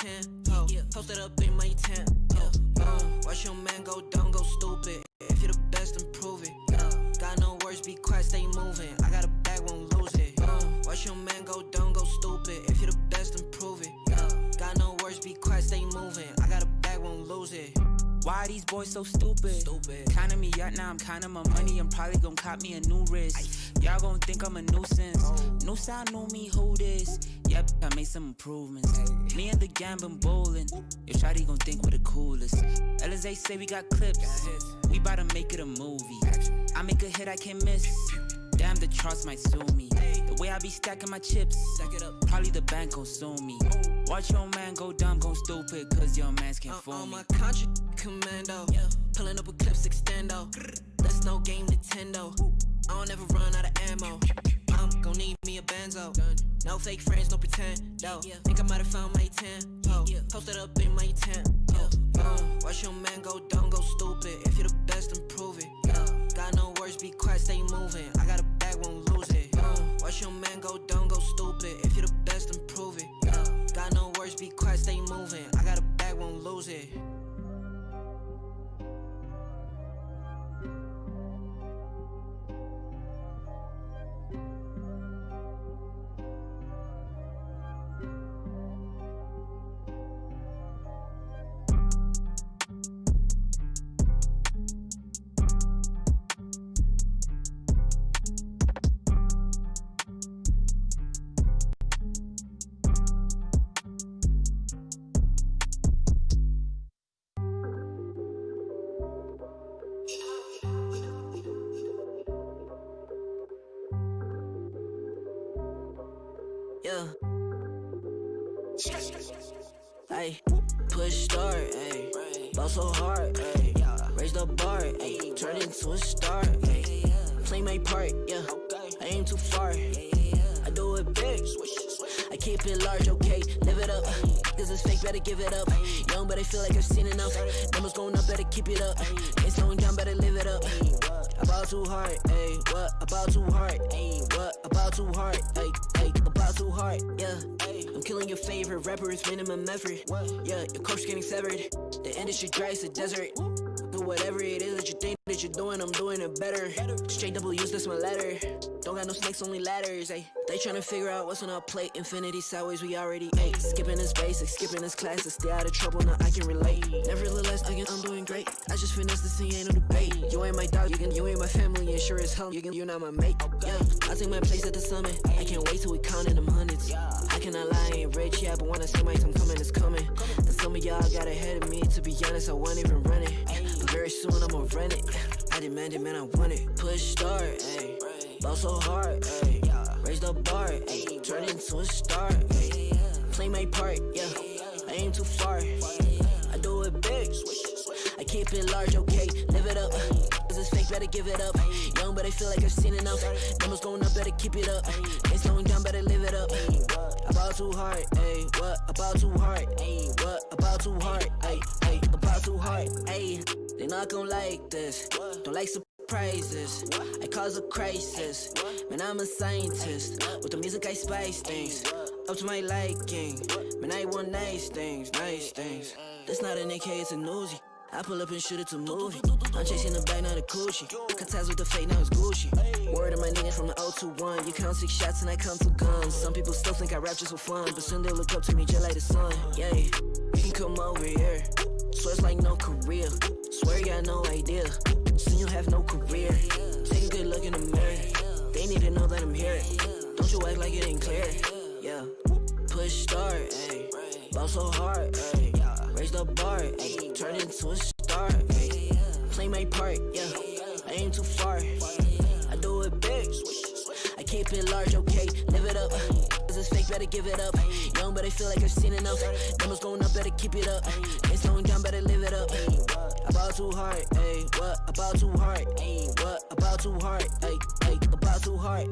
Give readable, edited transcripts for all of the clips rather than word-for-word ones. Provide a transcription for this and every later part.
tempo. Posted up in my tent. Watch your man go dumb, go stupid. If you're the best, improve it. Got no words, be quiet, stay moving. I got a bag, won't lose it. Watch your man go dumb, go stupid. If you're the best, improve it. Got no words, be quiet, stay moving. I got a bag, won't lose it. Why are these boys so stupid? Counting me out, now I'm counting my money. I'm probably gonna cop me a new wrist. Y'all gon' think I'm a nuisance. New sound, new me, who this? Yep, I made some improvements. Me and the gang been bowling. Your shawty gon' think we're the coolest. LSA say we got clips. We bout to make it a movie. I make a hit I can't miss. Damn, the charts might sue me. The way I be stacking my chips, probably the bank gon' sue me. Watch your man go dumb, go stupid, cause your mans can't fool me. On my country commando, pulling up with clips extendo. That's no game Nintendo. I don't ever run out of ammo. I'm gon' need me a benzo. No fake friends, no pretend. Think I might have found my tempo. Posted up in my tent. Watch your man go dumb, go stupid. If you're the best, improve it. Got no words, be quiet, stay moving. I got a bag, won't lose it. Watch your man go dumb, go stupid. If you're the best, improve it. Got no words, be quiet, stay moving. I got a bag, won't lose it. Yeah. Ay, push start, ayy. Ball so hard, ayy. Raise the bar, ayy. Turn into a star, ayy. Play my part, yeah. I aim too far. I do it big. I keep it large, okay. Live it up. Cause it's fake, better give it up. Young, but I feel like I've seen enough. Numbers going up, better keep it up. Ain't slowing down, better live it up. About too hard, ayy. What about too hard? Ayy, what about too hard? Ayy, about too hard, yeah. I'm killing your favorite rapper, it's minimum effort. Yeah, your coach getting severed. The industry dry, it's a desert. Do whatever it is that you think that you're doing, I'm doing it better. Straight W's, that's my letter. Don't got no snakes, only ladders, ayy. They tryna figure out what's on our plate. Infinity sideways, we already ate. Skipping this basics, skipping this classes. Stay out of trouble, now I can relate. Nevertheless, again, I'm doing great. I just finished this thing, ain't no debate. You ain't my dog, you ain't my family, and sure as hell, you're not my mate. Yeah, I take my place at the summit. I can't wait till we counting them hundreds. I cannot lie, I ain't rich, yeah, but when I see my time coming, it's coming. And some of y'all got ahead of me, to be honest, I wasn't even running. But very soon, I'ma run it. I demand it, man, I want it. Push start, ayy. Ball so hard, ayy. Raise the bar, ayy. Turn into a star, ayy. Play my part, yeah. I aim too far. I do it big. I keep it large, okay. Live it up. Cause it's fake, better give it up. Young, but I feel like I've seen enough. Numbers going up, better keep it up. Ain't slowing down, better live it up. About too hard, ayy. What about too hard? Ayy, what about too hard? Ayy, about too hard, ayy. They not gon' like this. Don't like surprises. I cause a crisis. Man, I'm a scientist. With the music, I spice things up to my liking. Man, I want nice things, nice things. That's not an AK, it's a Uzi. I pull up and shoot it to movie. I'm chasing the bag, not a coochie. Cut ties with the fake, now it's Gucci. Word of my niggas from the 021. You count 6 shots and I count 2 guns. Some people still think I rap just for fun, but soon they look up to me just like the sun. Yeah, you can come over here. Swear it's like no career. Swear you got no idea. Soon you have no career. Take a good look in the mirror. They need to know that I'm here. Don't you act like it ain't clear. Yeah, push start, ayy. Ball so hard, ayy. Raise the bar, ayy. Turn into a star, ayy. Play my part, yeah. I aim too far. I do it big. I keep it large, okay. Live it up. Cause it's fake, better give it up. Young, but I feel like I've seen enough. Numbers going up, better keep it up. Ain't slowing down, better live it up. About too hard, ayy. What about too hard? Ayy, what about too hard? Ayy, about too hard.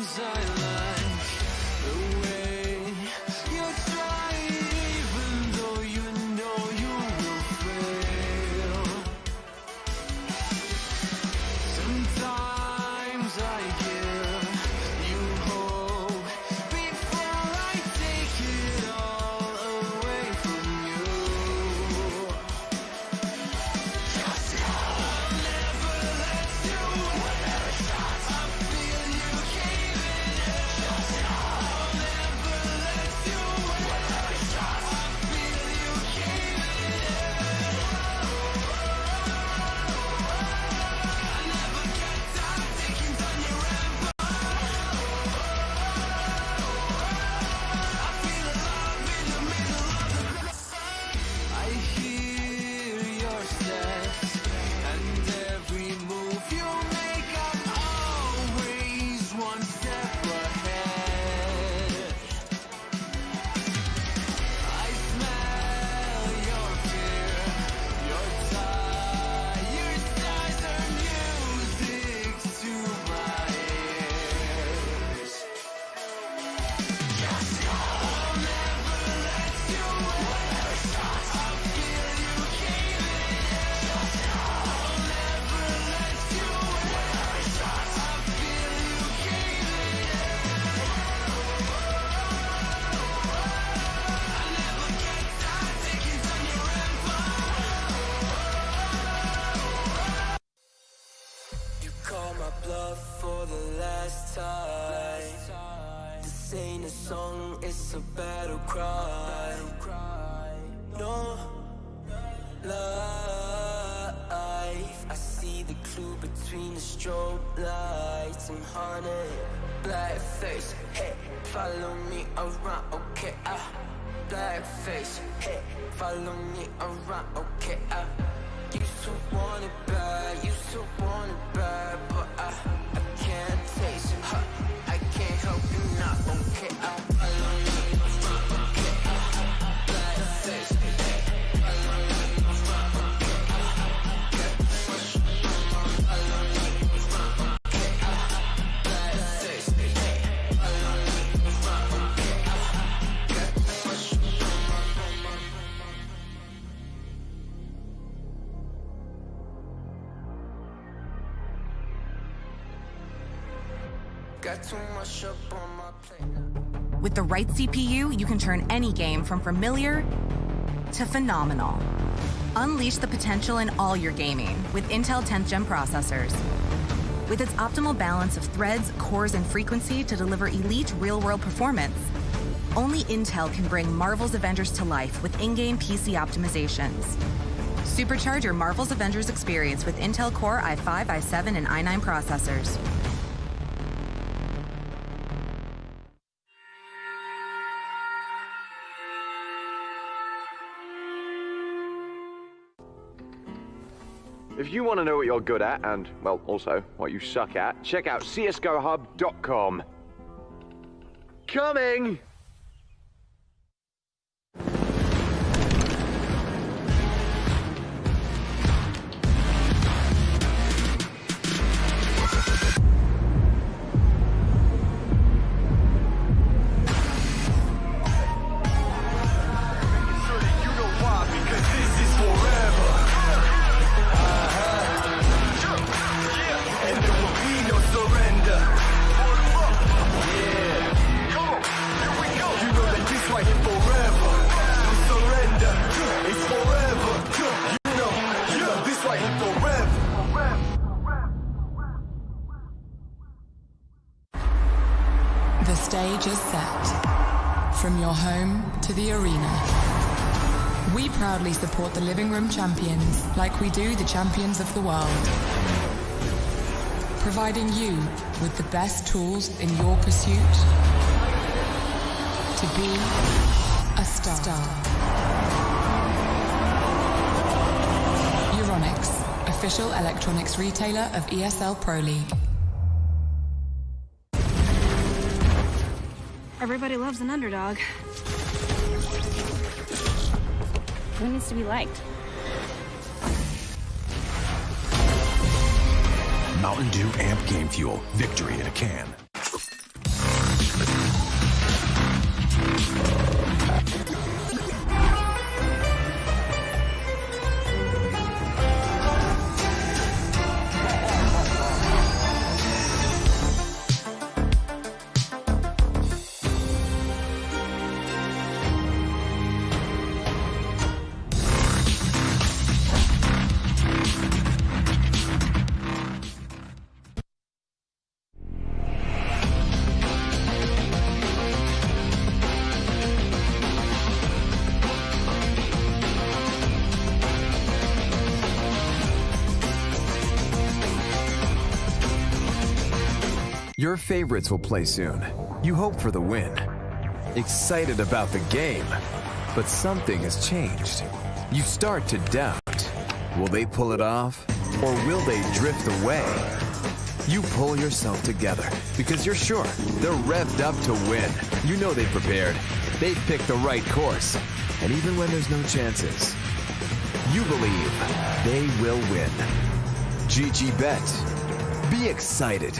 Sometimes I like the way you try, even though you know you will fail. Sometimes I give you hope before I take it all away from you. I'll never let you win. I feel you caving in. I'll never let you win. I feel you caving in. I never get tired taking down your empire. I feel alive in the middle of the night. I hear your steps and every move you make. I'm always one step ahead. I smell your fear, your tired sighs are music to my ears. I'll never let you win. I feel you caving in. I'll never let you win. I feel you caving in. I never get tired taking down your empire. You call my bluff for the last time. This ain't a song, it's a battle cry. No life. I see the clue between the strobe lights. I'm haunted, black face. Hey, follow me around, okay? Black face. Hey, follow me around, okay? Used to want it bad, used to want it bad, but I can't taste it. I can't help you now, okay? Follow me around, okay? Black face. Follow me around, okay? Follow me around, okay? Black face. Follow me around, okay? Got too much up on my plate. With the right CPU, you can turn any game from familiar to phenomenal. Unleash the potential in all your gaming with Intel 10th Gen processors. With its optimal balance of threads, cores, and frequency to deliver elite real-world performance, only Intel can bring Marvel's Avengers to life with in-game PC optimizations. Supercharge your Marvel's Avengers experience with Intel Core i5, i7, and i9 processors. If you want to know what you're good at, and, well, also what you suck at, check out csgohub.com. Coming! The stage is set. From your home to the arena. We proudly support the living room champions like we do the champions of the world. Providing you with the best tools in your pursuit to be a star. Euronics, official electronics retailer of ESL Pro League. Everybody loves an underdog. Who needs to be liked? Mountain Dew Amp Game Fuel. Victory in a can. Your favorites will play soon. You hope for the win. Excited about the game. But something has changed. You start to doubt. Will they pull it off? Or will they drift away? You pull yourself together because you're sure they're revved up to win. You know they've prepared. They've picked the right course. And even when there's no chances, you believe they will win. GG Bet. Be excited.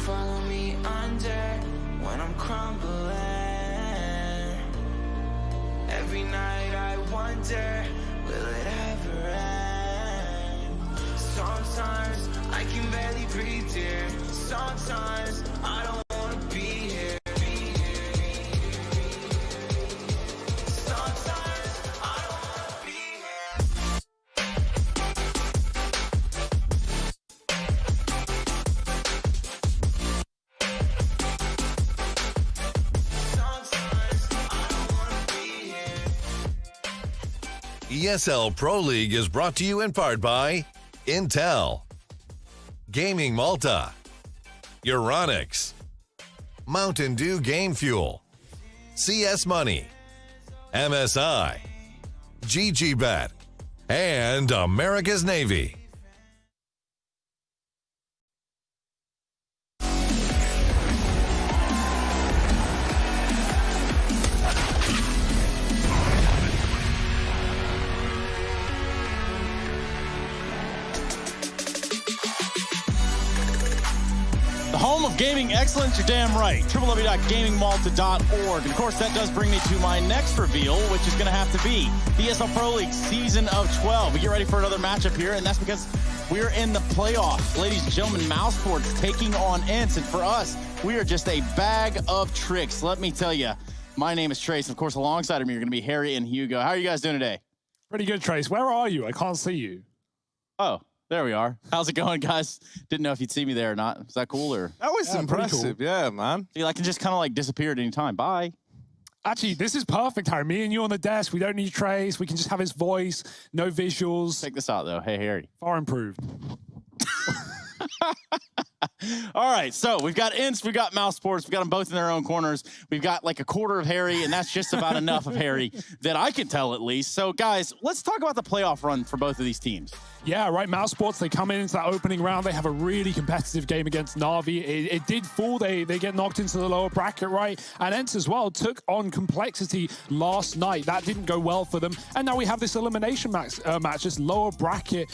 follow me under when I'm crumbling. Every night I wonder, will it ever end? Sometimes I can barely breathe, dear. Sometimes I don't wanna be here. Sometimes I don't wanna be here. Sometimes I don't wanna be here. ESL Pro League is brought to you in part by Intel, Gaming Malta, Euronics, Mountain Dew Game Fuel, CS Money, MSI, GGBet, and America's Navy. The home of gaming excellence, you're damn right. www.gamingmalta.org. And of course, that does bring me to my next reveal, which is going to have to be the ESL Pro League Season of 12. We get ready for another matchup here, and that's because we're in the playoffs. Ladies and gentlemen, Mousesports taking on Ence. And for us, we are just a bag of tricks. Let me tell you, my name is Trace. Of course, alongside of me are going to be Harry and Hugo. How are you guys doing today? Pretty good, Trace. Where are you? I can't see you. Oh, there we are. How's it going, guys? Didn't know if you'd see me there or not. Is that cool? Or that was impressive. Cool. Yeah, man. See, I can just kind of like disappear at any time. Bye. Actually, this is perfect, Harry. Me and you on the desk. We don't need Trace. We can just have his voice. No visuals. Check this out, though. Hey, Harry. Far improved. All right, so we've got Ence, we've got Mousesports, we've got them both in their own corners. We've got like a quarter of Harry, and that's just about enough of Harry that I can tell at least. So, guys, let's talk about the playoff run for both of these teams. Yeah, right. Mousesports, they come into that opening round. They have a really competitive game against Na'Vi. It did fall. They get knocked into the lower bracket, right? And Ence as well took on Complexity last night. That didn't go well for them. And now we have this elimination match, this lower bracket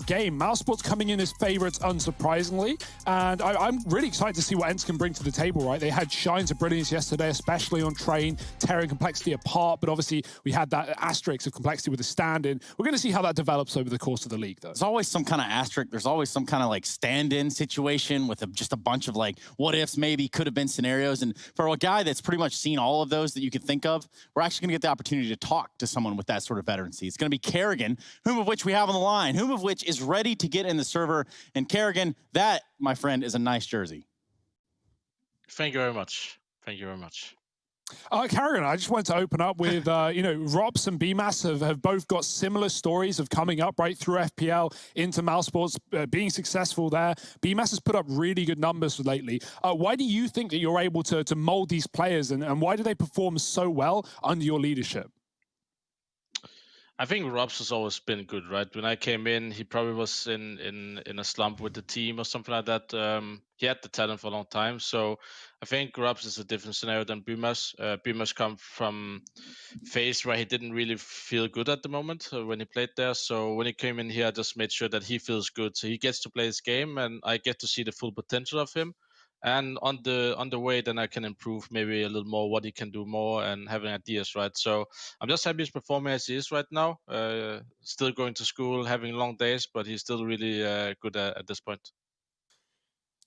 game. Mousesports coming in as favorites, unsurprisingly. And I'm really excited to see what Ence can bring to the table, right? They had shines of brilliance yesterday, especially on Train, tearing Complexity apart. But obviously, we had that asterisk of Complexity with a stand-in. We're going to see how that develops over the course of the league. There's always some kind of asterisk. There's always some kind of like stand-in situation with just a bunch of like what ifs, maybe could have been scenarios. And for a guy that's pretty much seen all of those that you could think of, we're actually going to get the opportunity to talk to someone with that sort of veterancy. It's going to be Kerrigan, whom of which we have on the line, whom of which is ready to get in the server. And Kerrigan, that, my friend, is a nice jersey. Thank you very much. Thank you very much. Kerrigan, I just wanted to open up with, Robs and BMAS have both got similar stories of coming up right through FPL into Mousesports, being successful there. BMAS has put up really good numbers lately. Why do you think that you're able to mold these players, and why do they perform so well under your leadership? I think Robs has always been good, right? When I came in, he probably was in a slump with the team or something like that. He had the talent for a long time. So I think Robs is a different scenario than Bumas. Bumas come from phase where he didn't really feel good at the moment when he played there. So when he came in here, I just made sure that he feels good. So he gets to play his game and I get to see the full potential of him. And on the way, then I can improve maybe a little more what he can do more and having ideas, right? So I'm just happy he's performing as he is right now. Still going to school, having long days, but he's still really good at this point.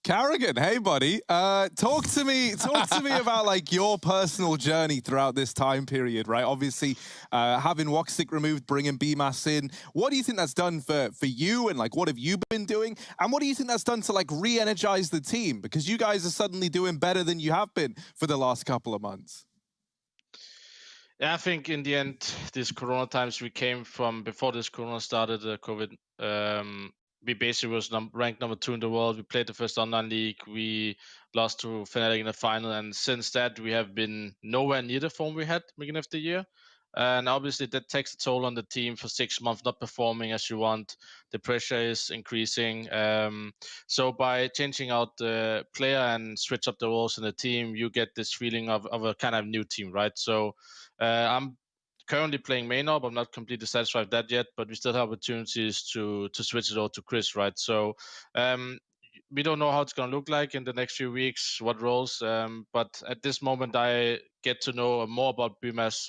Kerrigan, hey buddy, talk to me about like your personal journey throughout this time period, right? Obviously, having Woxic removed, bringing BMAS in. What do you think that's done for you, and like what have you been doing, and what do you think that's done to like re-energize the team, because you guys are suddenly doing better than you have been for the last couple of months? Yeah, I think in the end, these Corona times we came from before this Corona started, COVID. We basically was ranked number 2 in the world. We played the first online league. We lost to Fnatic in the final. And since that, we have been nowhere near the form we had beginning of the year. And obviously that takes a toll on the team for 6 months, not performing as you want. The pressure is increasing. So by changing out the player and switch up the roles in the team, you get this feeling of a kind of new team, right? So I'm currently playing main op. I'm not completely satisfied with that yet, but we still have opportunities to switch it over to Chris, right? So we don't know how it's going to look like in the next few weeks, what roles. But at this moment, I get to know more about Bimas,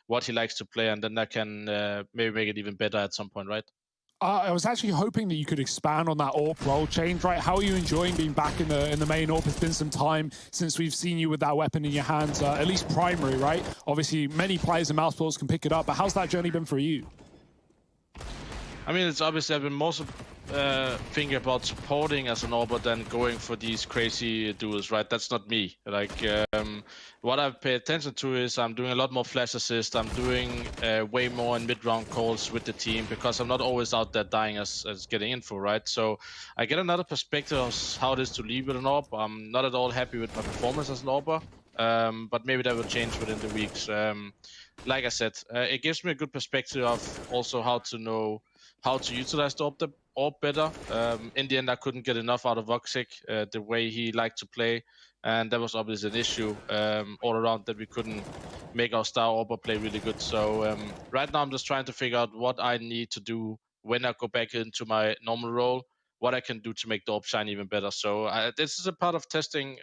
what he likes to play, and then I can maybe make it even better at some point, right? I was actually hoping that you could expand on that AWP role change, right? How are you enjoying being back in the main AWP? It's been some time since we've seen you with that weapon in your hands, at least primary, right? Obviously, many players in Mousesports can pick it up, but how's that journey been for you? I mean, it's obviously I've been most thinking about supporting as an AWPer than going for these crazy duels, right? That's not me. Like, what I've paid attention to is I'm doing a lot more flash assist. I'm doing way more in mid-round calls with the team because I'm not always out there dying as getting info, right? So I get another perspective of how it is to lead with an AWP. I'm not at all happy with my performance as an AWPer, but maybe that will change within the weeks. Like I said, it gives me a good perspective of also how to know how to utilize the AWP better. In the end, I couldn't get enough out of Voxic, the way he liked to play, and that was obviously an issue all around, that we couldn't make our star AWPer play really good. So right now I'm just trying to figure out what I need to do when I go back into my normal role, what I can do to make the AWP shine even better. So this is a part of testing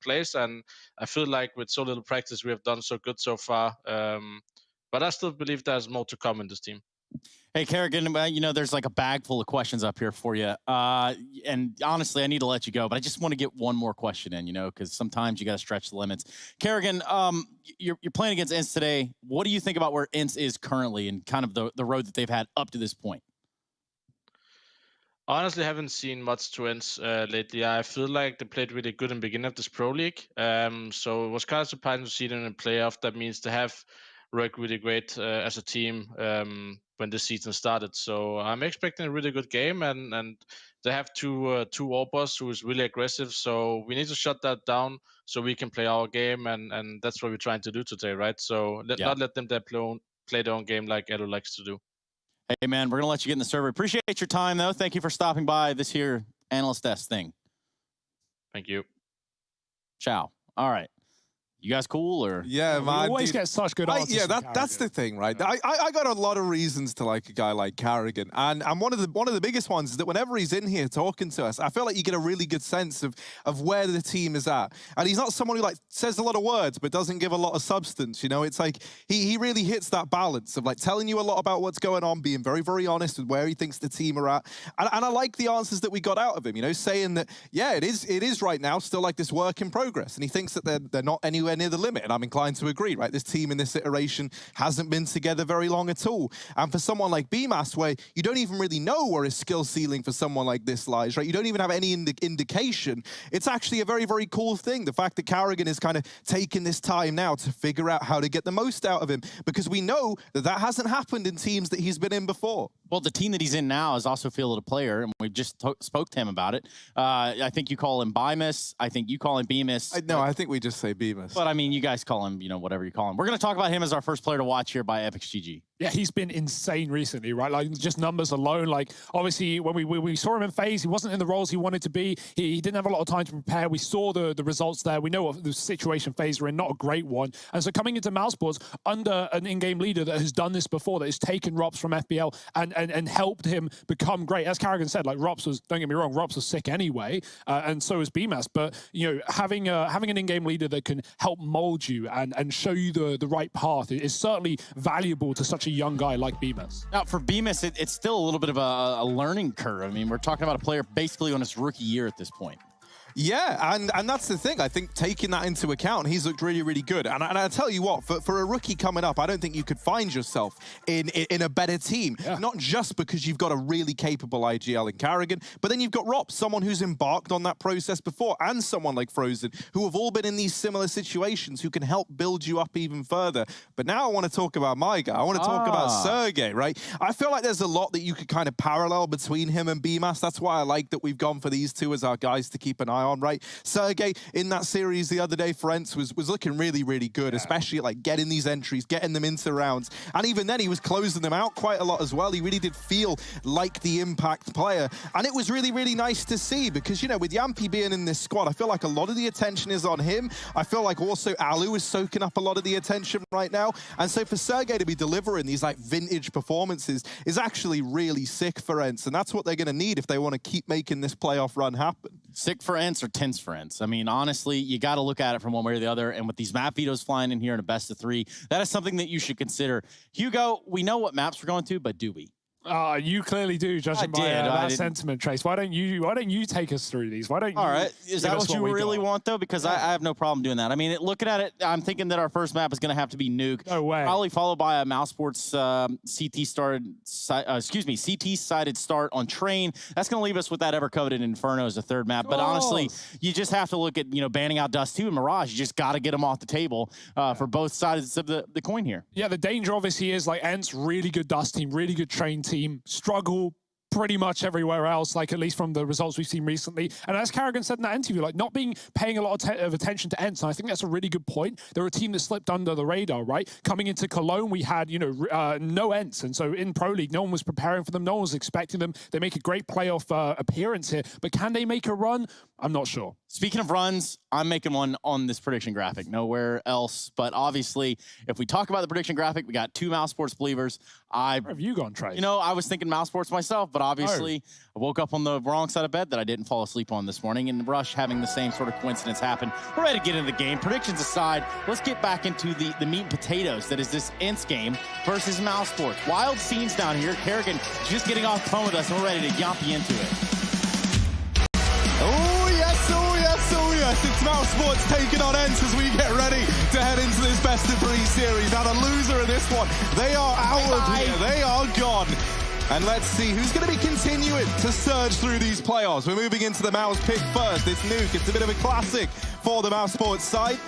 plays, and I feel like with so little practice we have done so good so far, but I still believe there's more to come in this team. Hey, Kerrigan, you know, there's like a bag full of questions up here for you. And honestly, I need to let you go, but I just want to get one more question in, you know, because sometimes you got to stretch the limits. Kerrigan, you're playing against Ence today. What do you think about where Ence is currently and kind of the road that they've had up to this point? Honestly, I haven't seen much to Ence lately. I feel like they played really good in the beginning of this Pro League. So it was kind of surprising to see them in playoff. That means they have worked really great as a team when the season started. So I'm expecting a really good game, and they have two AWPers who is really aggressive. So we need to shut that down so we can play our game, and that's what we're trying to do today, right? So not let them play their own game like Edo likes to do. Hey, man, we're going to let you get in the server. Appreciate your time, though. Thank you for stopping by this here Analyst Desk thing. Thank you. Ciao. All right. You guys cool, or? Yeah, man. We always get such good answers. Yeah, that's the thing, right? I got a lot of reasons to like a guy like Kerrigan, and one of the biggest ones is that whenever he's in here talking to us, I feel like you get a really good sense of where the team is at. And he's not someone who like says a lot of words but doesn't give a lot of substance. You know, it's like he really hits that balance of like telling you a lot about what's going on, being very, very honest with where he thinks the team are at. And I like the answers that we got out of him. You know, saying that it is right now still like this work in progress, and he thinks that they're not anywhere near the limit, and I'm inclined to agree, right? This team in this iteration hasn't been together very long at all. And for someone like Bimas, where you don't even really know where his skill ceiling for someone like this lies, right? You don't even have any indication. It's actually a very, very cool thing. The fact that Kerrigan is kind of taking this time now to figure out how to get the most out of him, because we know that hasn't happened in teams that he's been in before. Well, the team that he's in now is also fielded a player, and we just spoke to him about it. I think you call him Bimas. I think you call him Bemis. No, I think we just say Bimas. But I mean, you guys call him, you know, whatever you call him. We're going to talk about him as our first player to watch here by EpixGG. Yeah, he's been insane recently, right? Like, just numbers alone. Like, obviously, when we saw him in FaZe, he wasn't in the roles he wanted to be. He didn't have a lot of time to prepare. We saw the results there. We know what the situation FaZe were in, not a great one. And so coming into Mousesports under an in-game leader that has done this before, that has taken Rops from FPL and helped him become great. As Kerrigan said, like, Rops was, don't get me wrong, Rops was sick anyway, and so is Bimas. But, you know, having an in-game leader that can help mold you and show you the right path is certainly valuable to such a young guy like Bimas. Now, for Bimas, it's still a little bit of a learning curve. I mean, we're talking about a player basically on his rookie year at this point. Yeah, and that's the thing. I think taking that into account, he's looked really, really good. And I tell you what, for a rookie coming up, I don't think you could find yourself in a better team. Yeah. Not just because you've got a really capable IGL in Kerrigan, but then you've got Rops, someone who's embarked on that process before, and someone like Frozen, who have all been in these similar situations, who can help build you up even further. But now I want to talk about my guy. I want to talk about Sergey, right? I feel like there's a lot that you could kind of parallel between him and Bimas. That's why I like that we've gone for these two as our guys to keep an eye on, right? Sergey, in that series the other day for Ence, was looking really, really good, especially like getting these entries, getting them into rounds. And even then, he was closing them out quite a lot as well. He really did feel like the impact player. And it was really, really nice to see because, you know, with Yampy being in this squad, I feel like a lot of the attention is on him. I feel like also Alu is soaking up a lot of the attention right now. And so for Sergey to be delivering these like vintage performances is actually really sick for Ence. And that's what they're going to need if they want to keep making this playoff run happen. Sick for Ence or tense for Ence? I mean, honestly, you got to look at it from one way or the other. And with these map vetoes flying in here in a best of 3, that is something that you should consider. Hugo, we know what maps we're going to, but do we? You clearly do, judging by that sentiment, Trace. Why don't you take us through these? Why don't you? All right, is that what you really want, though? Because I have no problem doing that. I mean, looking at it, I'm thinking that our first map is going to have to be Nuke. No way. Probably followed by a Mousesports CT-sided start on Train. That's going to leave us with that ever-coveted Inferno as a third map. But honestly, you just have to look at, you know, banning out Dust 2 and Mirage. You just got to get them off the table for both sides of the coin here. Yeah, the danger obviously is like Ence, really good Dust team, really good Train team, struggle pretty much everywhere else, like at least from the results we've seen recently. And as Carrigan said in that interview, like not paying a lot of attention to Ence, and I think that's a really good point. They're a team that slipped under the radar, right? Coming into Cologne, we had, you know, no Ence, and so in Pro League, no one was preparing for them, no one was expecting them. They make a great playoff appearance here, but can they make a run? I'm not sure. Speaking of runs, I'm making one on this prediction graphic, nowhere else. But obviously, if we talk about the prediction graphic, we got 2 Mousesports believers. Where have you gone, Trey? You know, I was thinking Mousesports myself, but obviously I woke up on the wrong side of bed that I didn't fall asleep on this morning, and Rush having the same sort of coincidence happen. We're ready to get into the game. Predictions aside, let's get back into the meat and potatoes that is this Ence game versus Mousesports. Wild scenes down here. Kerrigan just getting off phone with us, and we're ready to yampy into it. It's Mousesports taking on Ence as we get ready to head into this best of 3 series. Now the loser of this one, they are out of here. They are gone. And let's see who's going to be continuing to surge through these playoffs. We're moving into the Mouse pick first. It's Nuke. It's a bit of a classic for the Mousesports side.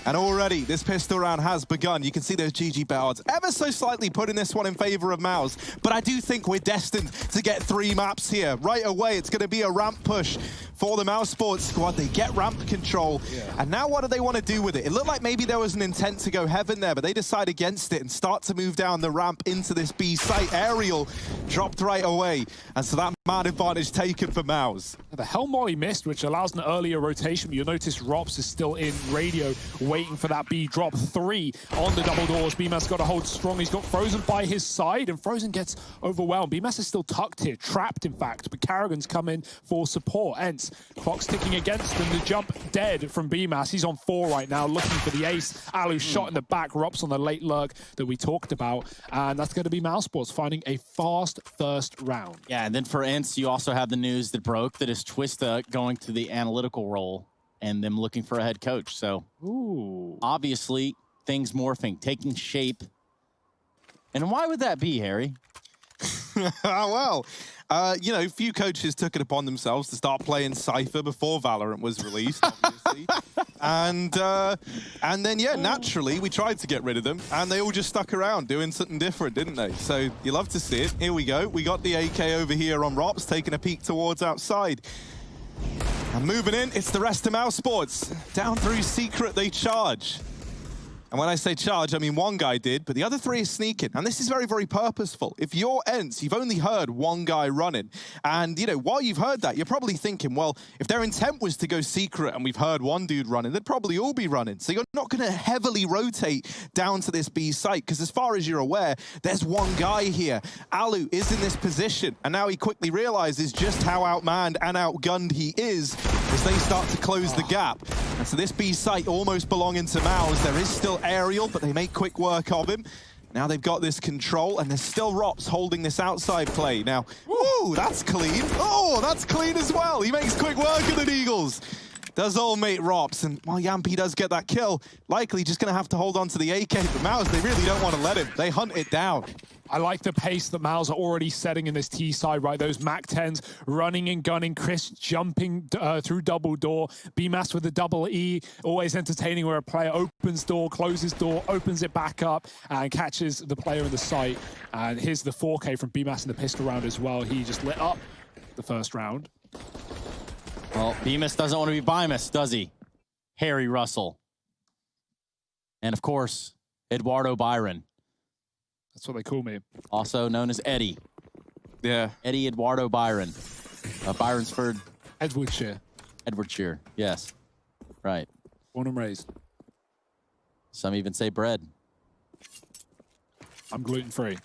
And already, this pistol round has begun. You can see those GG bet odds ever so slightly putting this one in favor of Mouse. But I do think we're destined to get 3 maps here. Right away, it's going to be a ramp push for the Mousesports squad. They get ramp control. And now what do they want to do with it? It looked like maybe there was an intent to go heaven there, but they decide against it and start to move down the ramp into this B site. Aerial dropped right away. And so that man advantage taken for Mouse. The Hell Molly missed, which allows an earlier rotation. You'll notice Rops is still in radio, waiting for that B drop. 3 on the double doors. BMAS got to hold strong. He's got Frozen by his side, and Frozen gets overwhelmed. BMAS is still tucked here, trapped in fact, but Carrigan's come in for support. Ence, clock's ticking against him. The jump dead from BMAS. He's on 4 right now, looking for the ace. Alu shot in the back. Rops on the late lurk that we talked about, and that's going to be Mousesports finding a fast first round. Yeah, and then for Ence, you also have the news that broke that is Twista going to the analytical role and them looking for a head coach. So obviously things morphing, taking shape. And why would that be, Harry? Well, you know, few coaches took it upon themselves to start playing Cypher before Valorant was released, obviously. and then, yeah, naturally, we tried to get rid of them, and they all just stuck around doing something different, didn't they? So you love to see it. Here we go. We got the AK over here on Rops, taking a peek towards outside. And moving in, it's the rest of Mousesports. Down through Secret, they charge. And when I say charge, I mean 1 guy did, but the other 3 is sneaking. And this is very, very purposeful. If you're Ence, you've only heard 1 guy running. And, you know, while you've heard that, you're probably thinking, well, if their intent was to go secret and we've heard 1 dude running, they'd probably all be running. So you're not going to heavily rotate down to this B site, because as far as you're aware, there's 1 guy here. Alu is in this position, and now he quickly realizes just how outmanned and outgunned he is as they start to close the gap. And so this B site almost belonging to Mouse. There is still aerial, but they make quick work of him. Now they've got this control, and there's still Rops holding this outside play. Now, ooh, that's clean. Oh, that's clean as well. He makes quick work of the Eagles. Does old mate Rops, and while Yampy does get that kill, likely just going to have to hold on to the AK. But Mouse, they really don't want to let him. They hunt it down. I like the pace that Mouse are already setting in this T side, right? Those MAC-10s running and gunning. Chris jumping through double door. BMAS with the double E, always entertaining where a player opens door, closes door, opens it back up, and catches the player in the site. And here's the 4K from BMAS in the pistol round as well. He just lit up the first round. Well, Bemis doesn't want to be Bemis, does he? Harry Russell. And of course, Eduardo Byron. That's what they call me. Also known as Eddie. Yeah. Eddie Eduardo Byron. Byron'sford. Edwardshire, yes. Right. Born and raised. Some even say bread. I'm gluten-free.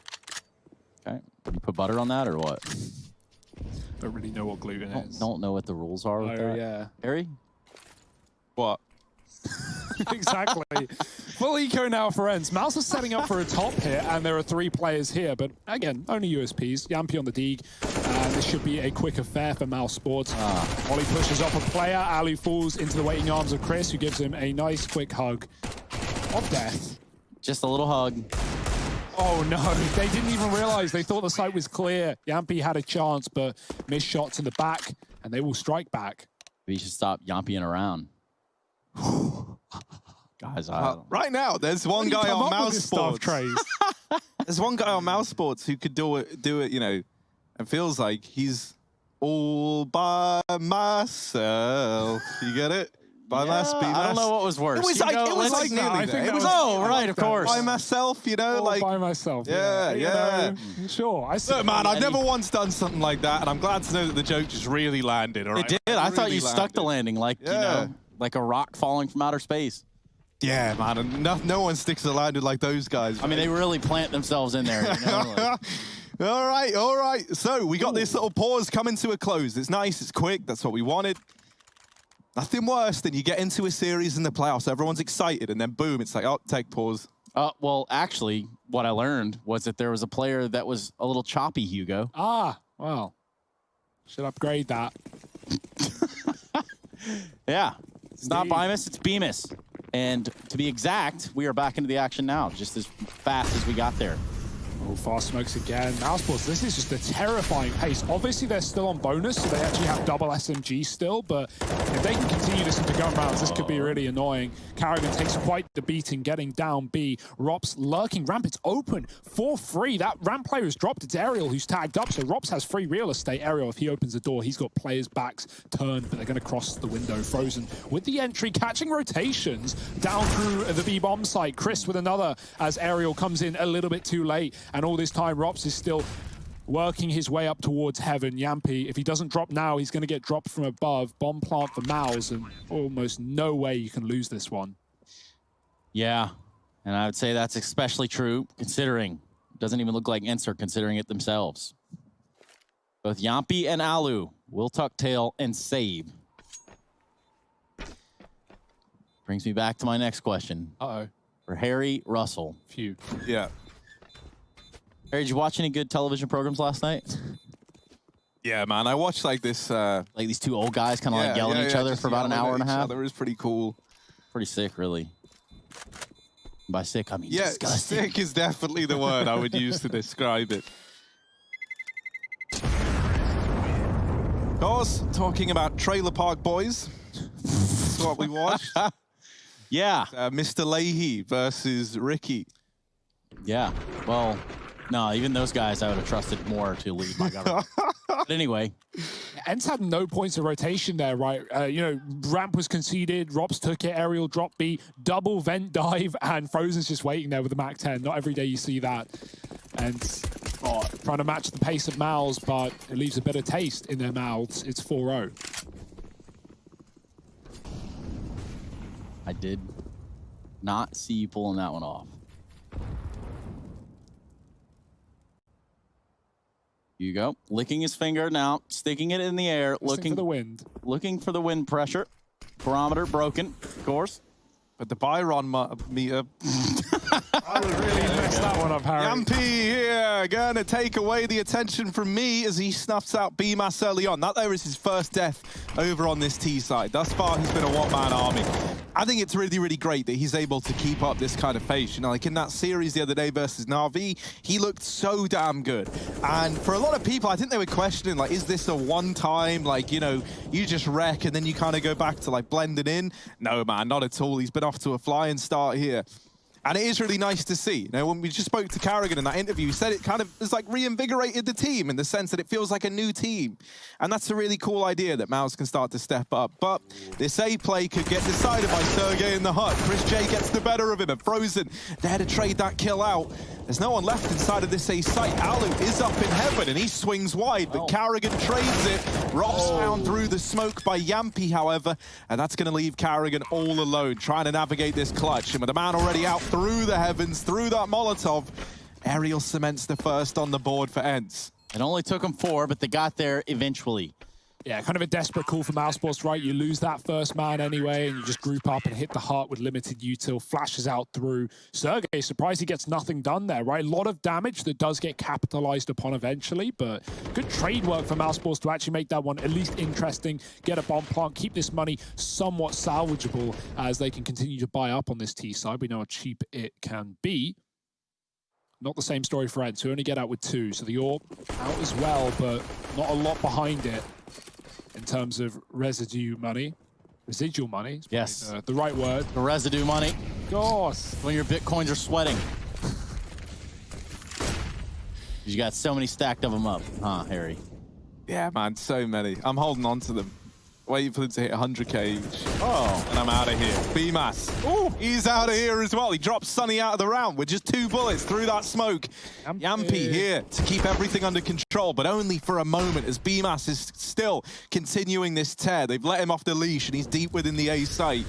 Okay. You put butter on that or what? Don't really know what gluten is. Don't know what the rules are with that. Yeah. Harry? What? Exactly. Full eco now for Ence. Mouse is setting up for a top here, and there are 3 players here, but again, only USPs. Yampi on the Deeg. This should be a quick affair for Mousesports. Ollie pushes off a player. Ali falls into the waiting arms of Chris, who gives him a nice quick hug of death. Just a little hug. Oh no, they didn't even realize. They thought the site was clear. Yampi had a chance, but missed shots in the back, and they will strike back. We should stop yamping around. Guys, right now, there's one guy on Mousesports. There's one guy on Mousesports who could do it, you know, and feels like he's all by myself. You get it? By myself. I don't know what was worse. It was like nearly there. It was right, of course. By myself, you know, all like by myself. Yeah. You know, sure. I see. Look, man, I've never once done something like that, and I'm glad to know that the joke just really landed. All right? It did. I thought you stuck the landing, like you know, like a rock falling from outer space. Yeah, man, and no one sticks the landing like those guys. Right? I mean, they really plant themselves in there. You know, like. All right. So we got this little pause coming to a close. It's nice, it's quick. That's what we wanted. Nothing worse than you get into a series in the playoffs, everyone's excited, and then boom, it's like, oh, take pause. Well, actually, what I learned was that there was a player that was a little choppy, Hugo. Well, should upgrade that. Yeah, it's not Bemis, it's Bemis. And to be exact, we are back into the action now, just as fast as we got there. Oh, fast smokes again. Mousesports, this is just a terrifying pace. Obviously, they're still on bonus, so they actually have double SMG still, but if they can continue this into gun rounds, this could be really annoying. Carrigan takes quite the beating, getting down B. Rops lurking ramp, it's open for free. That ramp player has dropped. It's Ariel who's tagged up, so Rops has free real estate. Ariel, if he opens the door, he's got players' backs turned, but they're going to cross the window. Frozen with the entry, catching rotations down through the B-bomb site. Chris with another as Ariel comes in a little bit too late. And all this time, Rops is still working his way up towards heaven. Yampi, if he doesn't drop now, he's going to get dropped from above. Bomb plant for Mouse, and almost no way you can lose this one. Yeah, and I would say that's especially true, considering it doesn't even look like Ence are considering it themselves. Both Yampi and Alu will tuck tail and save. Brings me back to my next question. For Harry Russell. Phew. Yeah. Harry, did you watch any good television programs last night? Yeah, man. I watched like this... like these two old guys kind of like yelling at each other for about an hour and a half? It was pretty cool. Pretty sick, really. By sick, I mean disgusting. Sick is definitely the word I would use to describe it. Of course, talking about Trailer Park Boys. That's what we watched. Yeah. Mr. Leahy versus Ricky. Yeah. Well, no, even those guys I would have trusted more to lead my government. But anyway. Ence had no points of rotation there, right? You know, ramp was conceded, Robs took it, Aerial drop B, double vent dive, and Frozen's just waiting there with the Mac 10. Not every day you see that. And trying to match the pace of Mouse, but it leaves a better taste in their mouths. It's 4-0. I did not see you pulling that one off. You go, licking his finger now, sticking it in the air, looking for the wind. Looking for the wind pressure. Barometer broken, of course. But the Byron meter. I would really mess that one up, Harry. Yampi here, gonna take away the attention from me as he snuffs out B-Mass early on. That there is his first death over on this T side. Thus far, he's been a one-man army. I think it's really, really great that he's able to keep up this kind of pace. You know, like in that series the other day versus Na'Vi, he looked so damn good. And for a lot of people, I think they were questioning, like, is this a one-time, like, you know, you just wreck and then you kind of go back to, like, blending in? No, man, not at all. He's been off to a flying start here. And it is really nice to see. You know, when we just spoke to Carrigan in that interview, he said it kind of is like reinvigorated the team in the sense that it feels like a new team. And that's a really cool idea that Mouse can start to step up. But this A play could get decided by Sergey in the hut. Chris J gets the better of him, and Frozen there to trade that kill out. There's no one left inside of this A site. Alu is up in heaven, and he swings wide, but Carrigan trades it. Ross found through the smoke by Yampi, however, and that's going to leave Carrigan all alone, trying to navigate this clutch. And with a man already out through the heavens, through that Molotov, Aerial cements the first on the board for Ence. It only took them 4, but they got there eventually. Yeah, kind of a desperate call for Mousesports, right? You lose that first man anyway, and you just group up and hit the heart with limited util, flashes out through. Sergey, surprised he gets nothing done there, right? A lot of damage that does get capitalized upon eventually, but good trade work for Mousesports to actually make that one at least interesting, get a bomb plant, keep this money somewhat salvageable as they can continue to buy up on this T side. We know how cheap it can be. Not the same story for Ence, who only get out with 2. So the AWP out as well, but not a lot behind it in terms of residual money. Yes. The right word. The residue money. Of course. When your Bitcoins are sweating. You got so many stacked of them up, huh, Harry? Yeah, man, so many. I'm holding on to them. Waiting for them to hit 100k each. Oh, and I'm out of here. BMAS. Oh, he's out of here as well. He drops Sunny out of the round with just 2 bullets through that smoke. Yampi here to keep everything under control, but only for a moment as BMAS is still continuing this tear. They've let him off the leash and he's deep within the A site.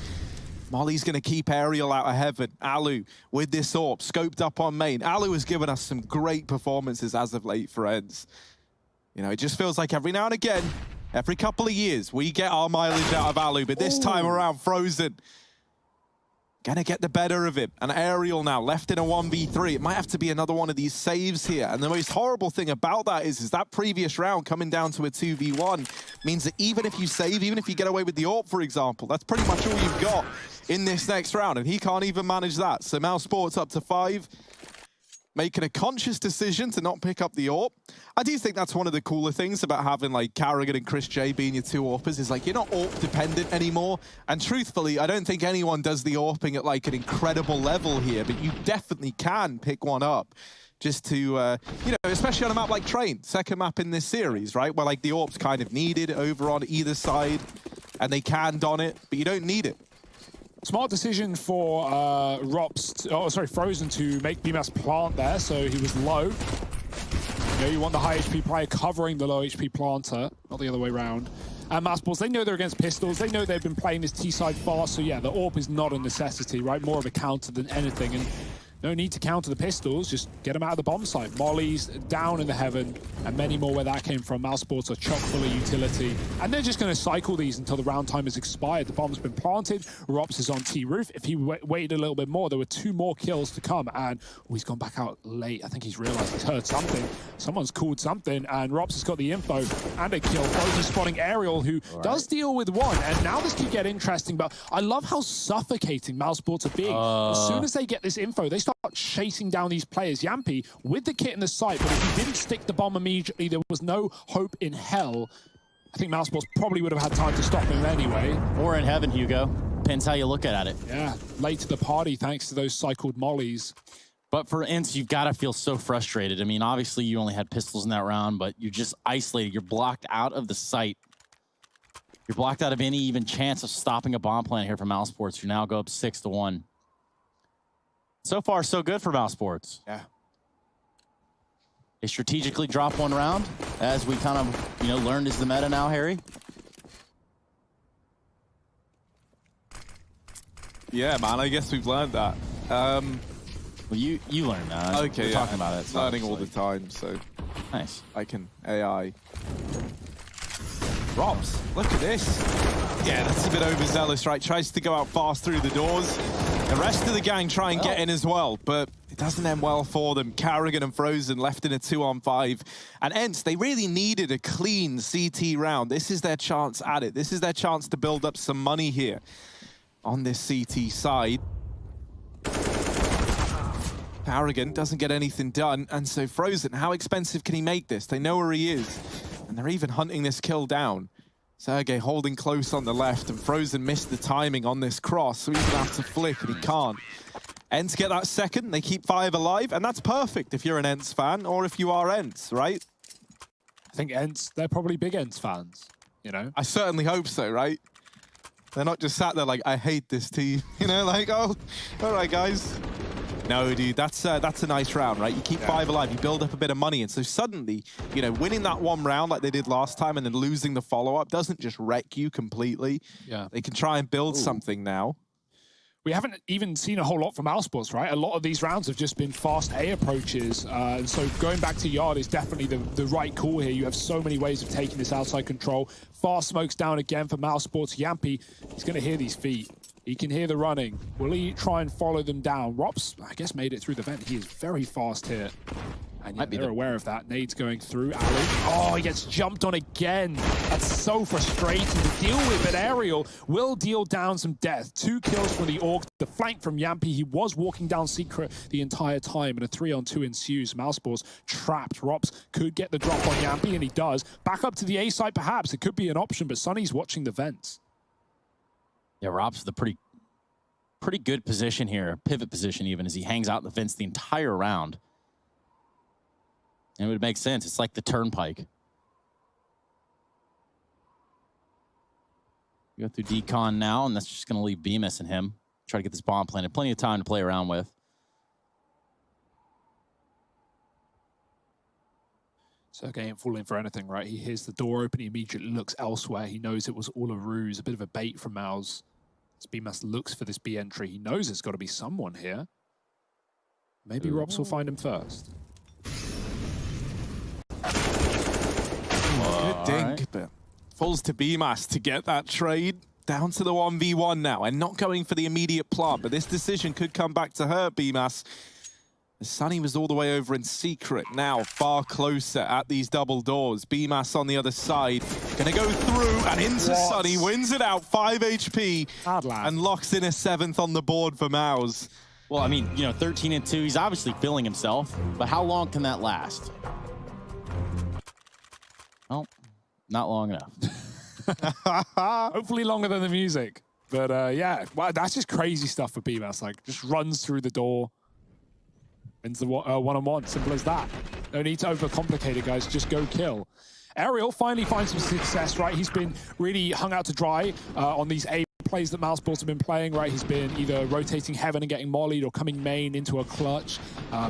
Molly's going to keep Aerial out of heaven. Alu with this AWP, scoped up on main. Alu has given us some great performances as of late for Ence. You know, it just feels like every now and again, every couple of years, we get our mileage out of Alu, but this time around, Frozen gonna get the better of him. And Aerial now left in a 1v3. It might have to be another one of these saves here. And the most horrible thing about that is that previous round coming down to a 2v1 means that even if you save, even if you get away with the AWP, for example, that's pretty much all you've got in this next round. And he can't even manage that. So Mousesports up to 5. Making a conscious decision to not pick up the AWP. I do think that's one of the cooler things about having like Carrigan and Chris J being your 2 AWPers is like you're not AWP dependent anymore. And truthfully, I don't think anyone does the AWPing at like an incredible level here, but you definitely can pick one up just to, you know, especially on a map like Train, second map in this series, right? Where like the AWP's kind of needed over on either side and they can don it, but you don't need it. Smart decision for Frozen to make BMAS plant there, so he was low. You know, you want the high HP player covering the low HP planter, not the other way around. And Mousesports, they know they're against pistols. They know they've been playing this T-side fast, so yeah, the AWP is not a necessity, right? More of a counter than anything. And no need to counter the pistols, just get them out of the bomb site. Molly's down in the heaven, and many more where that came from. Mousesports are chock full of utility, and they're just going to cycle these until the round time has expired. The bomb's been planted, Rops is on T-roof. If he waited a little bit more, there were 2 more kills to come, and he's gone back out late. I think he's realized he's heard something. Someone's called something, and Rops has got the info and a kill. Frozen spotting Aerial, who does deal with 1, and now this could get interesting, but I love how suffocating Mousesports are being. As soon as they get this info, they start chasing down these players. Yampi with the kit in the site, but if he didn't stick the bomb immediately, there was no hope in hell. I think Mousesports probably would have had time to stop him anyway. Or in heaven, Hugo. Depends how you look at it. Yeah, late to the party thanks to those cycled mollies. But for Ence, you've got to feel so frustrated. I mean, obviously you only had pistols in that round, but you're just isolated. You're blocked out of the site. You're blocked out of any even chance of stopping a bomb plant here for Mousesports. You now go up 6-1. So far, so good for Mousesports. Yeah. They strategically drop 1 round, as we kind of, you know, learned is the meta now, Harry. Yeah, man, I guess we've learned that. Well, you learned that. Okay, we're talking about it. So learning all the time, so nice. I can AI. Robs, look at this. Yeah, that's a bit overzealous, right? Tries to go out fast through the doors. The rest of the gang try and get in as well, but it doesn't end well for them. Carrigan and Frozen left in a 2-on-5. And Ence, they really needed a clean CT round. This is their chance at it. This is their chance to build up some money here on this CT side. Carrigan doesn't get anything done, and so Frozen, how expensive can he make this? They know where he is, and they're even hunting this kill down. Sergey holding close on the left, and Frozen missed the timing on this cross, so he's gonna have to flick, and he can't. Ence get that second, they keep 5 alive, and that's perfect if you're an Ence fan or if you are Ence, right? I think Ence, they're probably big Ence fans, you know? I certainly hope so, right? They're not just sat there like, I hate this team, you know, like, oh, all right, guys. No, dude, that's a nice round, right? You keep 5 alive, you build up a bit of money, and so suddenly, you know, winning that one round like they did last time and then losing the follow-up doesn't just wreck you completely. Yeah. They can try and build something now. We haven't even seen a whole lot from Mousesports, right? A lot of these rounds have just been fast A approaches. And so going back to Yard is definitely the right call here. You have so many ways of taking this outside control. Fast smokes down again for Mousesports. Yampy, he's going to hear these feet. He can hear the running. Will he try and follow them down? Rops, I guess, made it through the vent. He is very fast here. And yeah, they're aware of that. Nade's going through. Ali. Oh, he gets jumped on again. That's so frustrating to deal with, but Aerial will deal down some death. 2 kills from the Orc. The flank from Yampy. He was walking down Secret the entire time, and a 3-on-2 ensues. Mousesports trapped. Rops could get the drop on Yampy, and he does. Back up to the A site, perhaps. It could be an option, but Sonny's watching the vents. Yeah, Rob's the pretty good position here, pivot position even, as he hangs out in the vents the entire round. And it would make sense. It's like the turnpike. Go through decon now, and that's just going to leave Bemis and him. Try to get this bomb planted. Plenty of time to play around with. Sergey ain't falling for anything, right? He hears the door open, he immediately looks elsewhere. He knows it was all a ruse, a bit of a bait from Mouse. As Bemis looks for this B entry, he knows there's got to be someone here. Maybe Robs will find him first. Good dink, but falls to Bemis to get that trade. Down to the 1v1 now, and not going for the immediate plant, but this decision could come back to hurt Bemis. Sonny was all the way over in Secret, now far closer at these double doors. Bemis on the other side, gonna go through and into Sonny, wins it out, 5 HP, and locks in a 7th on the board for Mouse. Well, I mean, you know, 13-2, he's obviously feeling himself, but how long can that last? Well, not long enough. Hopefully longer than the music. But yeah, wow, that's just crazy stuff for Bemis. Like, just runs through the door. Wins the one-on-one, simple as that. No need to overcomplicate it, guys. Just go kill. Aerial finally finds some success, right? He's been really hung out to dry on these A plays that Mousesports have been playing, right? He's been either rotating heaven and getting mollied or coming main into a clutch.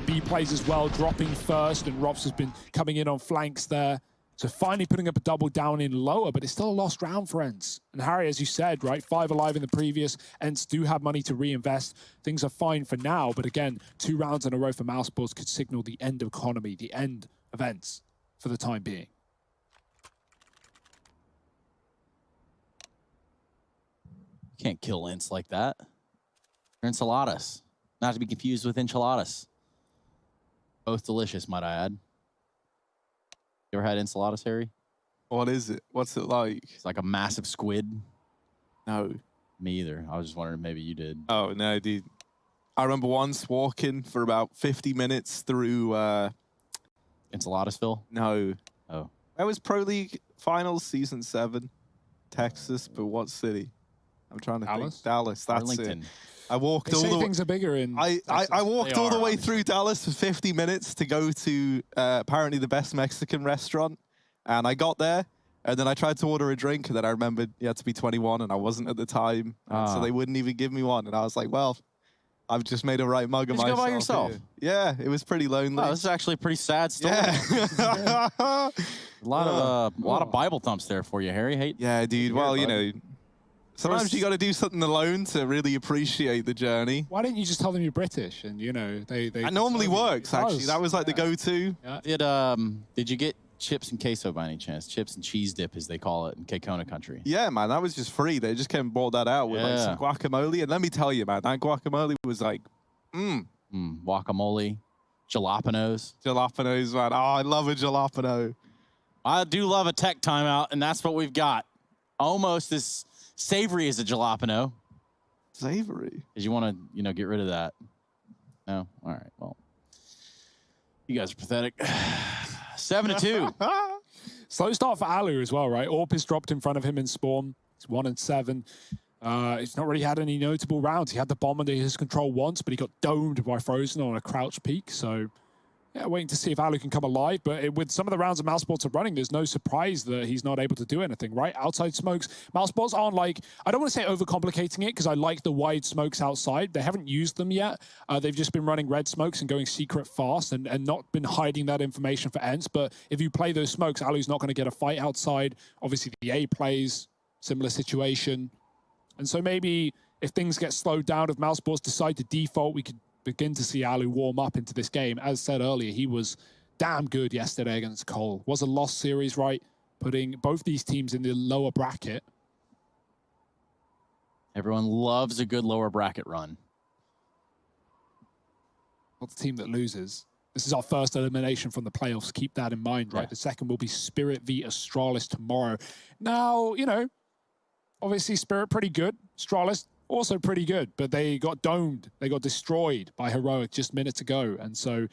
B plays as well, dropping first, and Rops has been coming in on flanks there. So finally putting up a double down in lower, but it's still a lost round for Ence. And Harry, as you said, right, 5 alive in the previous. Ence do have money to reinvest. Things are fine for now, but again, 2 rounds in a row for Mousesports could signal the end of economy, the end of Ence for the time being. You can't kill Ence like that. They're enchiladas. Not to be confused with enchiladas. Both delicious, might I add. You ever had enchiladas, Harry? What is it? What's it like? It's like a massive squid. No. Me either. I was just wondering, maybe you did. Oh, no, dude. I remember once walking for about 50 minutes through... Enchiladasville? No. Oh. That was Pro League Finals Season 7. Texas, but what city? I'm trying to think. Dallas, that's Arlington. it. I walked They all say the things are bigger in I walked all the way obviously. through Dallas for 50 minutes to go to apparently the best Mexican restaurant, and I got there, and then I tried to order a drink, and then I remembered you had to be 21, and I wasn't at the time, and so they wouldn't even give me one, and I was like, well, I've just made a right mug of Did you myself. go by yourself? Here. Yeah, it was pretty lonely. Oh, this is actually a pretty sad story. Yeah. A lot of Bible thumps there for you, Harry. Yeah, dude. Well, you know, sometimes you got to do something alone to really appreciate the journey. Why didn't you just tell them you're British? And, you know, they That normally works, actually. That was like the go-to. Yeah. Did you get chips and queso by any chance? Chips and cheese dip, as they call it in Kekona country. Yeah, man, that was just free. They just came and brought that out with like some guacamole. And let me tell you, man, that guacamole was like, guacamole, jalapenos. Jalapenos, man. Oh, I love a jalapeno. I do love a tech timeout, and that's what we've got. Almost as savory as a jalapeno. Savory? Because you want to, you know, get rid of that. No? All right, well. You guys are pathetic. 7-2. Slow start for Alu as well, right? Orp is dropped in front of him in Spawn. It's 1-7. He's not really had any notable rounds. He had the bomb under his control once, but he got domed by Frozen on a crouch peek. So, yeah, waiting to see if Alu can come alive. But with some of the rounds that Mousesports are running, there's no surprise that he's not able to do anything, right? Outside smokes, Mousesports aren't like, I don't want to say overcomplicating it because I like the wide smokes outside. They haven't used them yet. They've just been running red smokes and going secret fast and not been hiding that information for Ence. But if you play those smokes, Alu's not going to get a fight outside. Obviously, the A plays, similar situation. And so maybe if things get slowed down, if Mousesports decide to default, we could begin to see Alu warm up into this game. As said earlier, he was damn good yesterday against Cole. Was a lost series, right? Putting both these teams in the lower bracket. Everyone loves a good lower bracket run. Not the team that loses. This is our first elimination from the playoffs. Keep that in mind, right? Yeah. The second will be Spirit v Astralis tomorrow. Now, you know, obviously Spirit pretty good. Astralis also pretty good, but they got domed. They got destroyed by Heroic just minutes ago. And so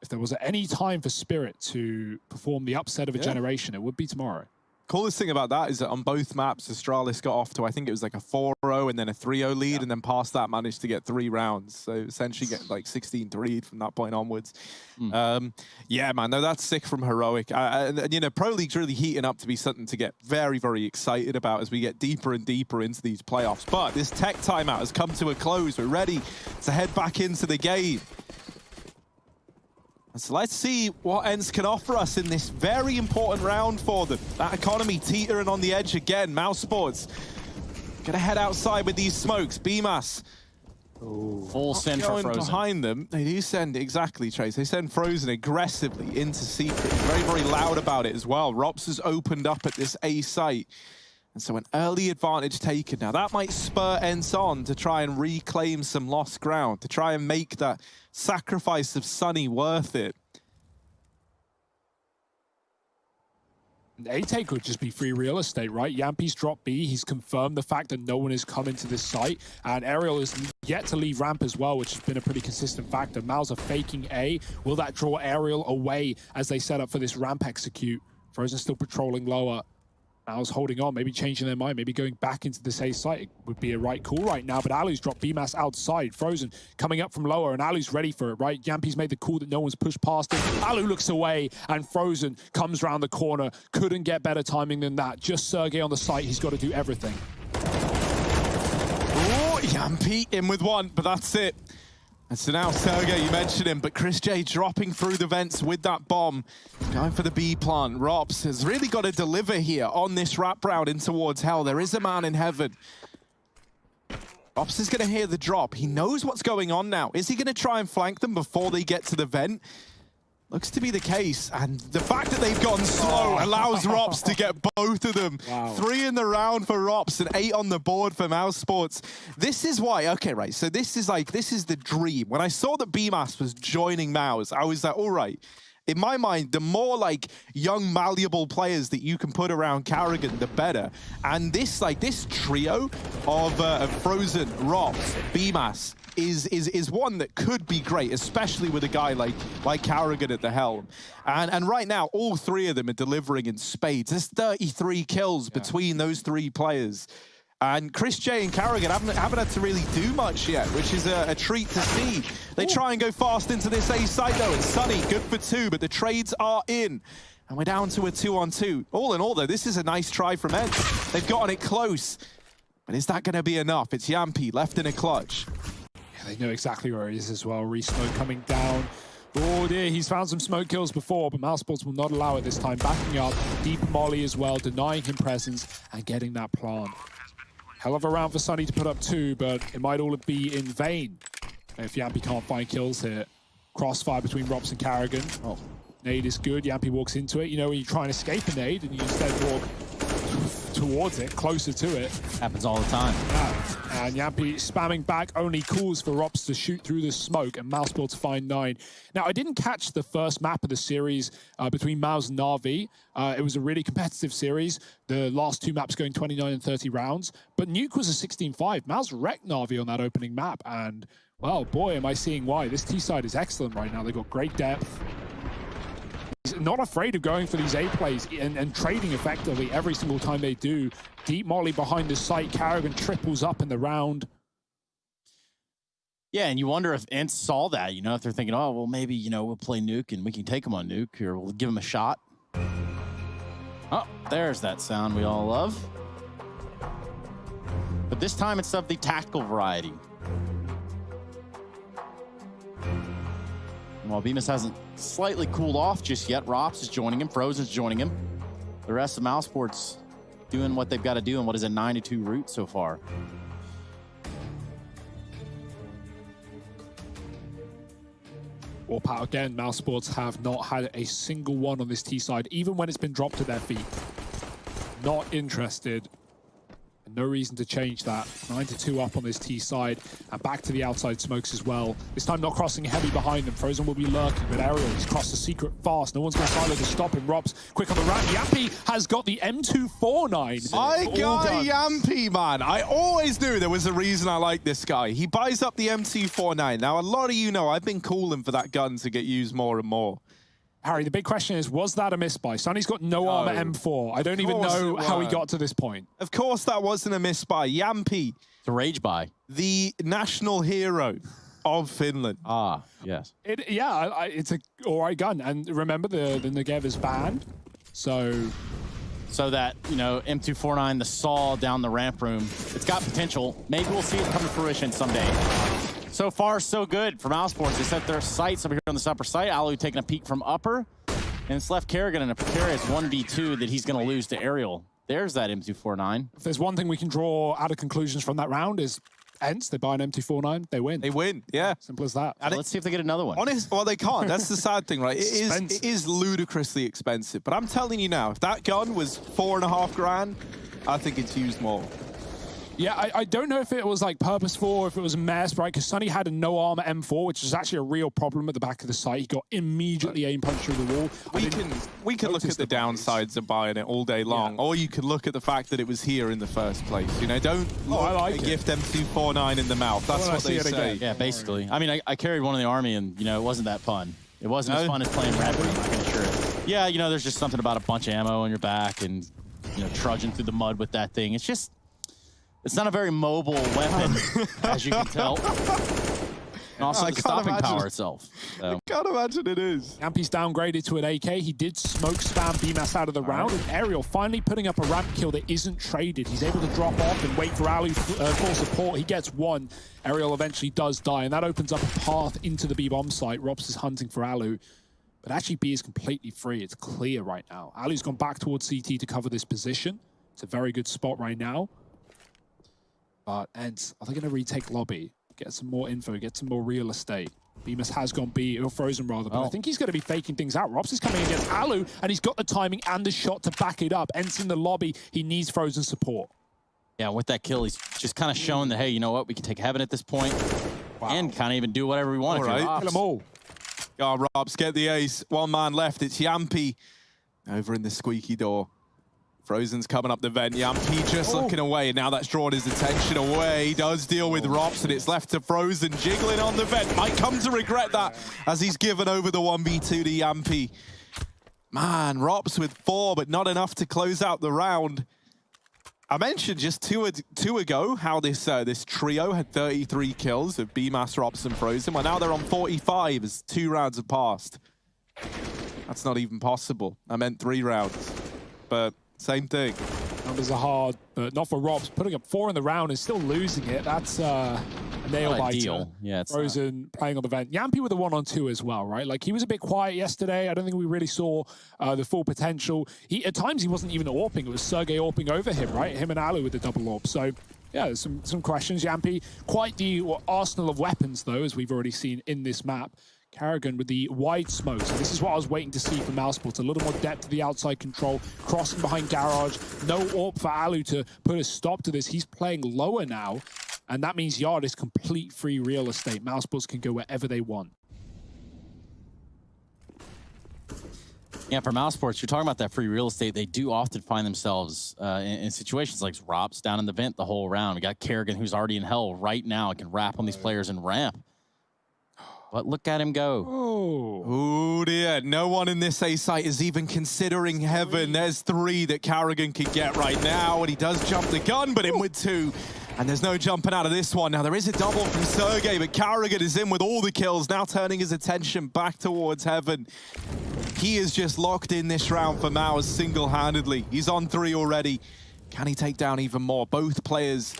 if there was any time for Spirit to perform the upset of a generation, it would be tomorrow. Coolest thing about that is that on both maps, Astralis got off to, I think it was like a 4-0 and then a 3-0 lead, and then past that managed to get 3 rounds. So essentially get like 16-3 from that point onwards. Yeah, man, no, that's sick from Heroic. And, you know, Pro League's really heating up to be something to get very, very excited about as we get deeper and deeper into these playoffs. But this tech timeout has come to a close. We're ready to head back into the game. So let's see what Ence can offer us in this very important round for them. That economy teetering on the edge again. Mousesports gonna head outside with these smokes. BMAS. Full send for Frozen. Behind them, they do send, exactly, Trace. They send Frozen aggressively into Secret. Very, very loud about it as well. Rops has opened up at this A site. And so an early advantage taken. Now that might spur Ence on to try and reclaim some lost ground, to try and make that sacrifice of Sunny worth it. A take would just be free real estate, right? Yampi's dropped B. He's confirmed the fact that no one has come into this site. And Aerial is yet to leave ramp as well, which has been a pretty consistent factor. Mouse are faking A. Will that draw Aerial away as they set up for this ramp execute? Frozen still patrolling lower. Alu's holding on, maybe changing their mind, maybe going back into this A site. It would be a right call right now, but Alu's dropped BMAS outside. Frozen coming up from lower, and Alu's ready for it, right? Yampi's made the call that no one's pushed past him. Alu looks away, and Frozen comes round the corner. Couldn't get better timing than that. Just Sergey on the site. He's got to do everything. Oh, Yampi in with one, but that's it. And so now Sergey, you mentioned him, but Chris J dropping through the vents with that bomb. Going for the B plant. Rops has really got to deliver here on this wrap round in towards hell. There is a man in heaven. Rops is going to hear the drop. He knows what's going on now. Is he going to try and flank them before they get to the vent? Looks to be the case, and the fact that they've gone slow allows Rops to get both of them. Wow. 3 in the round for Rops and 8 on the board for Mousesports. This is why, okay, right, so this is the dream. When I saw that BMAS was joining Mouse, I was like, all right. In my mind, the more like young, malleable players that you can put around Karrigan, the better. And this trio of Frozen, Rops, BMAS, is one that could be great, especially with a guy like Karrigan at the helm. And right now, all 3 of them are delivering in spades. There's 33 kills between those 3 players. And Chris J and Karrigan haven't had to really do much yet, which is a treat to see. They try and go fast into this A site though, and Sunny, good for 2, but the trades are in. And we're down to a 2-on-2. All in all though, this is a nice try from Ence. They've gotten it close. But is that gonna be enough? It's Yampi left in a clutch. They know exactly where he is as well. Re-smoke coming down. Oh dear, he's found some smoke kills before, but Mousesports will not allow it this time. Backing up, deep molly as well, denying him presence and getting that plant. Hell of a round for Sunny to put up 2, but it might all be in vain if Yampi can't find kills here. Crossfire between Rops and Karrigan. Oh, nade is good. Yampi walks into it. You know, when you try and escape a nade and you instead walk towards it, closer to it. Happens all the time. Yeah. And Yampi spamming back only calls for Rops to shoot through the smoke, and Mousesports find 9. Now, I didn't catch the first map of the series between Mouse and Na'Vi. It was a really competitive series. The last 2 maps going 29 and 30 rounds. But Nuke was a 16-5. Mouse wrecked Na'Vi on that opening map, and, well, boy, am I seeing why. This T-side is excellent right now. They've got great depth. he's not afraid of going for these A plays and trading effectively every single time they do. Deep molly behind the site. Carrigan triples up in the round. Yeah, and you wonder if Ence saw that, you know, if they're thinking, oh, well, maybe, you know, we'll play Nuke and we can take him on Nuke, or we'll give him a shot. Oh, there's that sound we all love. But this time it's of the tactical variety. And while Bemis hasn't slightly cooled off just yet, Rops is joining him, Frozen's joining him. The rest of Mousesports doing what they've got to do in what is a 9-2 route so far. Warp out again. Mousesports have not had a single one on this T side, even when it's been dropped at their feet. Not interested. And no reason to change that. 9-2 up on this T side, and back to the outside smokes as well. This time not crossing heavy behind them. Frozen will be lurking, but Ariel, he's crossed the secret fast. No one's going to silo to stop him. Robs quick on the ramp. Yampy has got the M249. I got Yampy, man. I always knew there was a reason I like this guy. He buys up the M249. Now, a lot of you know I've been calling for that gun to get used more and more. Harry, the big question is, was that a misbuy? Sonny's got no armor M4. I don't even know how he got to this point. Of course that wasn't a misbuy. Yampy. It's a rage buy. The national hero of Finland. Ah, yes. It's a all right gun. And remember, the Negev is banned. So that, you know, M249, the saw down the ramp room, it's got potential. Maybe we'll see it come to fruition someday. So far, so good for Mousesports. They set their sights over here on this upper site. Alu taking a peek from upper. And it's left Kerrigan in a precarious 1v2 that he's going to lose to Ariel. There's that M249. If there's one thing we can draw out of conclusions from that round is Ence, they buy an M249, they win. They win, yeah. Simple as that. So let's see if they get another one. Well, they can't. That's the sad thing, right? It is ludicrously expensive. But I'm telling you now, if that gun was $4.5 grand, I think it's used more. Yeah, I don't know if it was like purposeful or if it was a mess, right? Because Sonny had a no armor M4, which is actually a real problem at the back of the site. He got immediately aim punched through the wall. We can look at the downsides of buying it all day long, or you could look at the fact that it was here in the first place. You know, don't gift M249 in the mouth. That's what they say. Yeah, basically. I mean, I carried one in the army, and you know, it wasn't that fun. It wasn't as fun as playing Red Room, I can assure it. Yeah, you know, there's just something about a bunch of ammo on your back and, you know, trudging through the mud with that thing. It's not a very mobile weapon, as you can tell. And also the stopping power itself. So. I can't imagine it is. Yampy's downgraded to an AK. He did smoke spam BMAS out of the round. And Ariel finally putting up a ramp kill that isn't traded. He's able to drop off and wait for Alu for support. He gets one. Ariel eventually does die, and that opens up a path into the B-bomb site. Robs is hunting for Alu. But actually, B is completely free. It's clear right now. Alu's gone back towards CT to cover this position. It's a very good spot right now. But Ence, are they going to retake lobby? Get some more info, get some more real estate. Bemis has gone B, or Frozen rather, but I think he's going to be faking things out. Robs is coming against Alu, and he's got the timing and the shot to back it up. Ence in the lobby, he needs Frozen support. Yeah, with that kill, he's just kind of shown that, hey, you know what, we can take heaven at this point and kind of even do whatever we want. All right. Kill them all. Oh, Robs, get the ace. One man left. It's Yampy over in the squeaky door. Frozen's coming up the vent. Yampy just looking away. Now that's drawn his attention away. He does deal with Rops, and it's left to Frozen jiggling on the vent. Might come to regret that as he's given over the 1v2 to Yampy. Man, Rops with 4, but not enough to close out the round. I mentioned just two ago how this trio had 33 kills of BMAS, Rops, and Frozen. Well, now they're on 45 as 2 rounds have passed. That's not even possible. I meant 3 rounds, but same thing. Numbers are hard, but not for Robs. Putting up 4 in the round and still losing it. That's a nail-biter. Yeah, it's Frozen playing on the vent. Yampy with a 1-on-2 as well, right? Like, he was a bit quiet yesterday. I don't think we really saw the full potential. At times, he wasn't even AWPing. It was Sergey AWPing over him, right? Him and Alu with the double AWP. So, yeah, there's some questions. Yampy, quite the arsenal of weapons, though, as we've already seen in this map. Carrigan with the wide smoke. So this is what I was waiting to see from Mousesports. A little more depth to the outside control. Crossing behind Garage. No AWP for Alu to put a stop to this. He's playing lower now. And that means Yard is complete free real estate. Mousesports can go wherever they want. Yeah, for Mousesports, you're talking about that free real estate. They do often find themselves in situations like Robs down in the vent the whole round. We got Kerrigan, who's already in hell right now. Can wrap on these players and ramp. But look at him go. Oh dear, no one in this A site is even considering heaven. There's 3 that Carrigan could get right now, and he does jump the gun, but in with 2. And there's no jumping out of this one. Now, there is a double from Sergey, but Carrigan is in with all the kills, now turning his attention back towards heaven. He is just locked in this round for Mouse single-handedly. He's on 3 already. Can he take down even more? Both players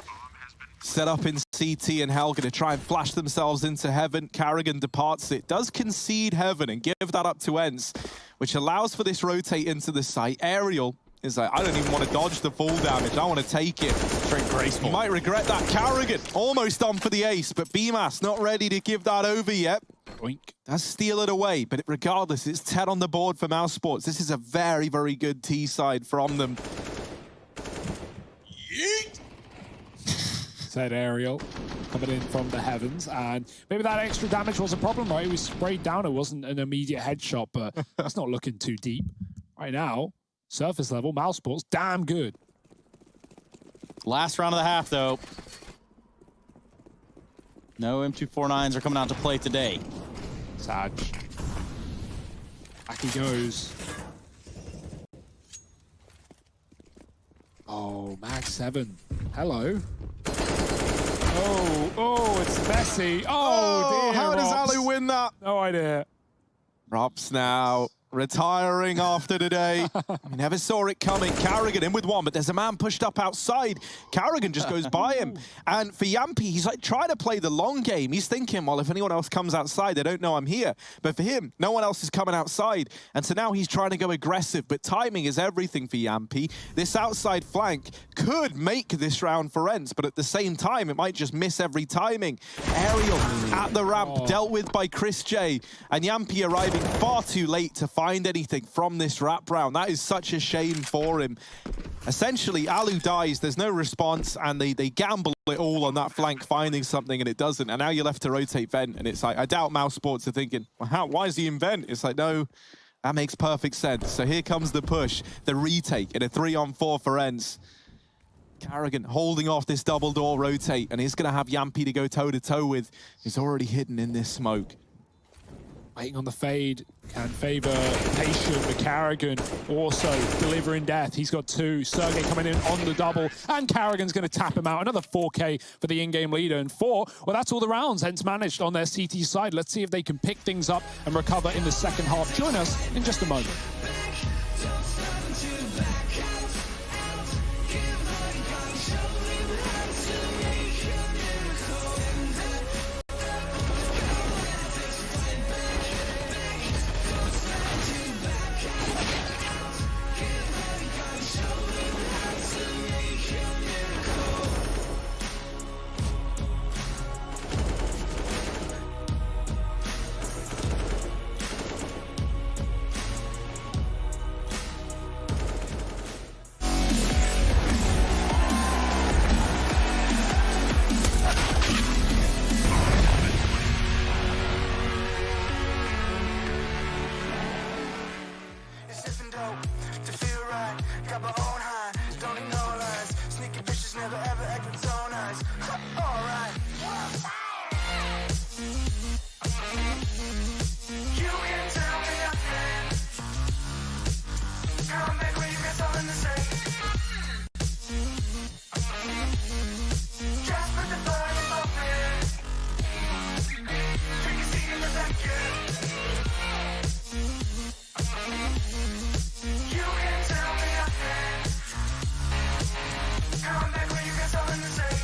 set up in CT and Hell, going to try and flash themselves into heaven. Carrigan departs it, does concede heaven and give that up to Ence, which allows for this rotate into the site. Aerial is like, I don't even want to dodge the full damage. I want to take it. Very graceful. You might regret that. Carrigan almost on for the ace, but BMAS not ready to give that over yet. Oink. Does steal it away, but regardless, it's 10 on the board for Mousesports. This is a very, very good T side from them. Yeet! Said Ariel, coming in from the heavens, and maybe that extra damage was a problem, right? He was sprayed down. It wasn't an immediate headshot, but it's not looking too deep. Right now, surface level, Mousesports, damn good. Last round of the half, though. No M249s are coming out to play today. Sag. Back he goes. Oh, Mag 7. Hello. Oh, it's messy. Oh, dear. How does Rops. Ali win that? No idea. Rops now retiring after today. I never saw it coming. Carrigan in with 1, but there's a man pushed up outside. Carrigan just goes by him. And for Yampy, he's like trying to play the long game. He's thinking, well, if anyone else comes outside, they don't know I'm here. But for him, no one else is coming outside. And so now he's trying to go aggressive, but timing is everything for Yampy. This outside flank could make this round for Ence, but at the same time, it might just miss every timing. Aerial at the ramp, dealt with by Chris J. And Yampy arriving far too late to find anything from this wrap round. That is such a shame for him. Essentially, Alu dies, there's no response, and they gamble it all on that flank finding something, and it doesn't. And now you're left to rotate vent, and it's like, I doubt Mousesports are thinking, well, why is he in vent? It's like, no, that makes perfect sense. So here comes the push, the retake, and a 3-on-4 for Ence. Carrigan holding off this double door rotate, and he's going to have Yampy to go toe-to-toe with. He's already hidden in this smoke. Waiting on the fade can favor patient, but Carrigan also delivering death. He's got 2. Sergey coming in on the double, and Carrigan's going to tap him out. Another 4K for the in-game leader, and 4, well, that's all the rounds Ence managed on their CT side. Let's see if they can pick things up and recover in the second half. Join us in just a moment. Come back when you get all in the same.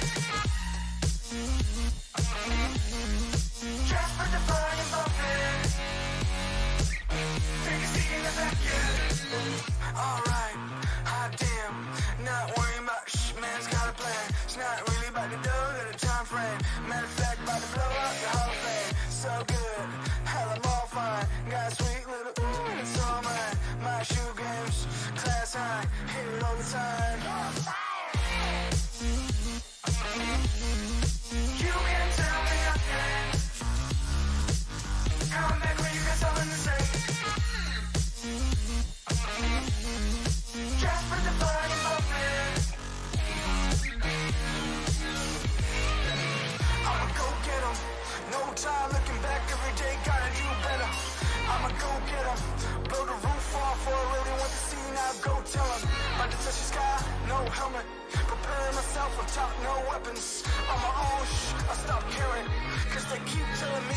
once. On my own, I stopped caring, cause they keep telling me.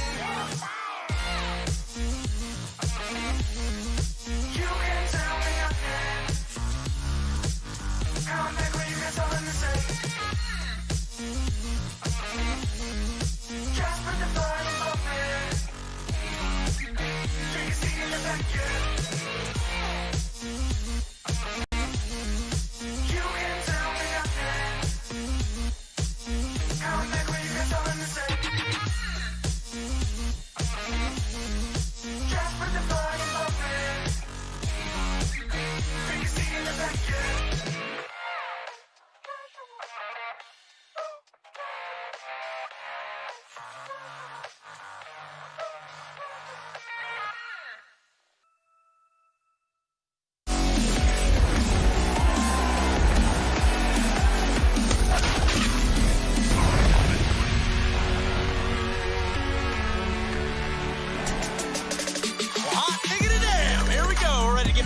You can tell me nothing. Come back when you got something to say. Just put the fire in my bed. Do you see in the back yet? You can tell me nothing. Come back when you got something to say. Just put the fire in my bed. Do you see in the back yet?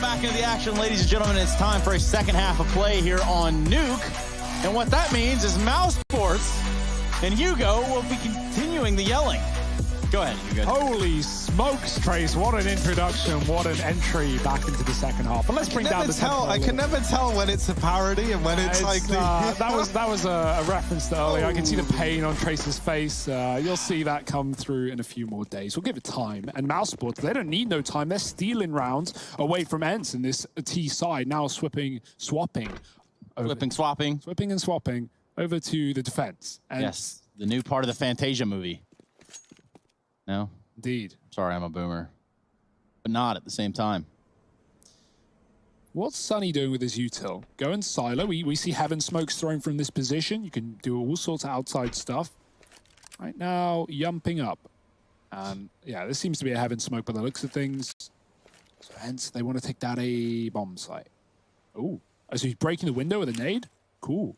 Back into the action, ladies and gentlemen. It's time for a second half of play here on Nuke. And what that means is Mousesports and Hugo will be continuing the yelling. Go ahead, Hugo. Holy smokes, Trace. What an introduction. What an entry back into the second half. But let's bring down the tempo. I can never tell when it's a parody and when it's like the... that was a reference to earlier. I can see the pain on Trace's face. You'll see that come through in a few more days. We'll give it time. And Mousesports, they don't need no time. They're stealing rounds away from Ence in this T side. Now swapping and swapping over to the defense. And yes, the new part of the Fantasia movie. No? Indeed. Sorry, I'm a boomer. But not at the same time. What's Sunny doing with his util? Going silo. We see Heaven Smokes thrown from this position. You can do all sorts of outside stuff. Right now, yumping up. Yeah, this seems to be a Heaven Smoke by the looks of things. So hence, they want to take down a bomb site. Oh, so he's breaking the window with a nade? Cool.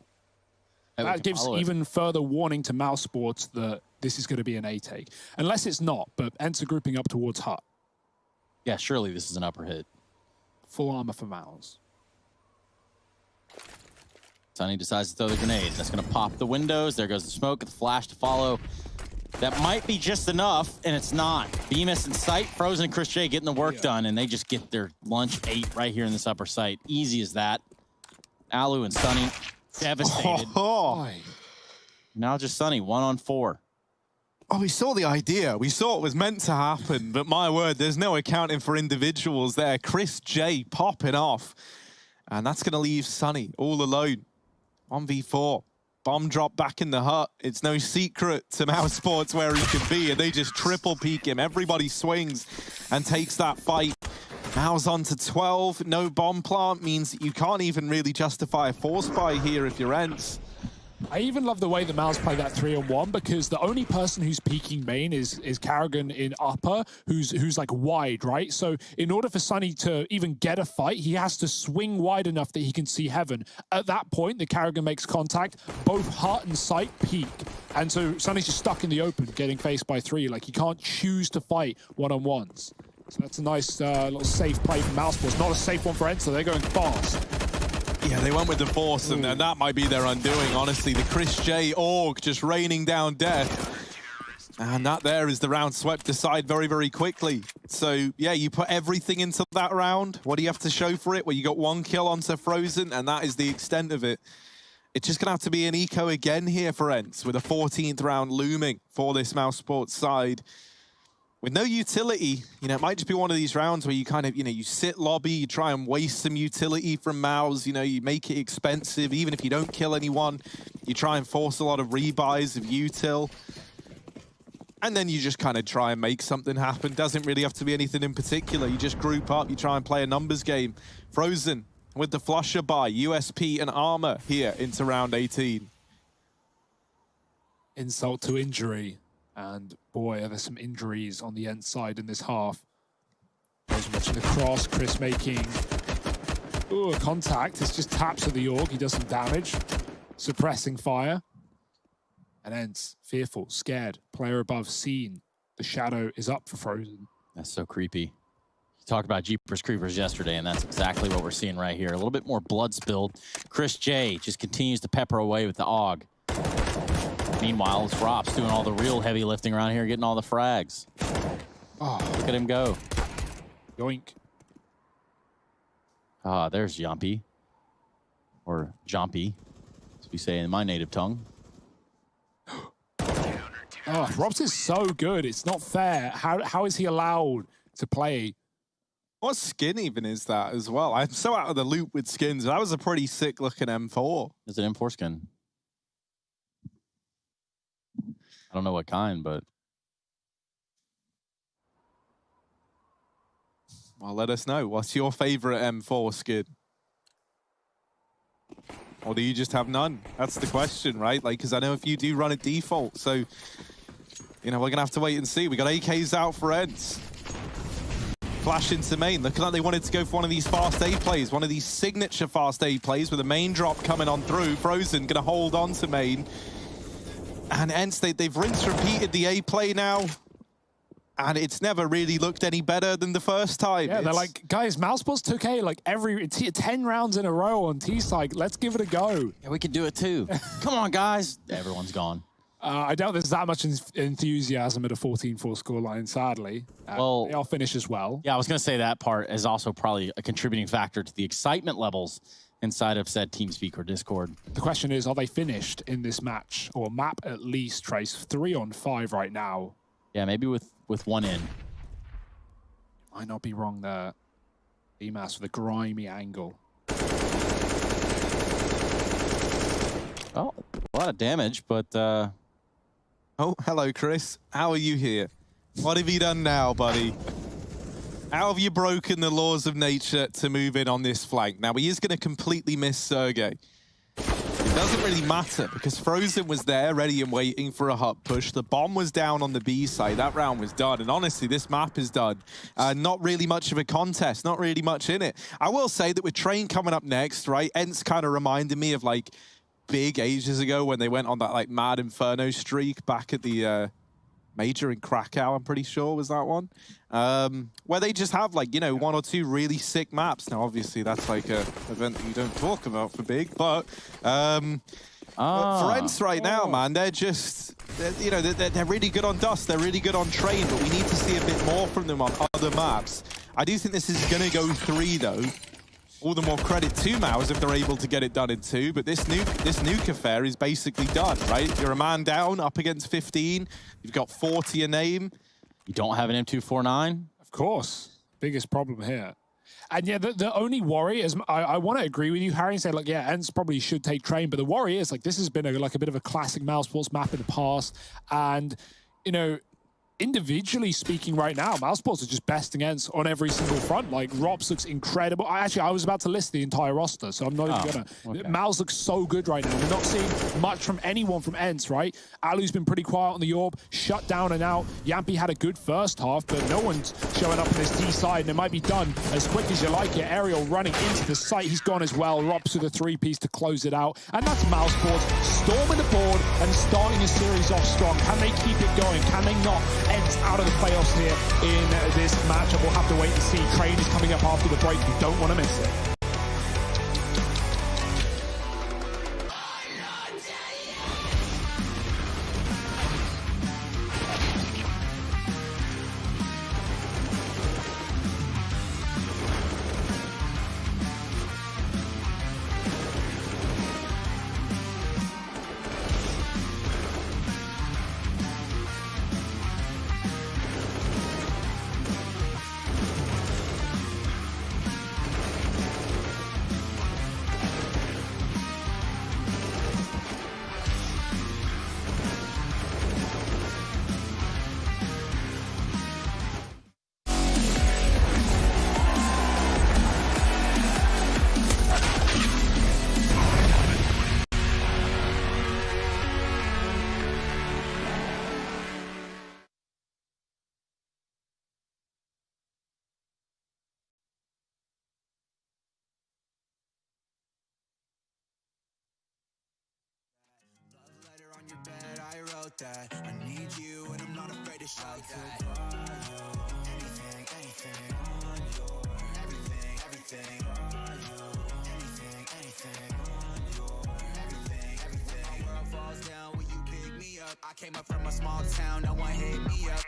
That gives even further warning to Mousesports that this is going to be an A take. Unless it's not, but Ence are grouping up towards Hut. Yeah, surely this is an upper hit. Full armor for Mouse. Sunny decides to throw the grenade. That's going to pop the windows. There goes the smoke, the flash to follow. That might be just enough, and it's not. Bemis in sight, Frozen and Chris J getting the work done, and they just get their lunch ate right here in this upper site. Easy as that. Alu and Sunny devastated. Now just Sunny, 1-on-4. Oh, we saw the idea. We saw it was meant to happen, but my word, there's no accounting for individuals there. Chris J popping off, and that's going to leave Sunny all alone. 1v4. Bomb drop back in the hut. It's no secret to Mousesports where he can be, and they just triple peek him. Everybody swings and takes that fight. Now's on to 12. No bomb plant means that you can't even really justify a force buy here if you're Ence. I even love the way the Mouse play that 3-on-1 because the only person who's peeking main is Karrigan in upper, who's like wide, right? So in order for Sunny to even get a fight, he has to swing wide enough that he can see Heaven. At that point, the Karrigan makes contact, both Hut and Sight peek. And so Sunny's just stuck in the open, getting faced by 3. Like, he can't choose to fight one-on-ones. So that's a nice little safe play from Mousesports. Not a safe one for Ence, so they're going fast. Yeah, they went with the force, and that might be their undoing, honestly. The Chris J Org just raining down death. And that there is the round swept aside very, very quickly. So, yeah, you put everything into that round. What do you have to show for it? Well, you got 1 kill onto Frozen, and that is the extent of it. It's just going to have to be an eco again here for Ence, with a 14th round looming for this Mousesports side. With no utility, it might just be one of these rounds where you kind of, you sit lobby, you try and waste some utility from Mouse, you make it expensive. Even if you don't kill anyone, you try and force a lot of rebuys of util. And then you just kind of try and make something happen. Doesn't really have to be anything in particular. You just group up, you try and play a numbers game. Frozen with the flusher buy, USP and armor here into round 18. Insult to injury. And boy, are there some injuries on the Ence side in this half. There's watching the cross, Chris making a contact. It's just taps at the Org. He does some damage, suppressing fire. And Ence, fearful, scared, player above, seen. The shadow is up for Frozen. That's so creepy. You talked about Jeepers Creepers yesterday, and that's exactly what we're seeing right here. A little bit more blood spilled. Chris J just continues to pepper away with the AUG. Meanwhile, it's Rops doing all the real heavy lifting around here, getting all the frags. Oh, look at him go. Yoink. Ah, there's Jumpy. Or Jompy, as we say in my native tongue. Oh, Robs is so good. It's not fair. How is he allowed to play? What skin even is that as well? I'm so out of the loop with skins. That was a pretty sick looking M4. It's an M4 skin. I don't know what kind, but... Well, let us know. What's your favorite M4 skin? Or do you just have none? That's the question, right? Like, because I know if you do run a default, so, you know, we're going to have to wait and see. We got AKs out for Ence. Flash into main. Looking like they wanted to go for one of these fast A plays, one of these signature fast A plays with a main drop coming on through. Frozen going to hold on to main. And Ence, they've repeated the A play now. And it's never really looked any better than the first time. Yeah, they're like, guys, Mousesports took A like every 10 rounds in a row on T-Side. Let's give it a go. Yeah, we can do it too. Come on, guys. Everyone's gone. I doubt there's that much enthusiasm at a 14-4 scoreline, sadly. Well, they'll finish as well. Yeah, I was going to say that part is also probably a contributing factor to the excitement levels inside of said TeamSpeak or Discord. The question is, are they finished in this match? Or map at least, Trace? 3-on-5 right now. Yeah, maybe with one in. Might not be wrong there. BMAS with a grimy angle. Oh, a lot of damage, but... Oh, hello, Chris. How are you here? What have you done now, buddy? How have you broken the laws of nature to move in on this flank? Now, he is going to completely miss Sergey. It doesn't really matter because Frozen was there, ready and waiting for a hut push. The bomb was down on the B side. That round was done. And honestly, this map is done. Not really much of a contest. Not really much in it. I will say that with Train coming up next, right, Ence kind of reminded me of, like, big ages ago when they went on that, like, Mad Inferno streak back at the Major in Krakow, I'm pretty sure was that one. Where they just have, like, you know, 1 or 2 really sick maps. Now, obviously, that's like a event that you don't talk about for big, but for Ence right now, man, they're just, you know, they're really good on Dust, they're really good on Train, but we need to see a bit more from them on other maps. I do think this is going to go 3, though. All the more credit to Mouse if they're able to get it done in 2, but this nuke affair is basically done, right? You're a man down, up against 15. You've got 40 a name. You don't have an M249? Of course. Biggest problem here. And yeah, the only worry is, I want to agree with you, Harry, and say, like, yeah, Ence probably should take Train, but the worry is, like, this has been like a bit of a classic Mousesports map in the past, and, you know, individually speaking right now, Mousesports are just besting Ence on every single front. Like, Rops looks incredible. I was about to list the entire roster, so I'm not even gonna. Okay. Mouse looks so good right now. We're not seeing much from anyone from Ence, right? Alu's been pretty quiet on the Orb, shut down and out. Yampy had a good first half, but no one's showing up on this D side, and it might be done as quick as you like it. Ariel running into the site. He's gone as well. Rops with a 3-piece to close it out. And that's Mousesports storming the board and starting a series off strong. Can they keep it going? Can they not? Ence out of the playoffs here in this matchup. We'll have to wait and see. Train is coming up after the break. You don't want to miss it. That I need you and I'm not afraid to shout that. Anything, anything on your everything, everything on your anything, anything on your everything, everything. My world falls down when you pick me I came up from a small town, no one hit me up.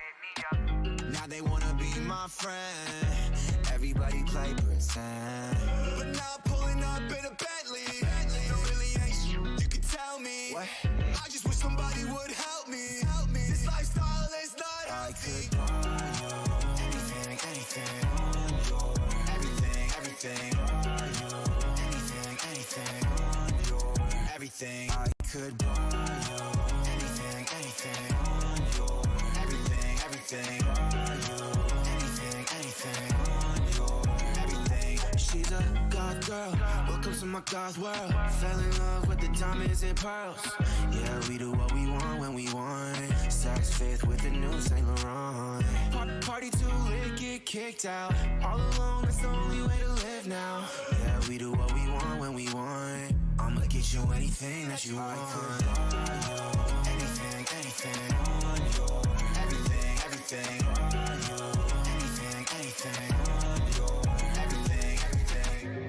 Now they wanna be my friend. Everybody play pretend. But now I'm pulling up in a Bentley. There really ain't shit you can tell me. What? I just wish somebody would help me. This lifestyle is not healthy. I could buy you anything, anything on your everything, everything on your anything, anything on your everything. I could buy you anything, anything on your everything, everything on your anything, anything on your everything. She's a goth girl, welcome to my goth world. Fell in love with the diamonds and pearls. Yeah, we do what we want when we want. Saks Fifth with the new Saint Laurent. Party too lit, get kicked out. All alone, that's the only way to live now. Yeah, we do what we want when we want. I'ma get you anything that you want. I could buy you anything, anything on your everything, everything on your anything, anything on your everything, everything.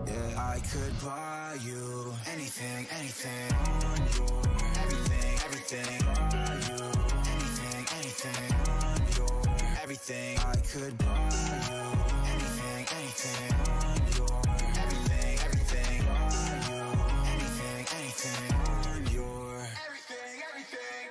Yeah, I could buy you anything, anything on your everything, everything on you anything, anything on your everything. I could buy you anything, anything on your everything, everything on you anything, anything on your everything, everything.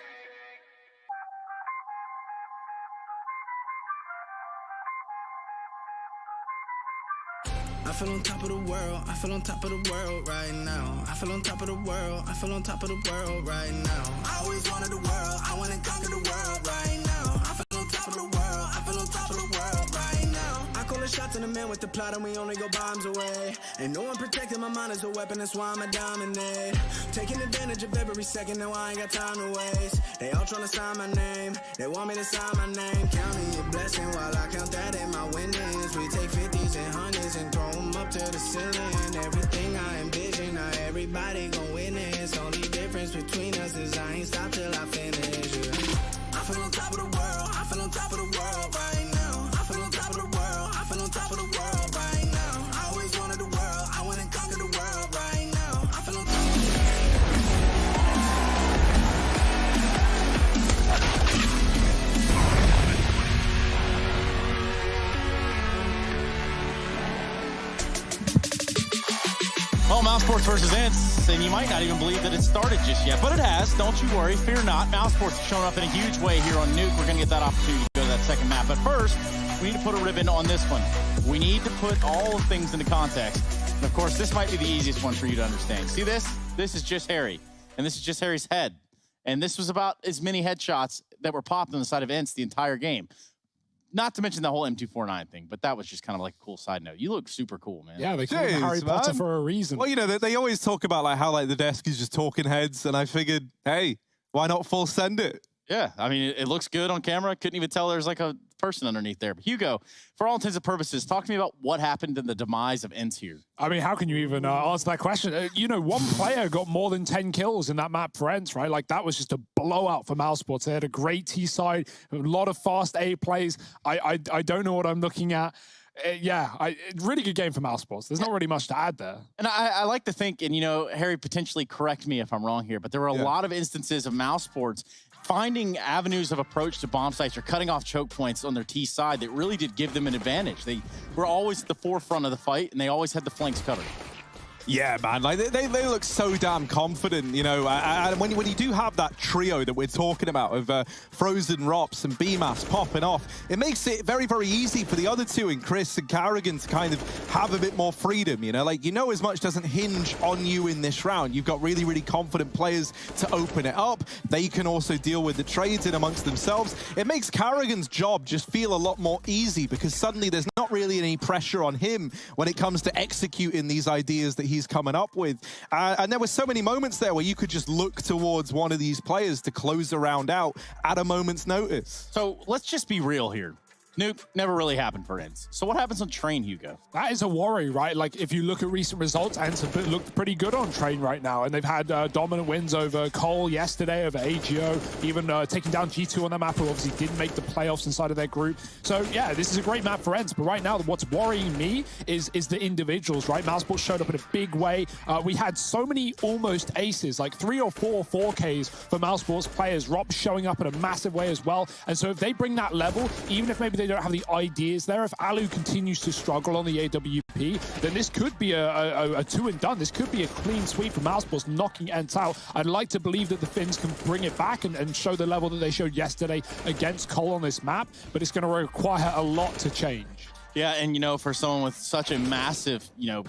I feel on top of the world, I feel on top of the world right now. I feel on top of the world, I feel on top of the world right now. I always wanted the world, I wanna conquer the world right now. I feel on top of the world, I feel on top of the world right now. I call a shot to the man with the plot and we only go bombs away. Ain't no one protecting my mind as a weapon, that's why I'ma dominate. Taking advantage of every second, now I ain't got time to waste. They all tryna sign my name, they want me to sign my name. Counting your blessing while I count that in my winnings. We take 50s and 100s and throw them up to the ceiling. Everything I envision, now everybody gon' witness. Only difference between us is I ain't stop till I finish. Yeah. I feel on top of the world, I feel on top of the world right now. I feel on top of the world, I feel on top of the world right now. I always wanted the world, I wanna conquer the world right now. I feel on top of the world. Well, Mousesports versus Ence, and you might not even believe that it started just yet, but it has. Don't you worry, fear not. Mousesports has shown up in a huge way here on Nuke. We're going to get that opportunity to go to that second map. But first, we need to put a ribbon on this one. We need to put all of things into context. And of course, this might be the easiest one for you to understand. See this? This is just Harry, and this is just Harry's head. And this was about as many headshots that were popped on the side of Ence the entire game. Not to mention the whole M249 thing, but that was just kind of like a cool side note. You look super cool, man. Yeah, they call him Harry Potter for a reason. Well, you know, they always talk about like how like the desk is just talking heads, and I figured, hey, why not full send it? Yeah, I mean, it looks good on camera. Couldn't even tell there's like a person underneath there. But Hugo, for all intents and purposes, talk to me about what happened in the demise of Ence here. I mean, how can you even answer that question? You know, one player got more than 10 kills in that map for Ence, right? Like, that was just a blowout for Mousesports. They had a great T side, a lot of fast A plays. I don't know what I'm looking at. Really good game for Mousesports. There's not really much to add there. And I like to think, and you know, Harry, potentially correct me if I'm wrong here, but there were a lot of instances of Mousesports finding avenues of approach to bomb sites or cutting off choke points on their T side that really did give them an advantage. They were always at the forefront of the fight, and they always had the flanks covered. Yeah, man, like they look so damn confident, you know. And when you do have that trio that we're talking about of Frozen, Rops, and BMAS popping off, it makes it very, very easy for the other two, and Chris and Carrigan, to kind of have a bit more freedom, you know. Like, you know, as much doesn't hinge on you in this round. You've got really, really confident players to open it up. They can also deal with the trades in amongst themselves. It makes Carrigan's job just feel a lot more easy because suddenly there's not really any pressure on him when it comes to executing these ideas that he's coming up with. And there were so many moments there where you could just look towards one of these players to close the round out at a moment's notice. So let's just be real here. Nope, never really happened for Ence. So what happens on Train, Hugo? That is a worry, right? Like, if you look at recent results, Ence have looked pretty good on Train right now, and they've had dominant wins over Cole yesterday, over AGO, even taking down G2 on that map, who obviously didn't make the playoffs inside of their group. So, yeah, this is a great map for Ence, but right now, what's worrying me is the individuals, right? Mousesports showed up in a big way. We had so many almost aces, like 3 or 4 4Ks for Mousesports players. Rob's showing up in a massive way as well, and so if they bring that level, even if maybe they don't have the ideas there, if Alu continues to struggle on the AWP, then this could be a 2 and done. This could be a clean sweep for Mousesports, knocking Ence out. I'd like to believe that the Finns can bring it back and show the level that they showed yesterday against Cole on this map, but it's going to require a lot to change. Yeah, and, you know, for someone with such a massive, you know,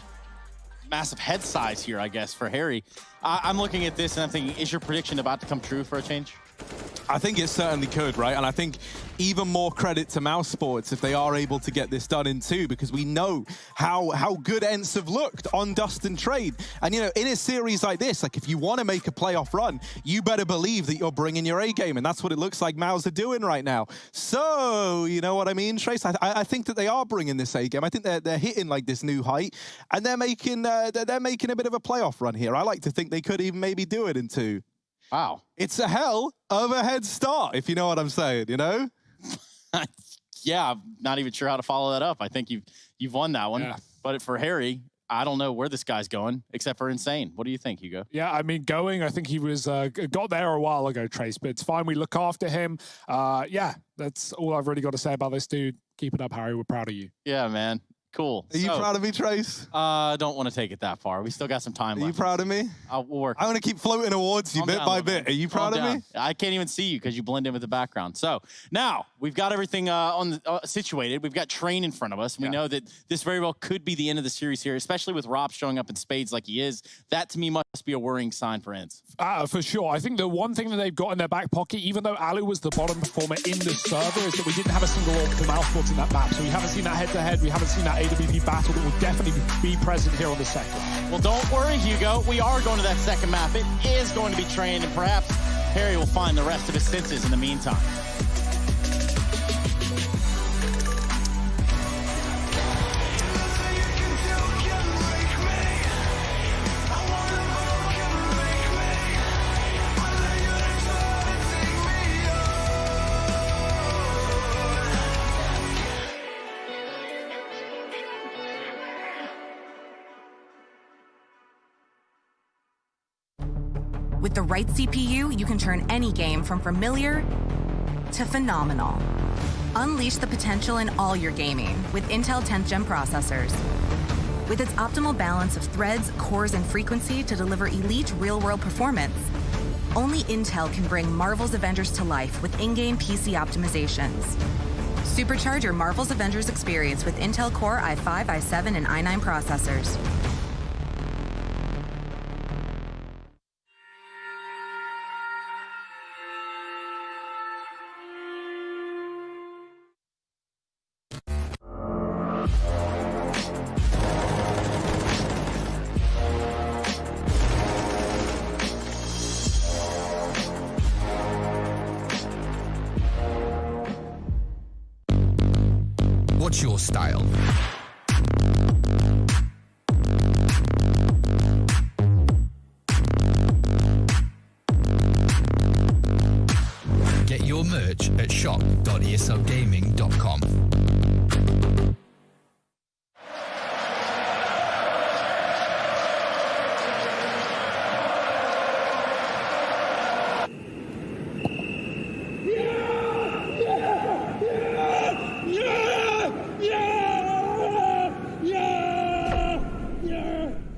massive head size here, I guess, for Harry, I'm looking at this and I'm thinking, is your prediction about to come true for a change? I think it certainly could, right? And I think even more credit to Mousesports if they are able to get this done in 2, because we know how good Ence have looked on Dust and Trade. And, you know, in a series like this, like, if you want to make a playoff run, you better believe that you're bringing your A game, and that's what it looks like Mouse are doing right now. So, you know what I mean, Trace? I think that they are bringing this A game. I think they're hitting, like, this new height, and they're making a bit of a playoff run here. I like to think they could even maybe do it in 2. Wow. It's a hell of a head start, if you know what I'm saying, you know? Yeah, I'm not even sure how to follow that up. I think you've won that one. Yeah. But for Harry, I don't know where this guy's going, except for insane. What do you think, Hugo? Yeah, I mean, I think he was got there a while ago, Trace, but it's fine. We look after him. Yeah, that's all I've really got to say about this dude. Keep it up, Harry. We're proud of you. Yeah, man. Cool. Are you proud of me, Trace? Don't want to take it that far. We still got some time left. Are you proud of me? We'll work. I want to keep floating towards you bit by bit. Are you proud of me? I can't even see you because you blend in with the background. So now we've got everything situated. We've got Train in front of us. We know that this very well could be the end of the series here, especially with Rob showing up in spades like he is. That, to me, must be a worrying sign for Ence. For sure. I think the one thing that they've got in their back pocket, even though Alu was the bottom performer in the server, is that we didn't have a single orc for Mousesports in that map. So we haven't seen that head-to-head. We haven't seen that AWP battle that will definitely be present here on the second. Well, don't worry, Hugo. We are going to that second map. It is going to be Train, and perhaps Harry will find the rest of his senses in the meantime. With the right CPU, you can turn any game from familiar to phenomenal. Unleash the potential in all your gaming with Intel 10th Gen processors. With its optimal balance of threads, cores, and frequency to deliver elite real-world performance, only Intel can bring Marvel's Avengers to life with in-game PC optimizations. Supercharge your Marvel's Avengers experience with Intel Core i5, i7, and i9 processors. What's your style? Get your merch at shop.eslgaming.com.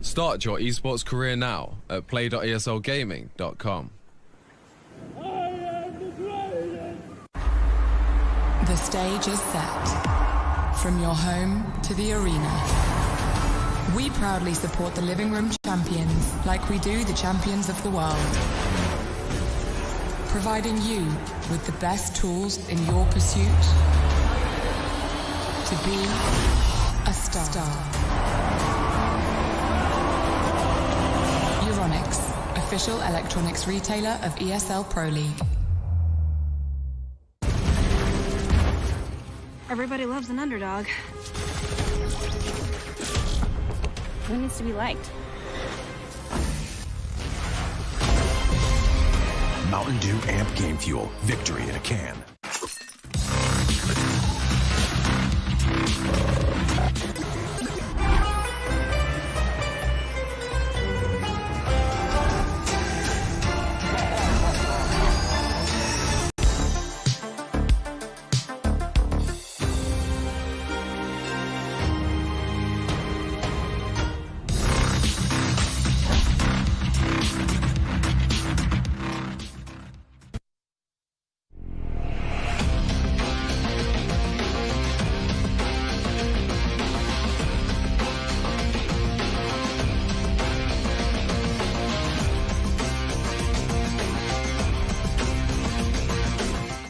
Start your esports career now at play.eslgaming.com. The stage is set. From your home to the arena. We proudly support the living room champions like we do the champions of the world. Providing you with the best tools in your pursuit to be a star. Euronics, official electronics retailer of ESL Pro League. Everybody loves an underdog. Who needs to be liked? Mountain Dew Amp Game Fuel. Victory in a can.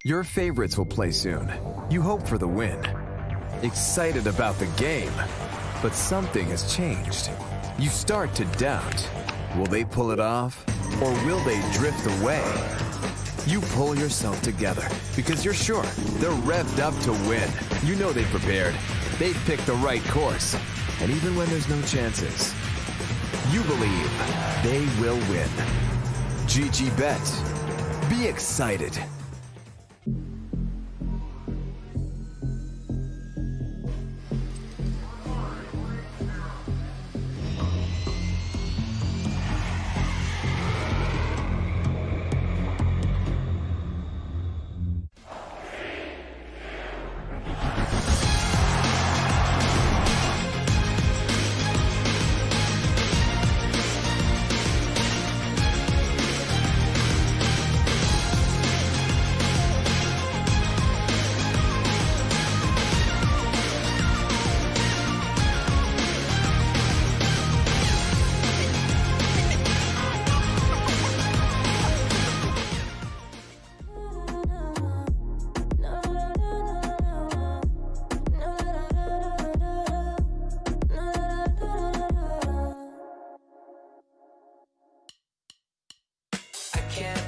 Your favorites will play soon. You hope for the win. Excited about the game. But something has changed. You start to doubt. Will they pull it off? Or will they drift away? You pull yourself together because you're sure they're revved up to win. You know they've prepared. They've picked the right course. And even when there's no chances, you believe they will win. GG Bet. Be excited.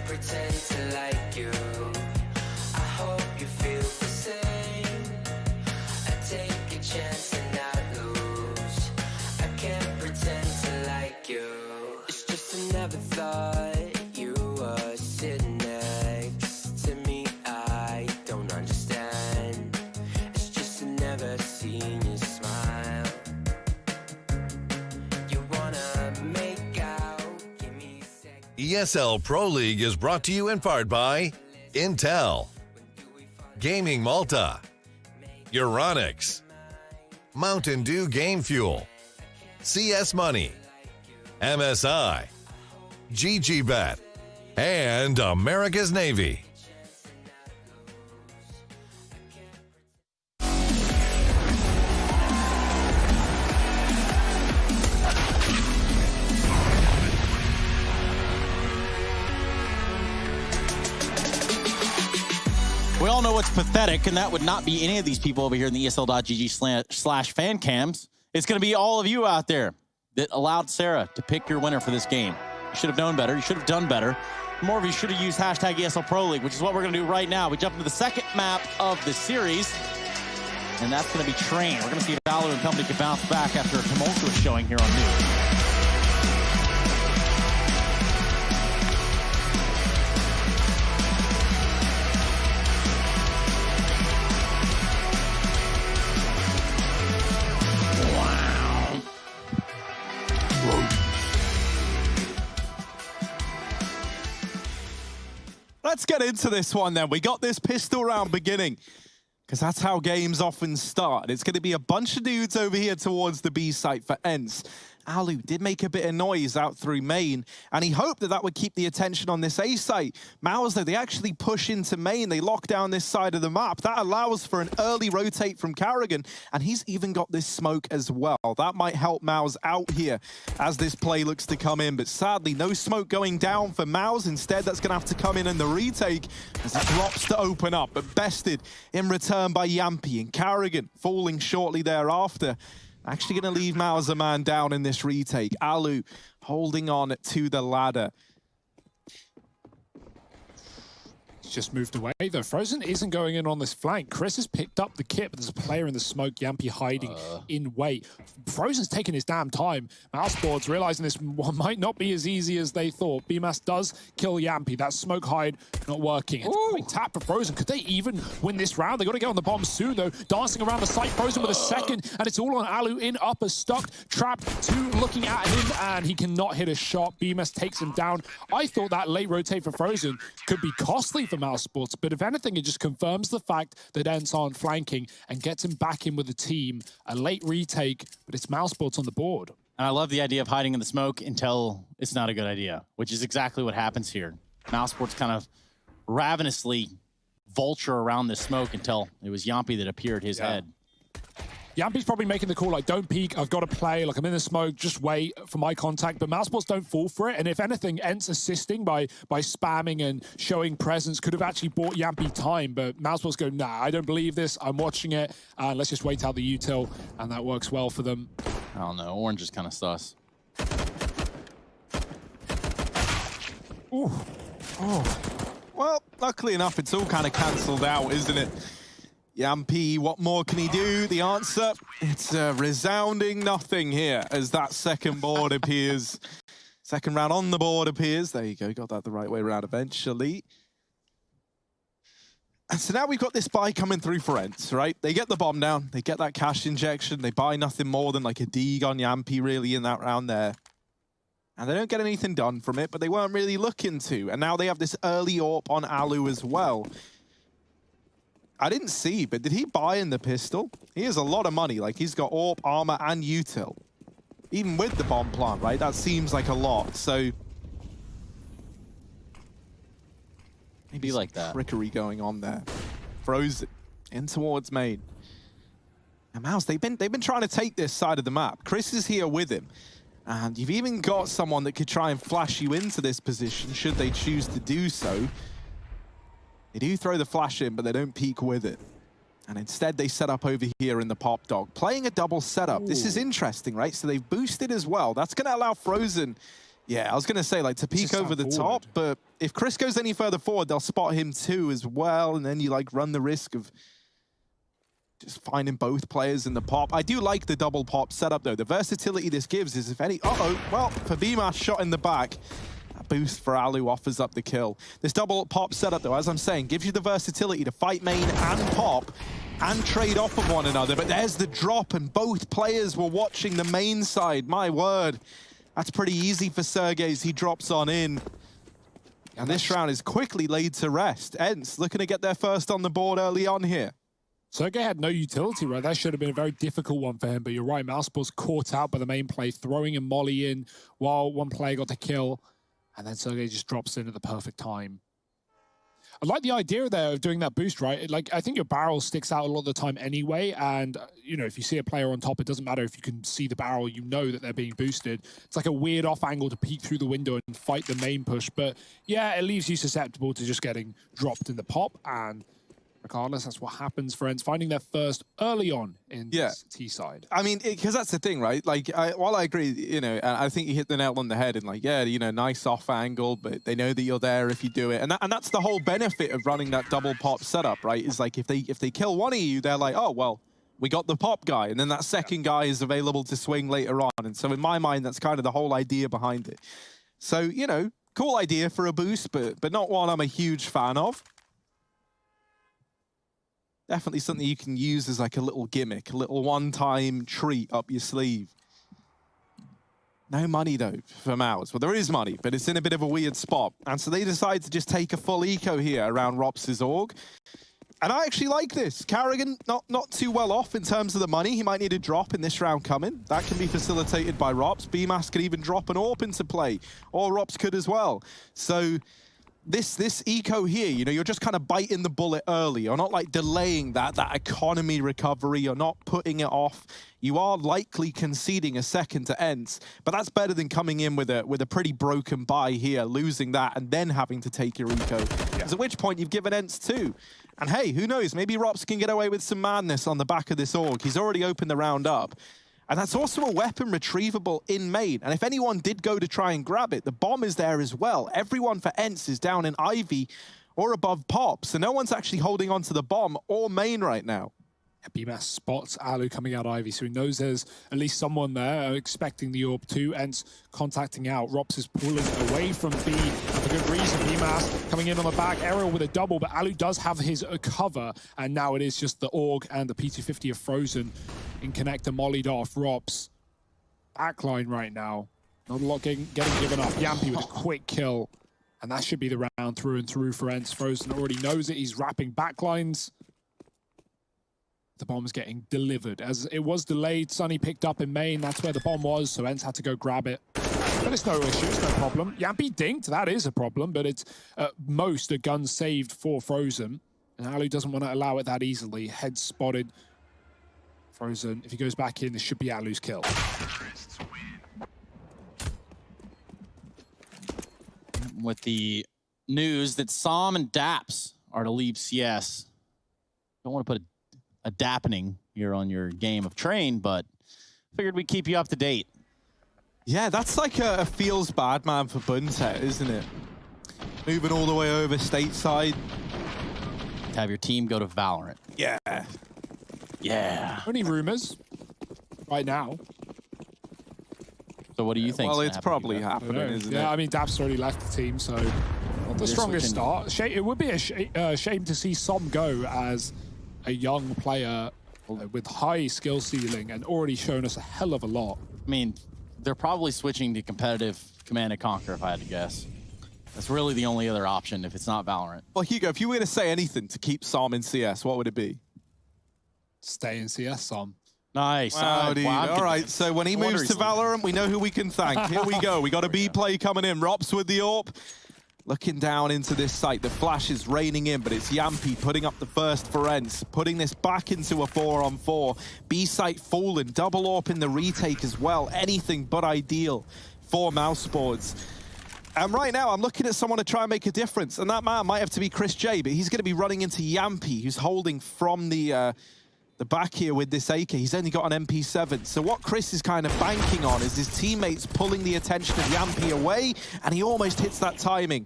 Pretend to like you. I hope you feel the same. I take a chance and not lose. I can't pretend to like you. It's just I never thought you were sitting next to me. I don't understand. It's just I never seen you smile. You wanna make out, give me sex. ESL Pro League is brought to you in part by Intel, Gaming Malta, Euronics, Mountain Dew Game Fuel, CS Money, MSI, GG Bet, and America's Navy. We all know what's pathetic, and that would not be any of these people over here in the ESL.gg/fan cams. It's going to be all of you out there that allowed Sarah to pick your winner for this game. You should have known better. You should have done better. More of you should have used hashtag ESL Pro League, which is what we're going to do right now. We jump into the second map of the series, and that's going to be Train. We're going to see if Alu and company can bounce back after a tumultuous showing here on News. Let's get into this one then. We got this pistol round beginning, because that's how games often start. It's going to be a bunch of dudes over here towards the B site for Ence. Alu did make a bit of noise out through main, and he hoped that that would keep the attention on this A site. Mouse, though, they actually push into main. They lock down this side of the map. That allows for an early rotate from Karrigan, and he's even got this smoke as well. That might help Mouse out here as this play looks to come in, but sadly, no smoke going down for Mouse. Instead, that's going to have to come in the retake as it drops to open up, but bested in return by Yampi, and Karrigan falling shortly thereafter. Actually going to leave Mauser man down in this retake. Alu holding on to the ladder. He's just moved away, though. Frozen isn't going in on this flank. Chris has picked up the kit, but there's a player in the smoke. Yampy hiding in wait. Frozen's taking his damn time. Mousesports realizing this might not be as easy as they thought. BMAS does kill Yampy. That smoke hide not working. It's a quick tap for Frozen. Could they even win this round? They got to get on the bomb soon, though. Dancing around the site. Frozen with a second, and it's all on Alu in upper, stuck, trapped, two looking at him, and he cannot hit a shot. BMAS takes him down. I thought that late rotate for Frozen could be costly for Mousesports, but if anything, it just confirms the fact that Ence aren't flanking and gets him back in with the team. A late retake, but it's Mousesports on the board. And I love the idea of hiding in the smoke until it's not a good idea, which is exactly what happens here. Mousesports kind of ravenously vulture around the smoke until it was Yampy that appeared his head. Yampy's probably making the call, like, don't peek, I've got to play, like, I'm in the smoke, just wait for my contact. But Mousesports don't fall for it. And if anything, Ence assisting by spamming and showing presence could have actually bought Yampy time. But Mousesports go, nah, I don't believe this. I'm watching it. Let's just wait out the util. And that works well for them. I don't know. Orange is kind of sus. Ooh. Oh. Well, luckily enough, it's all kind of cancelled out, isn't it? Yampy, what more can he do? The answer, it's a resounding nothing here as that second board appears. Second round on the board appears. There you go, got that the right way around eventually. And so now we've got this buy coming through for Ence, right? They get the bomb down, they get that cash injection, they buy nothing more than like a dig on Yampy really in that round there. And they don't get anything done from it, but they weren't really looking to. And now they have this early AWP on Alu as well. I didn't see, but did he buy in the pistol? He has a lot of money. Like, he's got AWP, armor, and util. Even with the bomb plant, right? That seems like a lot. So maybe like that trickery going on there. Frozen in towards main. And Mouse, they've been trying to take this side of the map. Chris is here with him. And you've even got someone that could try and flash you into this position should they choose to do so. They do throw the flash in, but they don't peek with it. And instead, they set up over here in the pop dog, playing a double setup. Ooh. This is interesting, right? So they've boosted as well. That's going to allow Frozen, yeah, I was going to say, like, to peek over the top. But if Chris goes any further forward, they'll spot him too as well. And then you, like, run the risk of just finding both players in the pop. I do like the double pop setup, though. The versatility this gives is if any... well, for BMAS shot in the back. Boost for Alu offers up the kill. This double pop setup, though, as I'm saying, gives you the versatility to fight main and pop and trade off of one another. But there's the drop, and both players were watching the main side. My word, that's pretty easy for Sergey as he drops on in. And this round is quickly laid to rest. Ence looking to get their first on the board early on here. Sergey had no utility, right? That should have been a very difficult one for him. But you're right, Mousesports caught out by the main play, throwing a molly in while one player got the kill. And then Sergey just drops in at the perfect time. I like the idea there of doing that boost, right? Like, I think your barrel sticks out a lot of the time anyway. And, you know, if you see a player on top, it doesn't matter if you can see the barrel, you know that they're being boosted. It's like a weird off angle to peek through the window and fight the main push. But yeah, it leaves you susceptible to just getting this pop. And regardless, that's what happens for Ence, finding their first early on in this T side. I mean, because that's the thing, right? Like, while I agree, you know, I think you hit the nail on the head and like, yeah, you know, nice off angle, but they know that you're there if you do it. And that's the whole benefit of running that double pop setup, right? Is like, if they kill one of you, they're like, oh, well, we got the pop guy. And then that second guy is available to swing later on. And so in my mind, that's kind of the whole idea behind it. So, you know, cool idea for a boost, but not one I'm a huge fan of. Definitely something you can use as like a little gimmick, a little one-time treat up your sleeve. No money, though, for Mouse. Well, there is money, but it's in a bit of a weird spot. And so they decide to just take a full eco here around Rops's org. And I actually like this. Carrigan, not too well off in terms of the money. He might need a drop in this round coming. That can be facilitated by Rops. BMAS could even drop an AWP into play, or Rops could as well. So this eco here, you know, you're just kind of biting the bullet early. You're not like delaying that economy recovery. You're not putting it off. You are likely conceding a second to Ence, but that's better than coming in with a pretty broken buy here, losing that, and then having to take your eco. At which point you've given Ence two. And hey, who knows? Maybe Rops can get away with some madness on the back of this org. He's already opened the round up. And that's also a weapon retrievable in main. And if anyone did go to try and grab it, the bomb is there as well. Everyone for Ence is down in Ivy or above pop. So no one's actually holding on to the bomb or main right now. BMAS spots Alu coming out Ivy, so he knows there's at least someone there expecting the orb too. Ence contacting out. Rops is pulling away from B, and for good reason. BMAS coming in on the back. Aerial with a double, but Alu does have his cover, and now it is just the Org and the P250 are frozen in connector, mollied off. Rops backline right now. Not a lot getting given up. Yampy with a quick kill, and that should be the round through and through for Ence. Frozen already knows it. He's wrapping backlines. The bomb's getting delivered. As it was delayed, Sunny picked up in main. That's where the bomb was, so Ence had to go grab it. But it's no issue, it's no problem. Yampy dinked, that is a problem, but it's at most a gun saved for Frozen. And Alu doesn't want to allow it that easily. Head spotted. Frozen, if he goes back in, this should be Alu's kill. With the news that Som and Daps are to leave CS. Don't want to put a dappening here on your game of Train, but figured we'd keep you up to date. Yeah, that's like a feels bad man for Bunset, isn't it? Moving all the way over stateside. To have your team go to Valorant. Yeah. Yeah. Only rumors right now. So what do you think? Well, it's probably happening, isn't it? Yeah, I mean, Daps already left the team, so not the strongest start. It would be a shame to see Som go as a young player with high skill ceiling and already shown us a hell of a lot. I mean, they're probably switching to competitive Command and Conquer, if I had to guess. That's really the only other option if it's not Valorant. Well, Hugo, if you were going to say anything to keep Som in CS, what would it be? Stay in CS, Som. Nice. Wow, dude. All right, so when he moves to Valorant, we know who we can thank. Here we go. We got a B play coming in. Rops with the AWP. Looking down into this site, the flash is raining in, but it's Yampy putting up the first for Ence, putting this back into a 4-on-4. B site fallen, double AWP in the retake as well. Anything but ideal for Mousesports. And right now, I'm looking at someone to try and make a difference, and that man might have to be Chris J, but he's going to be running into Yampy, who's holding from the back here with this AK. He's only got an MP7. So what Chris is kind of banking on is his teammates pulling the attention of Yampy away, and he almost hits that timing,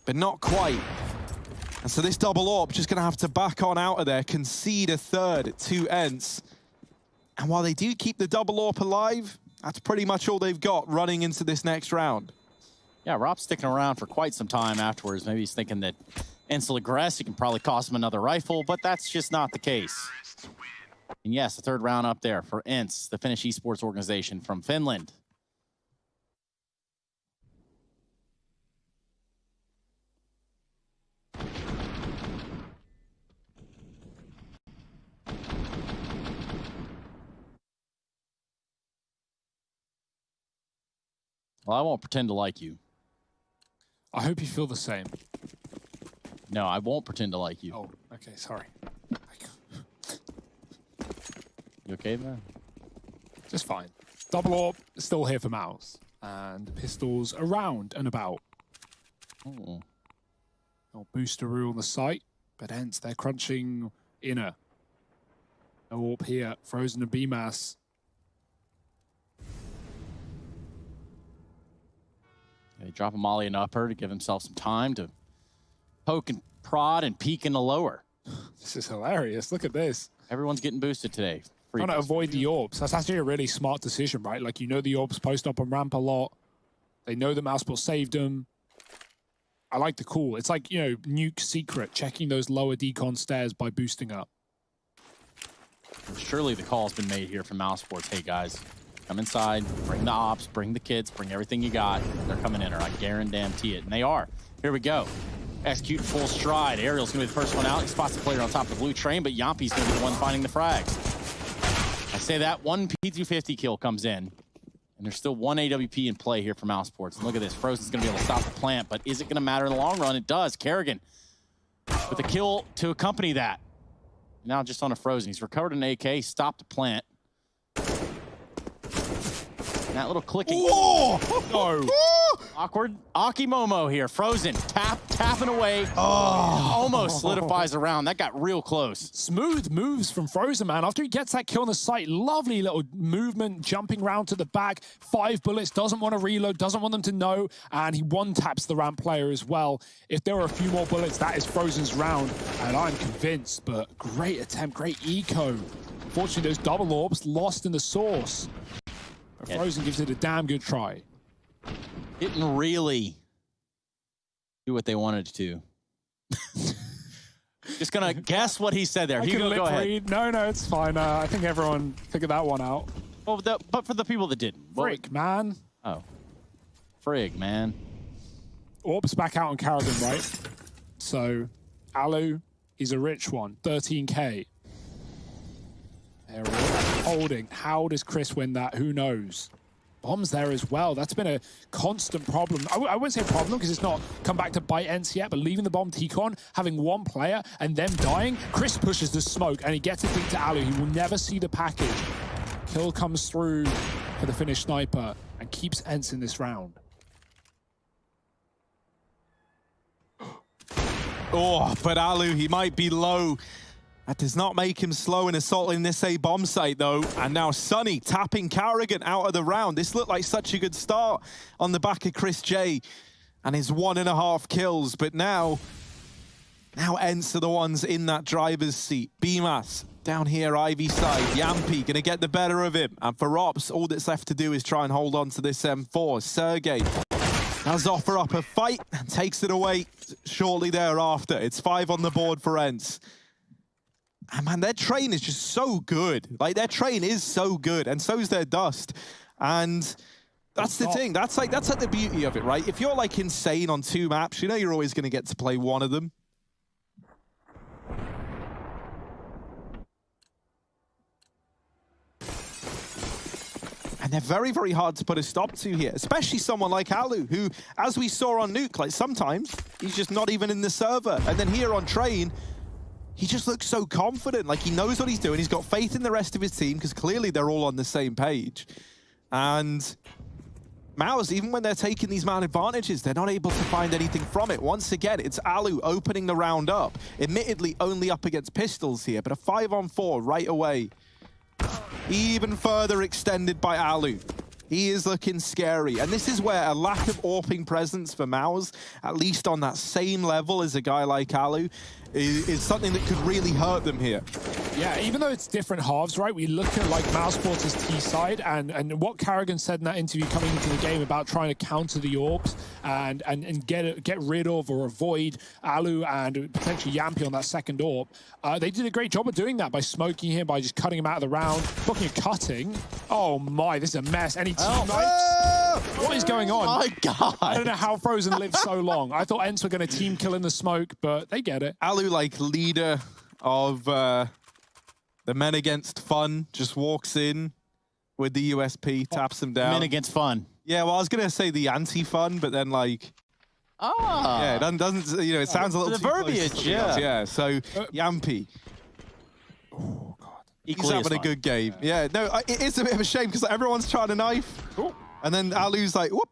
but not quite. And so this double AWP just going to have to back on out of there, concede a third to Ence. And while they do keep the double AWP alive, that's pretty much all they've got running into this next round. Yeah, Rob's sticking around for quite some time afterwards. Maybe he's thinking that Ence will aggress. He can probably cost him another rifle, but that's just not the case. And yes, the third round up there for Ence, the Finnish esports organization from Finland. Well, I won't pretend to like you. I hope you feel the same. No, I won't pretend to like you. Oh, okay, sorry. You okay, man? Just fine. Double AWP still here for Mouse. And pistols around and about. Oh. No boosteroo on the site, but Ence, they're crunching inner. No AWP here. Frozen and BMAS. They drop a molly and upper to give himself some time to poke and prod and peek in the lower. This is hilarious. Look at this. Everyone's getting boosted today. Trying to avoid the AWPs. That's actually a really smart decision, right? Like, you know the AWPs post up on ramp a lot. They know that Mousesports saved them. I like the call. It's like, you know, nuke secret, checking those lower decon stairs by boosting up. Surely the call's been made here from Mousesports. Hey, guys, come inside, bring the ops, bring the kids, bring everything you got. They're coming in, or I guarantee it. And they are. Here we go. Execute full stride. Ariel's going to be the first one out. He spots the player on top of the blue train, but Yampy's going to be the one finding the frags. I say that one P250 kill comes in, and there's still one AWP in play here for Mousesports. And look at this. Frozen's going to be able to stop the plant, but is it going to matter in the long run? It does. Kerrigan with a kill to accompany that. Now just on a Frozen. He's recovered an AK, stopped the plant. And that little clicking. Whoa! No. Awkward. Akimomo here, frozen. Tapping away. Oh, almost solidifies around. That got real close. Smooth moves from Frozen, man. After he gets that kill on the site, lovely little movement, jumping round to the back. 5 bullets, doesn't want to reload, doesn't want them to know, and he one-taps the ramp player as well. If there are a few more bullets, that is Frozen's round, and I'm convinced, but great attempt, great eco. Unfortunately, those double orbs lost in the source. But Frozen gives it a damn good try. Didn't really do what they wanted to. Just gonna guess what he said there. Hugo, go ahead. No, it's fine. I think everyone figured that one out. Well, but for the people that didn't. Frig, man. Oh. Frig, man. Orbs back out on Karrigan, right? So, Alu, he's a rich one. 13K. There we go. Holding. How does Chris win that? Who knows? Bombs there as well. That's been a constant problem. I wouldn't say a problem because it's not come back to bite Ence yet, but leaving the bomb T-Con, having one player and them dying, Chris pushes the smoke and he gets it to Alu. He will never see the package. Kill comes through for the Finnish sniper and keeps Ence in this round. Oh, but Alu, he might be low. That does not make him slow in assaulting this A bomb site, though. And now Sunny tapping Karrigan out of the round. This looked like such a good start on the back of Chris J and his 1.5 kills. But now Ence are the ones in that driver's seat. BMAS down here, Ivy side. Yampy gonna get the better of him. And for Ops, all that's left to do is try and hold on to this M4. Sergey does offer up a fight and takes it away shortly thereafter. It's 5 on the board for Ence. And man, their train is just so good. Like, their train is so good, and so is their dust. And that's the thing. That's like the beauty of it, right? If you're like insane on 2 maps, you know you're always going to get to play one of them. And they're very, very hard to put a stop to here, especially someone like Alu, who, as we saw on Nuke, like sometimes he's just not even in the server. And then here on Train, he just looks so confident, like he knows what he's doing. He's got faith in the rest of his team because clearly they're all on the same page. And Mouse, even when they're taking these man advantages, they're not able to find anything from it. Once again, it's Alu opening the round up. Admittedly, only up against pistols here, but a 5-on-4 right away. Even further extended by Alu. He is looking scary. And this is where a lack of AWPing presence for Mouse, at least on that same level as a guy like Alu, is something that could really hurt them here. Yeah, even though it's different halves, right? We look at like Mousesports' T side and what Karrigan said in that interview coming into the game about trying to counter the orbs and get rid of or avoid Alu and potentially Yampy on that second orb. They did a great job of doing that by smoking him, by just cutting him out of the round. Talking of cutting, oh my, this is a mess. Any team knives? What is going on? My God. I don't know how Frozen lived so long. I thought Ence were going to team kill in the smoke, but they get it. Alu, like leader of the Men Against Fun, just walks in with the USP, taps him down. Men Against Fun. Yeah, well, I was going to say the anti-fun, but then like... Yeah, it doesn't, you know, it sounds a little too verbiage, close. yeah. So Yampy. Oh, God. He's having a good game. Yeah, no, it is a bit of a shame because like, everyone's trying to knife. Ooh. And then Alu's like, whoop.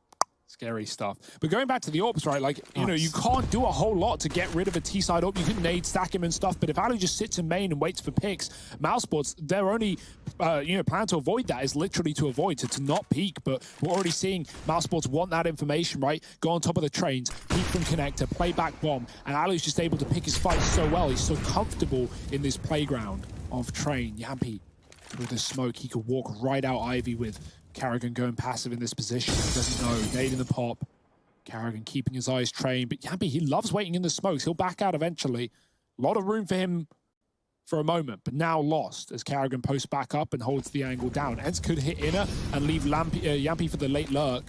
Scary stuff. But going back to the orbs, right? Like, you know, you can't do a whole lot to get rid of a T-side orb. You can nade stack him and stuff, but if Alu just sits in main and waits for picks, Mousesports, their only, plan to avoid that is literally to not peek. But we're already seeing Mousesports want that information, right? Go on top of the trains, peek from connector, play back bomb, and Alu's just able to pick his fight so well. He's so comfortable in this playground of Train. Yampy through the smoke, he could walk right out Ivy with Karrigan going passive in this position. He doesn't know. Nade in the pop. Karrigan keeping his eyes trained. But Yampy, he loves waiting in the smokes. He'll back out eventually. A lot of room for him for a moment, but now lost as Karrigan posts back up and holds the angle down. Ence could hit inner and leave Yampy for the late lurk.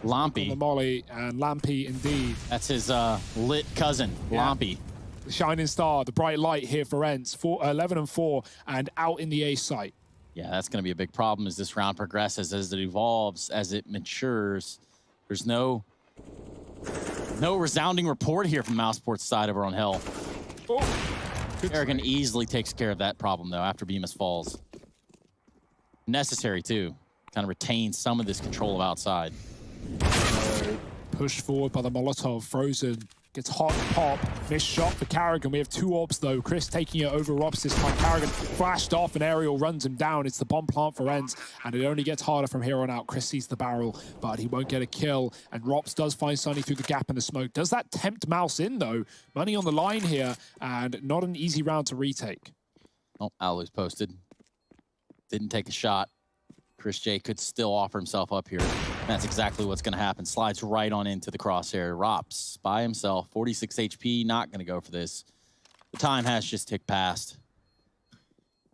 Lampy. The molly and Lampy indeed. That's his lit cousin, Lampy. The shining star, the bright light here for Ence. 11-4 and out in the A site. Yeah, that's going to be a big problem as this round progresses, as it evolves, as it matures. There's no resounding report here from Mousesports' side over on Hell. Karrigan easily takes care of that problem, though, after Bemis falls. Necessary, too. Kind of retain some of this control of outside. Pushed forward by the Molotov. Frozen gets hot pop. Missed shot for Carrigan. We have 2 orbs though. Chris taking it over Rops this time. Carrigan flashed off and Aerial runs him down. It's the bomb plant for Ence, and it only gets harder from here on out. Chris sees the barrel, but he won't get a kill. And Rops does find Sunny through the gap in the smoke. Does that tempt Mouse in though? Money on the line here, and not an easy round to retake. Oh, Alu's posted. Didn't take a shot. Chris J could still offer himself up here. That's exactly what's going to happen. Slides right on into the crosshair. Rops by himself, 46 HP, not going to go for this. The time has just ticked past.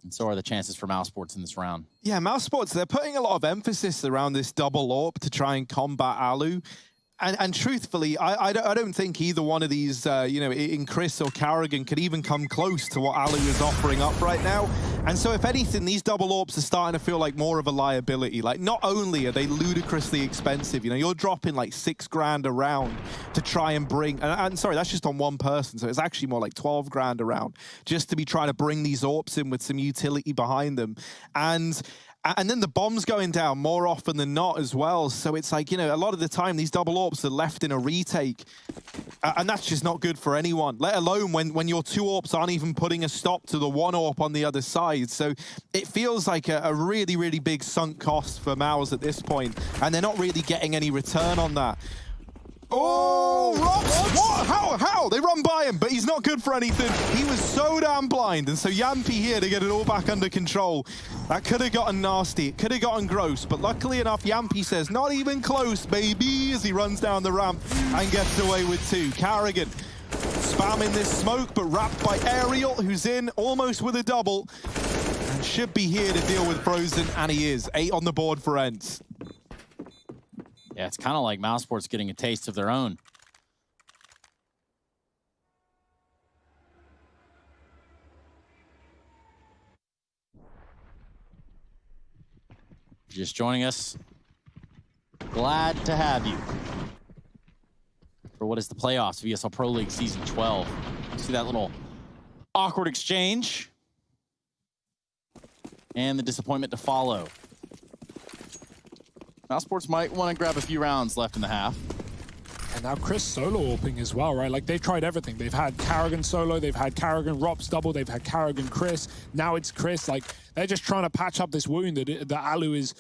And so are the chances for Mousesports in this round. Yeah, Mousesports, they're putting a lot of emphasis around this double AWP to try and combat Alu. And truthfully, I don't think either one of these, you know, in Chris or Carrigan could even come close to what Alu is offering up right now. And so if anything, these double AWPs are starting to feel like more of a liability. Like, not only are they ludicrously expensive, you know, you're dropping like $6,000 a round to try and bring, and sorry, that's just on one person, so it's actually more like 12 grand a round just to be trying to bring these AWPs in with some utility behind them. And then the bomb's going down more often than not as well. So it's like, you know, a lot of the time these double AWPs are left in a retake. And that's just not good for anyone, let alone when your 2 AWPs aren't even putting a stop to the 1 AWP on the other side. So it feels like a really, really big sunk cost for Mouse at this point. And they're not really getting any return on that. Oh, Rops! What? How? They run by him, but he's not good for anything. He was so damn blind, and so Yampy here to get it all back under control. That could have gotten nasty. It could have gotten gross, but luckily enough, Yampy says, not even close, baby, as he runs down the ramp and gets away with 2. Carrigan spamming this smoke, but wrapped by Aerial, who's in almost with a double, and should be here to deal with Frozen, and he is. 8 on the board for Ence. Yeah, it's kind of like Mousesports getting a taste of their own. Just joining us, glad to have you for what is the playoffs of ESL Pro League Season 12. See that little awkward exchange and the disappointment to follow. Mousesports might want to grab a few rounds left in the half. And now Chris solo AWPing as well, right? Like, they've tried everything. They've had Carrigan solo, they've had Carrigan Rops double, they've had Carrigan Chris. Now it's Chris. Like, they're just trying to patch up this wound that Alu is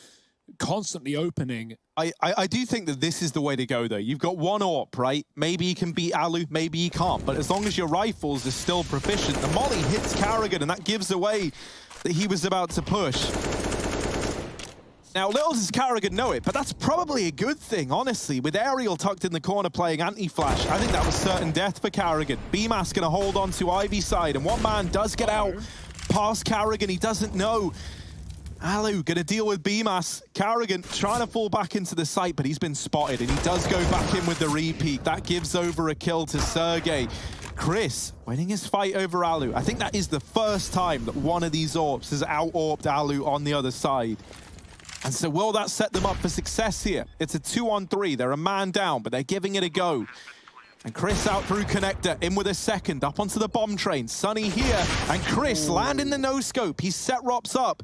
constantly opening. I do think that this is the way to go, though. You've got 1 AWP, right? Maybe you can beat Alu, maybe you can't. But as long as your rifles are still proficient, the molly hits Carrigan, and that gives away that he was about to push. Now, little does Carrigan know it, but that's probably a good thing, honestly. With Aerial tucked in the corner playing anti-flash, I think that was certain death for Carrigan. BMAS going to hold on to Ivy's side, and one man does get out past Carrigan. He doesn't know. Alu going to deal with BMAS. Carrigan trying to fall back into the site, but he's been spotted, and he does go back in with the repeat. That gives over a kill to Sergey. Chris winning his fight over Alu. I think that is the first time that one of these AWPs has out-AWPed Alu on the other side. And so will that set them up for success here? It's a 2-on-3. They're a man down, but they're giving it a go. And Chris out through connector, in with a second, up onto the bomb train. Sunny here, and Chris landing the no-scope. He's set Rops up,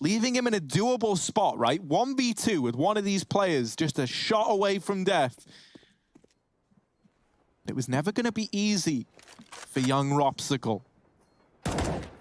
leaving him in a doable spot, right? 1v2 with one of these players, just a shot away from death. It was never going to be easy for young Ropsicle.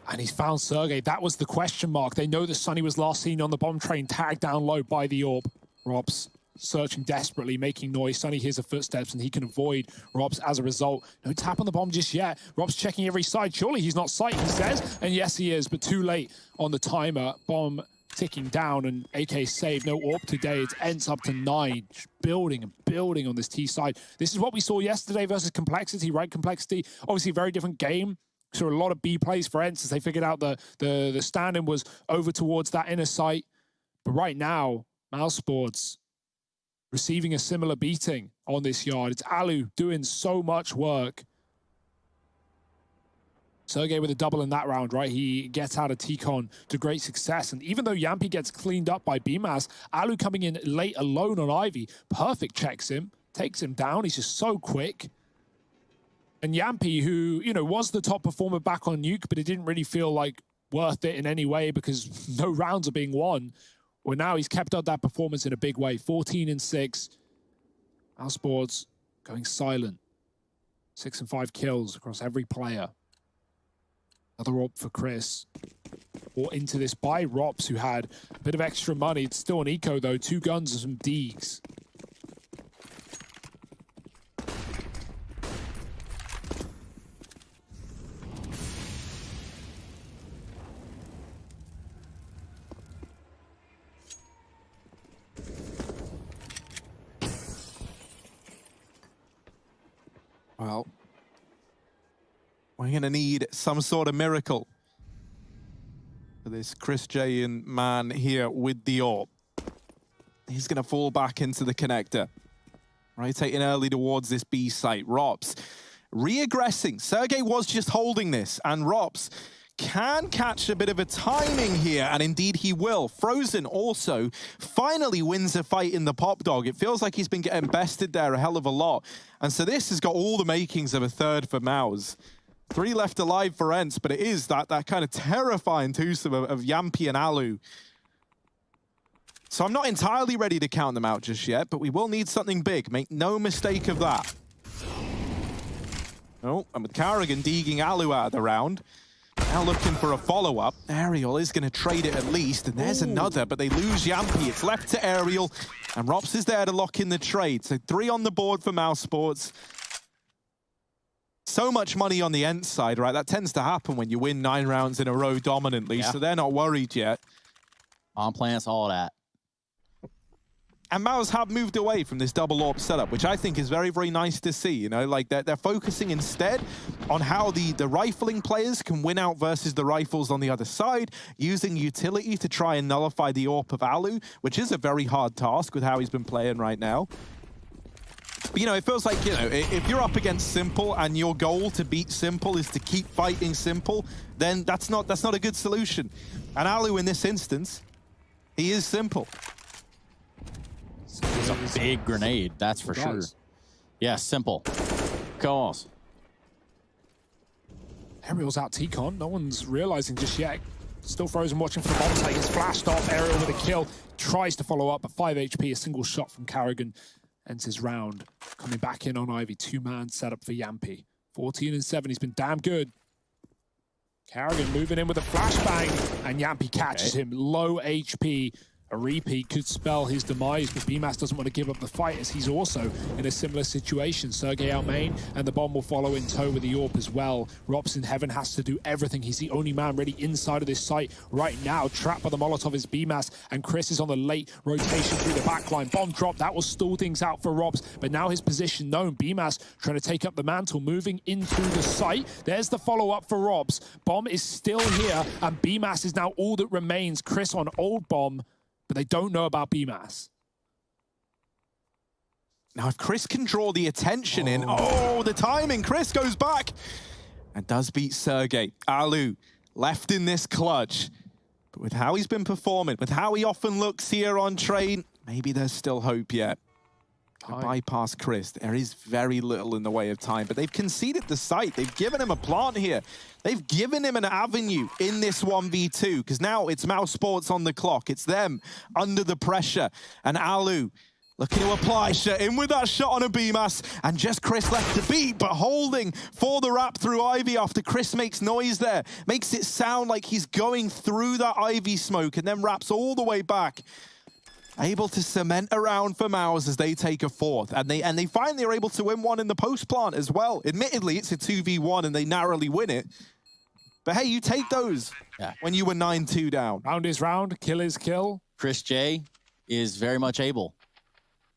And he's found Sergey. That was the question mark. They know that Sunny was last seen on the bomb train, tagged down low by the AWP. Rops searching desperately, making noise. Sunny hears the footsteps, and he can avoid Rops as a result. No tap on the bomb just yet. Rops checking every side. Surely he's not sight, he says. And yes, he is, but too late on the timer. Bomb ticking down, and AK saved. No AWP today. It's Ence up to 9. Building and building on this T side. This is what we saw yesterday versus Complexity, right? Complexity, obviously a very different game. So a lot of B plays for Ence as they figured out the stand-in was over towards that inner sight. But right now, Mousesports receiving a similar beating on this yard. It's Alu doing so much work. Sergey with a double in that round, right? He gets out of T-Con to great success. And even though Yampy gets cleaned up by BMAS, Alu coming in late alone on Ivy. Perfect checks him, takes him down. He's just so quick. And Yampy, who, you know, was the top performer back on Nuke, but it didn't really feel like worth it in any way because no rounds are being won. Well, now he's kept up that performance in a big way. 14 and 6. Mousesports going silent. 6 and 5 kills across every player. Another AWP for Chris. Or into this by Rops, who had a bit of extra money. It's still an eco, though. 2 guns and some Deegs. Well, we're going to need some sort of miracle for this Chris J and man here with the AWP. He's going to fall back into the connector. Rotating early towards this B site. Rops re-aggressing. Sergey was just holding this, and Rops can catch a bit of a timing here, and indeed he will. Frozen also finally wins a fight in the pop dog. It feels like he's been getting bested there a hell of a lot. And so this has got all the makings of a third for Mouse. 3 left alive for Ence, but it is that kind of terrifying twosome of Yampy and Alu. So I'm not entirely ready to count them out just yet, but we will need something big. Make no mistake of that. Oh, and with Carrigan deegging Alu out of the round. Now looking for a follow-up. Aerial is going to trade it at least, and there's another, but they lose Yampy. It's left to Aerial, and Rops is there to lock in the trade. So 3 on the board for Mousesports. So much money on the Ence side, right? That tends to happen when you win 9 rounds in a row dominantly, so they're not worried yet. On plants, all that. And Mouse have moved away from this double AWP setup, which I think is very, very nice to see. You know, like they're focusing instead on how the rifling players can win out versus the rifles on the other side, using utility to try and nullify the AWP of Alu, which is a very hard task with how he's been playing right now. But, you know, it feels like, you know, if you're up against Simple and your goal to beat Simple is to keep fighting Simple, then that's not a good solution. And Alu in this instance, he is Simple. It's a big grenade, that's for sure. Yeah, Simple. Calls. Aerial's out T-Con. No one's realizing just yet. Still Frozen watching for the bomb site. Gets flashed off. Aerial with a kill. Tries to follow up, but 5 HP. A single shot from Carrigan ends his round. Coming back in on Ivy. 2-man setup for Yampy. 14 and 7. He's been damn good. Carrigan moving in with a flashbang, and Yampy catches him. Low HP. A repeat could spell his demise, but BMAS doesn't want to give up the fight as he's also in a similar situation. Sergey out main, and the bomb will follow in tow with the AWP as well. Rops in heaven has to do everything. He's the only man really inside of this site right now. Trapped by the Molotov is BMAS, and Chris is on the late rotation through the backline. Bomb drop, that will stall things out for Rops, but now his position known. BMAS trying to take up the mantle, moving in through the site. There's the follow-up for Rops. Bomb is still here, and BMAS is now all that remains. Chris on old bomb, but they don't know about BMAS. Now, if Chris can draw the attention in... Oh, the timing! Chris goes back and does beat Sergey. Alu left in this clutch. But with how he's been performing, with how he often looks here on train, maybe there's still hope yet. Bypass Chris. There is very little in the way of time, but they've conceded the site. They've given him a plant here. They've given him an avenue in this 1v2, because now it's Mousesports on the clock. It's them under the pressure. And Alu looking to apply, shut in with that shot on a BMAS, and just Chris left to beat, but holding for the wrap through Ivy after Chris makes noise there. Makes it sound like he's going through that Ivy smoke, and then wraps all the way back. Able to cement around for Mouse as they take a 4th. And they finally are able to win one in the post plant as well. Admittedly, it's a 2v1 and they narrowly win it. But hey, you take those when you were 9-2 down. Round is round, kill is kill. Chris J is very much able.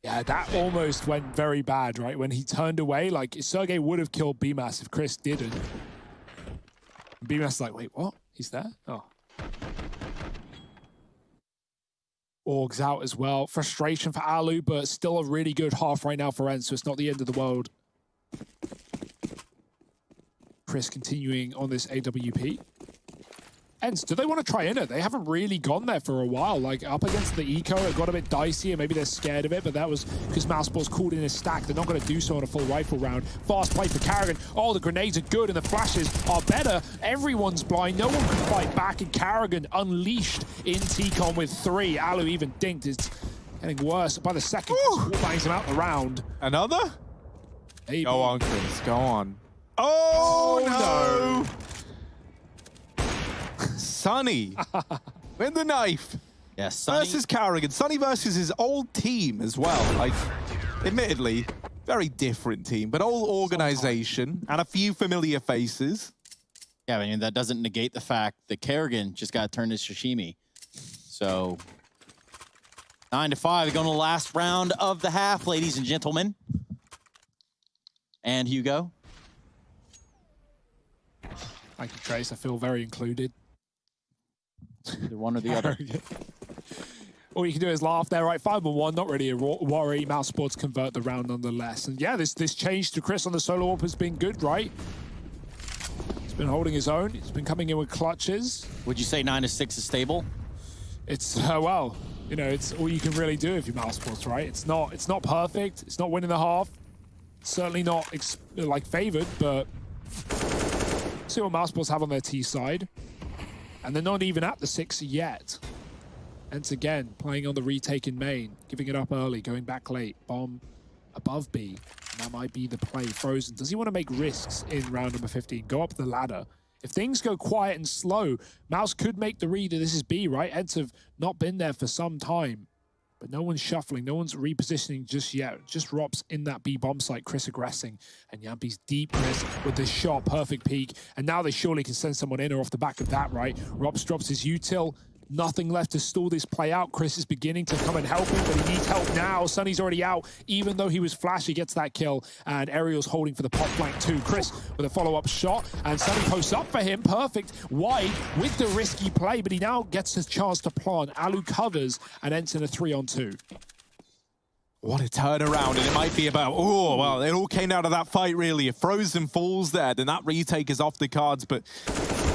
Yeah, that almost went very bad, right? When he turned away, like, Sergey would have killed BMAS if Chris didn't. BMAS is like, wait, what? He's there? Oh. Orgs out as well. Frustration for Alu, but still a really good half right now for Ence, so it's not the end of the world. Chris continuing on this AWP. Ence, do they want to try in it? They haven't really gone there for a while. Like, up against the eco, it got a bit dicey, and maybe they're scared of it, but that was because Mousesports called in a stack. They're not going to do so on a full rifle round. Fast play for Carrigan. Oh, the grenades are good, and the flashes are better. Everyone's blind. No one can fight back, and Carrigan unleashed in T-Con with 3. Alu even dinked. It's Getting worse by the second. Bangs him out the round. Another? Maybe. Go on, Chris. Go on. Oh, no. Sonny with the knife. Yes, Sonny. Versus Carrigan. Sonny versus his old team as well. Like, admittedly, very different team, but old organization and a few familiar faces. Yeah, I mean, that doesn't negate the fact that Kerrigan just got turned to sashimi. So, 9-5, going to the last round of the half, ladies and gentlemen. And Hugo. Thank you, Trace. I feel very included. Either one or the other. All you can do is laugh there, right? 5-1, not really a worry. Mousesports convert the round nonetheless. And yeah, this change to Chris on the solo op has been good, right? He's been holding his own. He's been coming in with clutches. Would you say 9-6 is stable? It's, well, you know, it's all you can really do if you're Mousesports, right? It's not perfect. It's not winning the half. It's certainly not, like, favored, but see what Mousesports have on their T side. And they're not even at the 6 yet. Ence again, playing on the retake in main, giving it up early, going back late. Bomb above B. And that might be the play. Frozen. Does he want to make risks in round number 15? Go up the ladder. If things go quiet and slow, Mouse could make the read that this is B, right? Ence have not been there for some time. But no one's shuffling, no one's repositioning just yet. Just Rops in that B bomb site, Chris aggressing. And Yampi's deep Chris with this shot, perfect peek. And now they surely can send someone in or off the back of that, right? Rops drops his util. Nothing left to stall this play out. Chris is beginning to come and help him, but he needs help now. Sonny's already out. Even though he was flash, he gets that kill. And Ariel's holding for the pop flank too. Chris with a follow-up shot. And Sonny posts up for him. Perfect. Wide with the risky play, but he now gets a chance to plant. Alu covers and Ence in a 3-on-2. What a turnaround, and it might be about, oh, well, it all came out of that fight, really. If Frozen falls there, then that retake is off the cards, but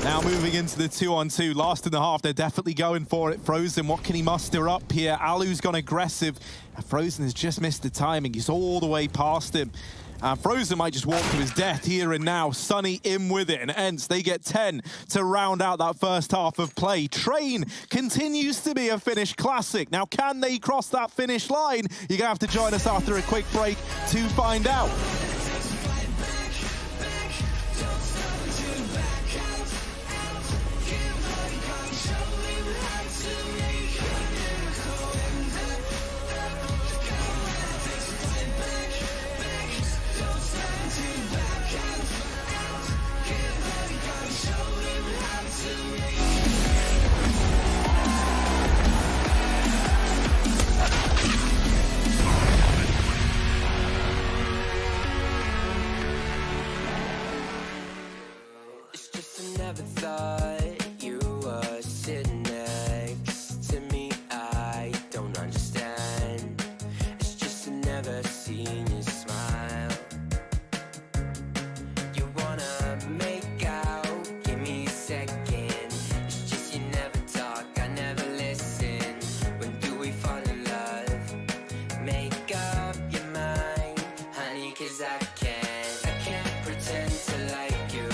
now moving into the 2-on-2, last in the half, they're definitely going for it. Frozen, what can he muster up here? Alu's gone aggressive, and Frozen has just missed the timing. He's all the way past him. Frozen might just walk to his death here and now. Sonny in with it, and Ence, they get 10 to round out that first half of play. Train continues to be a Finnish classic. Now, can they cross that finish line? You're going to have to join us after a quick break to find out. Never thought you were sitting next to me. I don't understand. It's just I never seen you smile. You wanna make out, give me a second. It's just you never talk, I never listen. When do we fall in love? Make up your mind, honey, 'cause I can't pretend to like you.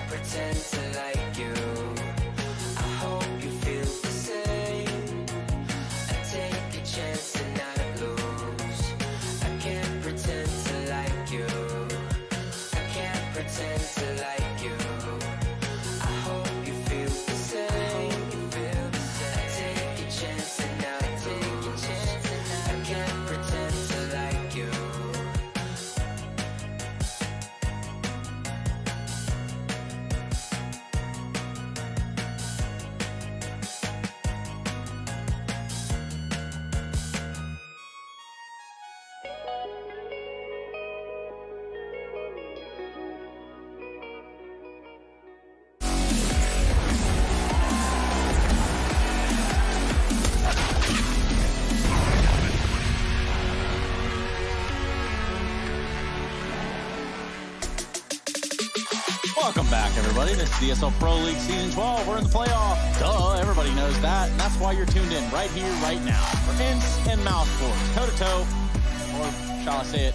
Pretend to like you. I hope you feel the same. Welcome back, everybody. This is the ESL Pro League Season 12. We're in the playoff. Duh, everybody knows that. And that's why you're tuned in right here, right now. For Ence and Mousesports, toe-to-toe, or shall I say it,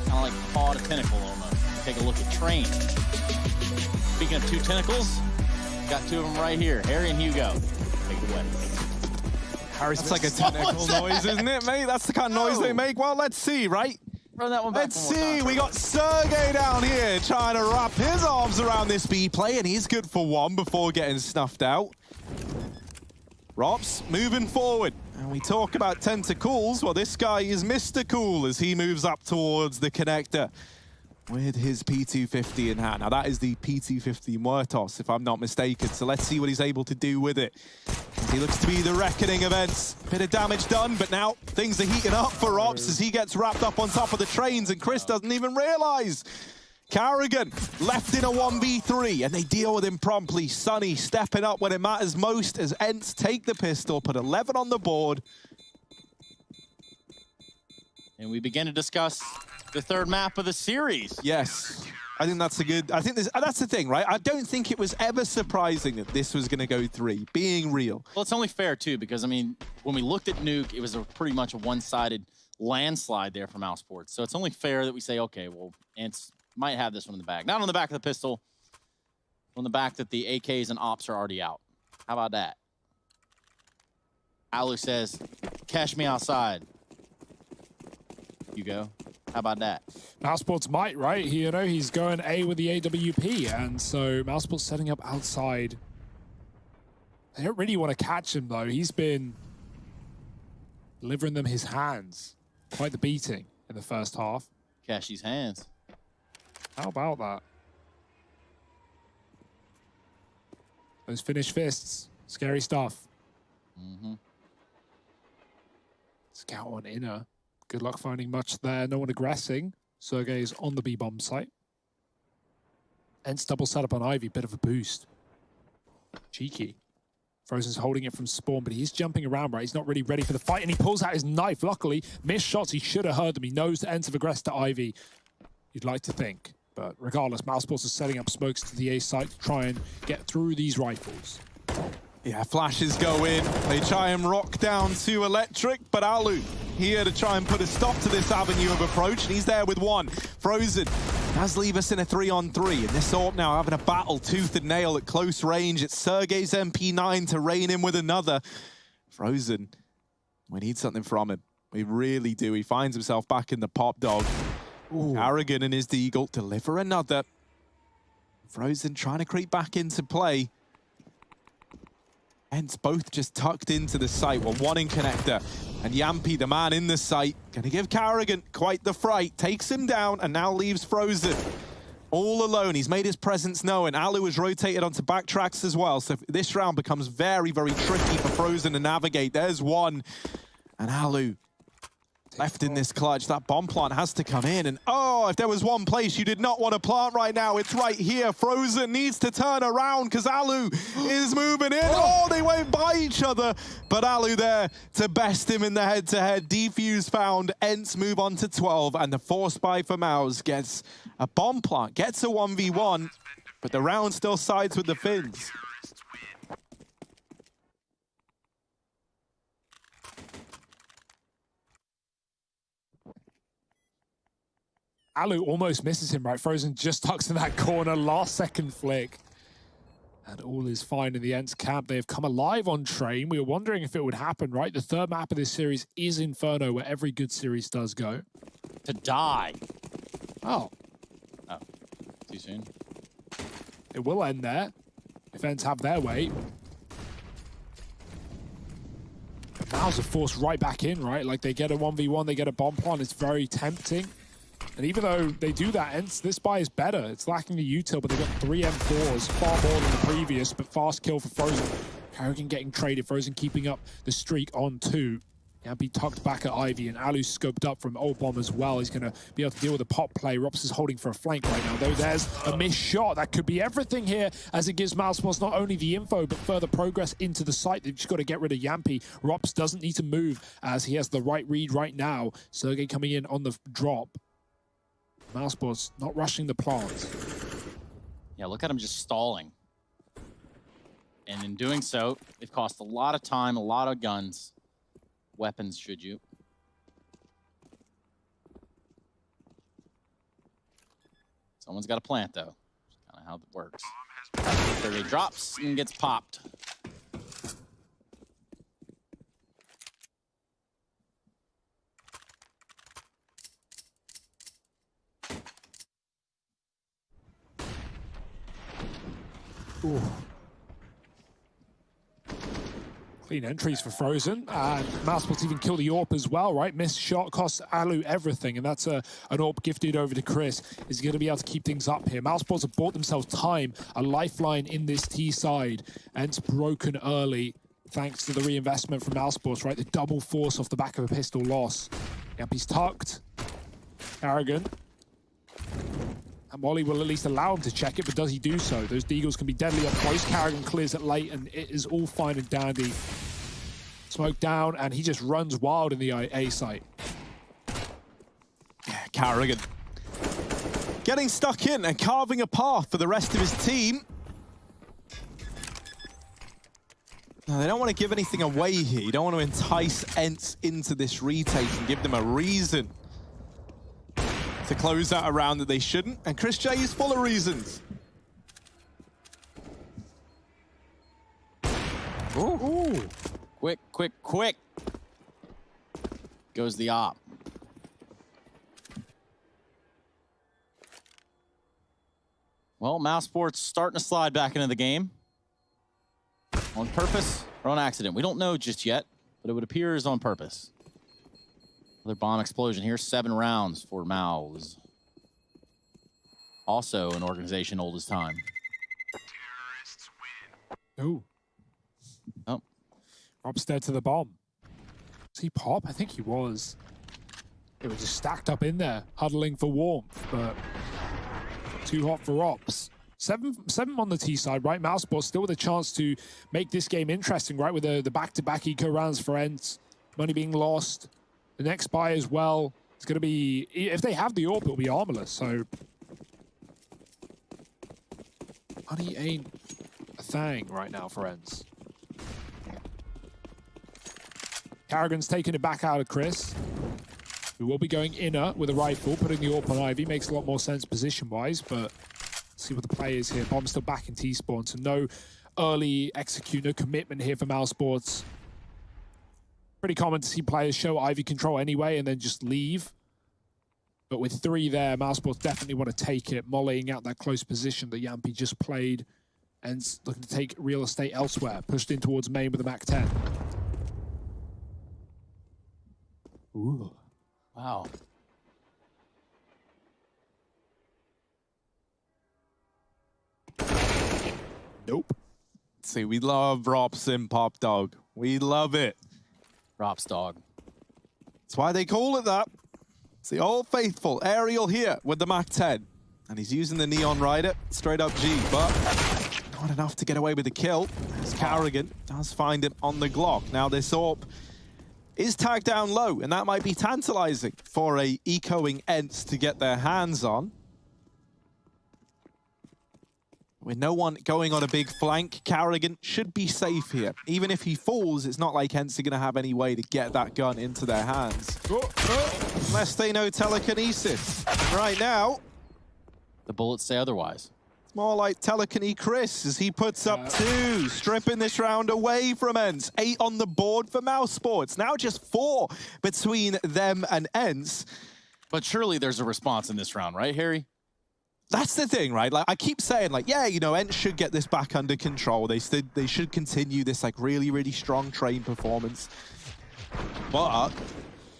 kind of like paw to tentacle almost. Take a look at Train. Speaking of two tentacles, got two of them right here. Harry and Hugo. Take it away. That's like a tentacle noise, isn't it, mate? That's the kind of noise they make. Well, let's see, right? Run that one back. Let's see. We got Sergey down here trying to wrap his arms around this B play, and he's good for one before getting snuffed out. Rops moving forward. And we talk about tentacles. Well, this guy is Mr. Cool as he moves up towards the connector with his P250 in hand. Now, that is the P250 Muertos, if I'm not mistaken. So let's see what he's able to do with it. He looks to be the reckoning of Ence. Bit of damage done, but now things are heating up for Ops as he gets wrapped up on top of the trains, and Chris doesn't even realize. Carrigan left in a 1v3, and they deal with him promptly. Sunny stepping up when it matters most as Ence take the pistol, put 11 on the board. And we begin to discuss the third map of the series. Yes, I think that's a good, that's the thing, right? I don't think it was ever surprising that this was gonna go 3, being real. Well, it's only fair too, because I mean, when we looked at Nuke, it was pretty much a one-sided landslide there for Mousesports. So it's only fair that we say, okay, well, Ence might have this one in the bag. Not on the back of the pistol, on the back that the AKs and Ops are already out. How about that? Alu says, cash me outside. You go. How about that? Mousesports might, right? He's going A with the AWP, and so Mousesports setting up outside. They don't really want to catch him, though. He's been delivering them his hands. Quite the beating in the first half. Cash these hands. How about that? Those finished fists. Scary stuff. Mm-hmm. Scout on inner. Good luck finding much there. No one aggressing. Sergey's on the B-bomb site. Ence double setup on Ivy. Bit of a boost. Cheeky. Frozen's holding it from spawn, but he's jumping around, right? He's not really ready for the fight, and he pulls out his knife. Luckily, missed shots. He should have heard them. He knows the Ence have aggressed to Ivy. You'd like to think. But regardless, Mousesports is setting up smokes to the A site to try and get through these rifles. Yeah, flashes go in. They try and rock down to Electric, but Alu here to try and put a stop to this avenue of approach, and he's there with one. Frozen does leave us in a 3-on-3, and this AWP now having a battle tooth and nail at close range. It's Sergey's MP9 to rein in with another. Frozen, we need something from him. We really do. He finds himself back in the pop dog. Arrogant and his Deagle deliver another. Frozen trying to creep back into play. Ence both just tucked into the site. Well, one in connector. And Yampy, the man in the site, gonna give Carrigan quite the fright. Takes him down and now leaves Frozen all alone. He's made his presence known. Alu has rotated onto backtracks as well. So this round becomes very, very tricky for Frozen to navigate. There's one. And Alu left in this clutch. That bomb plant has to come in. And oh, if there was one place you did not want to plant right now, it's right here. Frozen needs to turn around because Alu is moving in. Oh, they went by each other. But Alu there to best him in the head-to-head. Defuse found. Ence move on to 12. And the force buy for Mouse gets a bomb plant. Gets a 1v1. But the round still sides with the Finns. Alu almost misses him, right? Frozen just tucks in that corner, last second flick. And all is fine in the Ence camp. They have come alive on Train. We were wondering if it would happen, right? The third map of this series is Inferno, where every good series does go. To die. Oh. Oh, too soon. It will end there, if Ence have their way. But Mouse are forced right back in, right? Like they get a 1v1, they get a bomb plant. It's very tempting. And even though they do that, Ence, this buy is better. It's lacking the util, but they got 3 M4s, far more than the previous, but fast kill for Frozen. Carrigan getting traded, Frozen keeping up the streak on 2. Yampy tucked back at Ivy, and Alu scoped up from Old Bomb as well. He's going to be able to deal with the pop play. Rops is holding for a flank right now, though there's a missed shot. That could be everything here, as it gives Mousesports not only the info, but further progress into the site. They've just got to get rid of Yampy. Rops doesn't need to move, as he has the right read right now. Sergey coming in on the drop. Mousesports not rushing the plant. Yeah, look at him just stalling. And in doing so, they've cost a lot of time, a lot of guns. Weapons, should you. Someone's got to plant, though. That's kind of how it works. 30 drops and gets popped. Ooh. Clean entries for Frozen, and Mousesports even kill the AWP as well, right? Missed shot costs Alu everything, and that's an AWP gifted over to Chris. Is going to be able to keep things up here. Mousesports have bought themselves time, a lifeline in this T side, and it's broken early thanks to the reinvestment from Mousesports, right? The double force off the back of a pistol loss. Yep, he's tucked. Arrogant. And Molly will at least allow him to check it, but does he do so? Those deagles can be deadly up close. Carrigan clears it late, and it is all fine and dandy. Smoke down, and he just runs wild in the A site. Yeah, Carrigan getting stuck in and carving a path for the rest of his team. Now, they don't want to give anything away here. You don't want to entice Ence into this retake and give them a reason to close out a round that they shouldn't, and Chris J is full of reasons. Ooh. Quick, quick, quick. Goes the op. Well, Mousesports starting to slide back into the game. On purpose or on accident? We don't know just yet, but it would appear is on purpose. Another bomb explosion here. 7 rounds for Mouse. Also an organization old as time. Ooh. Oh. Rob's dead to the bomb. Was he pop? I think he was. It was just stacked up in there, huddling for warmth, but too hot for Ops. 7 on the T side, right? Mousesports still with a chance to make this game interesting, right? With the back-to-back eco rounds for Ence. Money being lost. The next buy as well. It's going to be, if they have the AWP, it'll be armorless, so money ain't a thing right now for Ence. Carrigan's taking it back out of Chris, who will be going inner with a rifle, putting the AWP on Ivy. Makes a lot more sense position-wise, but let's see what the play is here. Bomb's still back in T-spawn, so no early execute, no commitment here for Mousesports. Pretty common to see players show Ivy control anyway and then just leave. But with 3 there, Mousesports definitely want to take it, mollying out that close position that Yampi just played and looking to take real estate elsewhere. Pushed in towards main with a MAC-10. Ooh. Wow. Nope. See, we love Robson Pop Dog. We love it. Rops dog. That's why they call it that. It's the old faithful Ariel here with the MAC-10. And he's using the Neon Rider, straight up G, but not enough to get away with the kill. As Carrigan does find him on the Glock. Now this AWP is tagged down low, and that might be tantalizing for a ecoing Ence to get their hands on. With no one going on a big flank, Carrigan should be safe here. Even if he falls, it's not like Ence are going to have any way to get that gun into their hands. Unless they know telekinesis. Right now, the bullets say otherwise. It's more like telekinesis Chris as he puts up 2, stripping this round away from Ence. 8 on the board for Mousesports. Now just 4 between them and Ence. But surely there's a response in this round, right, Harry? That's the thing, right? Like I keep saying, like, yeah, you know, Ence should get this back under control. They should continue this like really, really strong train performance. But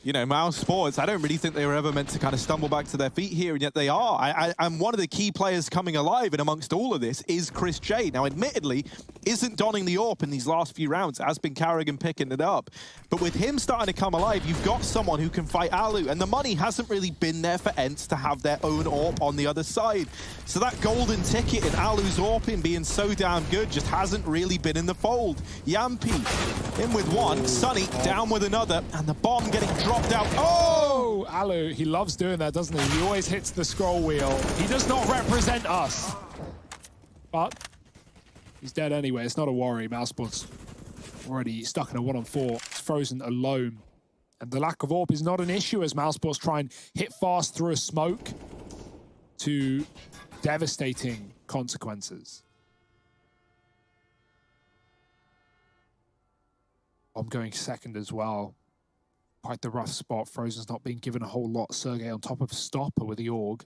you know, Mousesports, I don't really think they were ever meant to kind of stumble back to their feet here, and yet they are. And one of the key players coming alive, and amongst all of this, is Chris J. Now, admittedly, isn't donning the AWP in these last few rounds, has been Carrigan picking it up. But with him starting to come alive, you've got someone who can fight Alu, and the money hasn't really been there for Ence to have their own AWP on the other side. So that golden ticket in Alu's AWP in being so damn good just hasn't really been in the fold. Yampi in with 1, Sunny down with another, and the bomb getting dropped out. Oh! Alu, he loves doing that, doesn't he? He always hits the scroll wheel. He does not represent us. But he's dead anyway. It's not a worry. Mousesports already stuck in a 1-on-4. It's Frozen alone. And the lack of AWP is not an issue as Mousesports try and hit fast through a smoke to devastating consequences. I'm going second as well. Quite the rough spot. Frozen's not being given a whole lot. Sergey on top of Stopper with the AUG.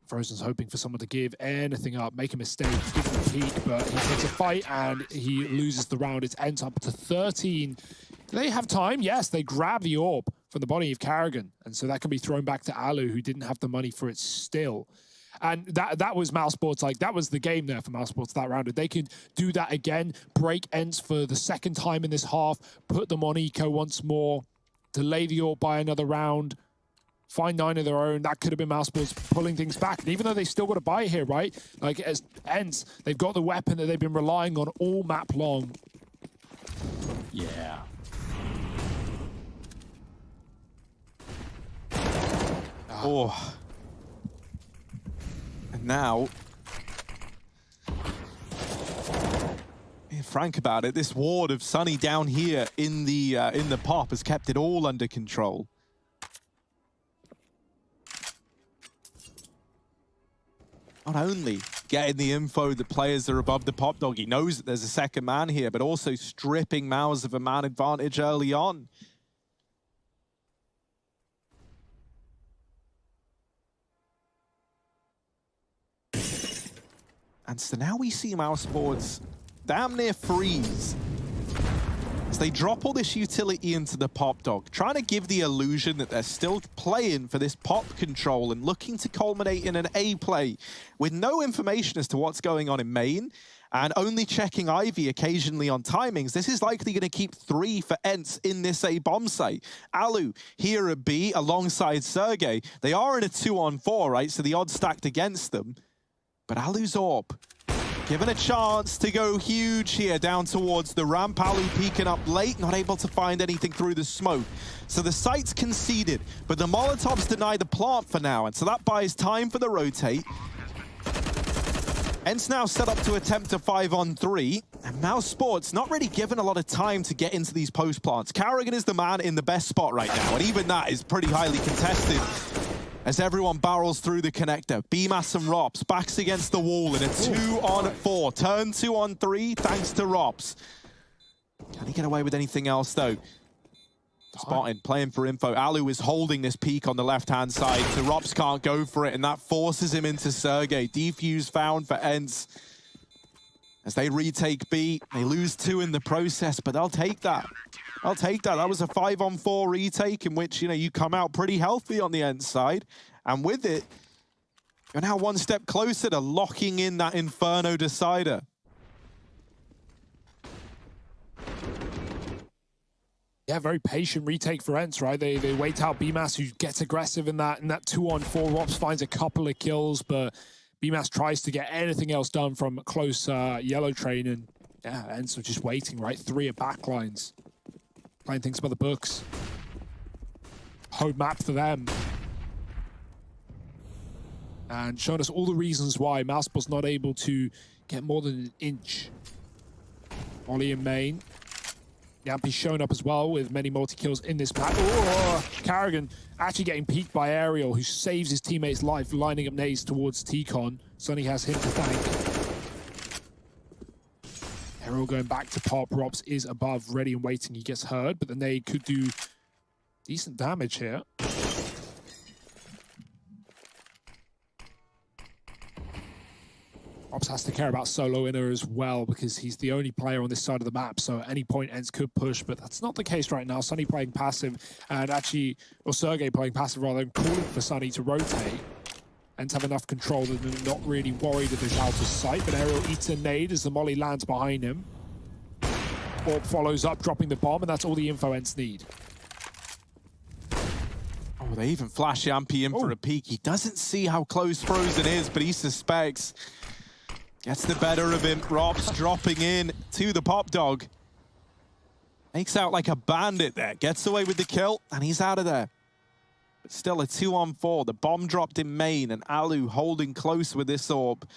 Frozen's hoping for someone to give anything up, make a mistake, give him a peek, but he takes a fight and he loses the round. It's Ence up to 13. Do they have time? Yes, they grab the AWP from the body of Carrigan. And so that can be thrown back to Alu, who didn't have the money for it still. And that was Mousesports, like, that was the game there for Mousesports that round. If they could do that again, break Ence for the second time in this half, put them on eco once more, delay the AWP by another round, find 9 of their own, that could have been Mousesports pulling things back. And even though they still got to buy here, right? Like, as Ence, they've got the weapon that they've been relying on all map long. Yeah. Oh. And now, being frank about it, this ward of Sunny down here in the pop has kept it all under control. Not only getting the info that players are above the pop dog, he knows that there's a second man here, but also stripping Mouse of a man advantage early on. And so now we see Mousesports damn near freeze as they drop all this utility into the pop dog, trying to give the illusion that they're still playing for this pop control and looking to culminate in an A play with no information as to what's going on in main and only checking Ivy occasionally on timings. This is likely going to keep 3 for Ence in this A bomb site. Alu here at B alongside Sergey. They are in a 2-on-4, right? So the odds stacked against them. But Alu's AWP given a chance to go huge here down towards the ramp. Alu peeking up late, not able to find anything through the smoke. So the site's conceded, but the Molotovs deny the plant for now, and so that buys time for the rotate. Ence now set up to attempt a 5-on-3, and Mousesports not really given a lot of time to get into these post plants. Carrigan is the man in the best spot right now, and even that is pretty highly contested as everyone barrels through the connector. BMAS and Rops backs against the wall in a 2-on-4. Turn 2-on-3 thanks to Rops. Can he get away with anything else though? Spotted, playing for info. Alu is holding this peak on the left-hand side, so Rops can't go for it, and that forces him into Sergey. Defuse found for Ence. As they retake B, they lose 2 in the process, but they'll take that. I'll take that. That was a 5-on-4 retake in which, you know, you come out pretty healthy on the Ence side. And with it, you're now 1 step closer to locking in that Inferno decider. Yeah, very patient retake for Ence, right? They wait out BMAS, who gets aggressive in that 2-on-4. Rops finds a couple of kills, but BMAS tries to get anything else done from close yellow train, and yeah, Ence are just waiting, right? 3 at backlines. Playing things by the books. Home map for them. And showing us all the reasons why Mousesports not able to get more than an inch. Ollie in main. Yampy's showing up as well with many multi-kills in this map. Oh, Carrigan actually getting peeked by Ariel, who saves his teammate's life, lining up nades towards T-Con. Sonny has him to thank. Ariel going back to pop. Rops is above, ready and waiting. He gets heard, but then they could do decent damage here. Rops has to care about solo inner as well because he's the only player on this side of the map, so at any point Ence could push, but that's not the case right now. Sunny playing passive, and actually, or Sergey playing passive rather than calling for Sunny to rotate. Ence have enough control that they're not really worried that it's out of sight, but Ariel eats a nade as the molly lands behind him. Orb follows up, dropping the bomb, and that's all the info Ence need. Oh, they even flash Yampy in for a peek. He doesn't see how close Frozen is, but he suspects. Gets the better of him. Rops dropping in to the pop dog. Makes out like a bandit there. Gets away with the kill, and he's out of there. But still a 2-on-4. The bomb dropped in main, and Alu holding close with this orb.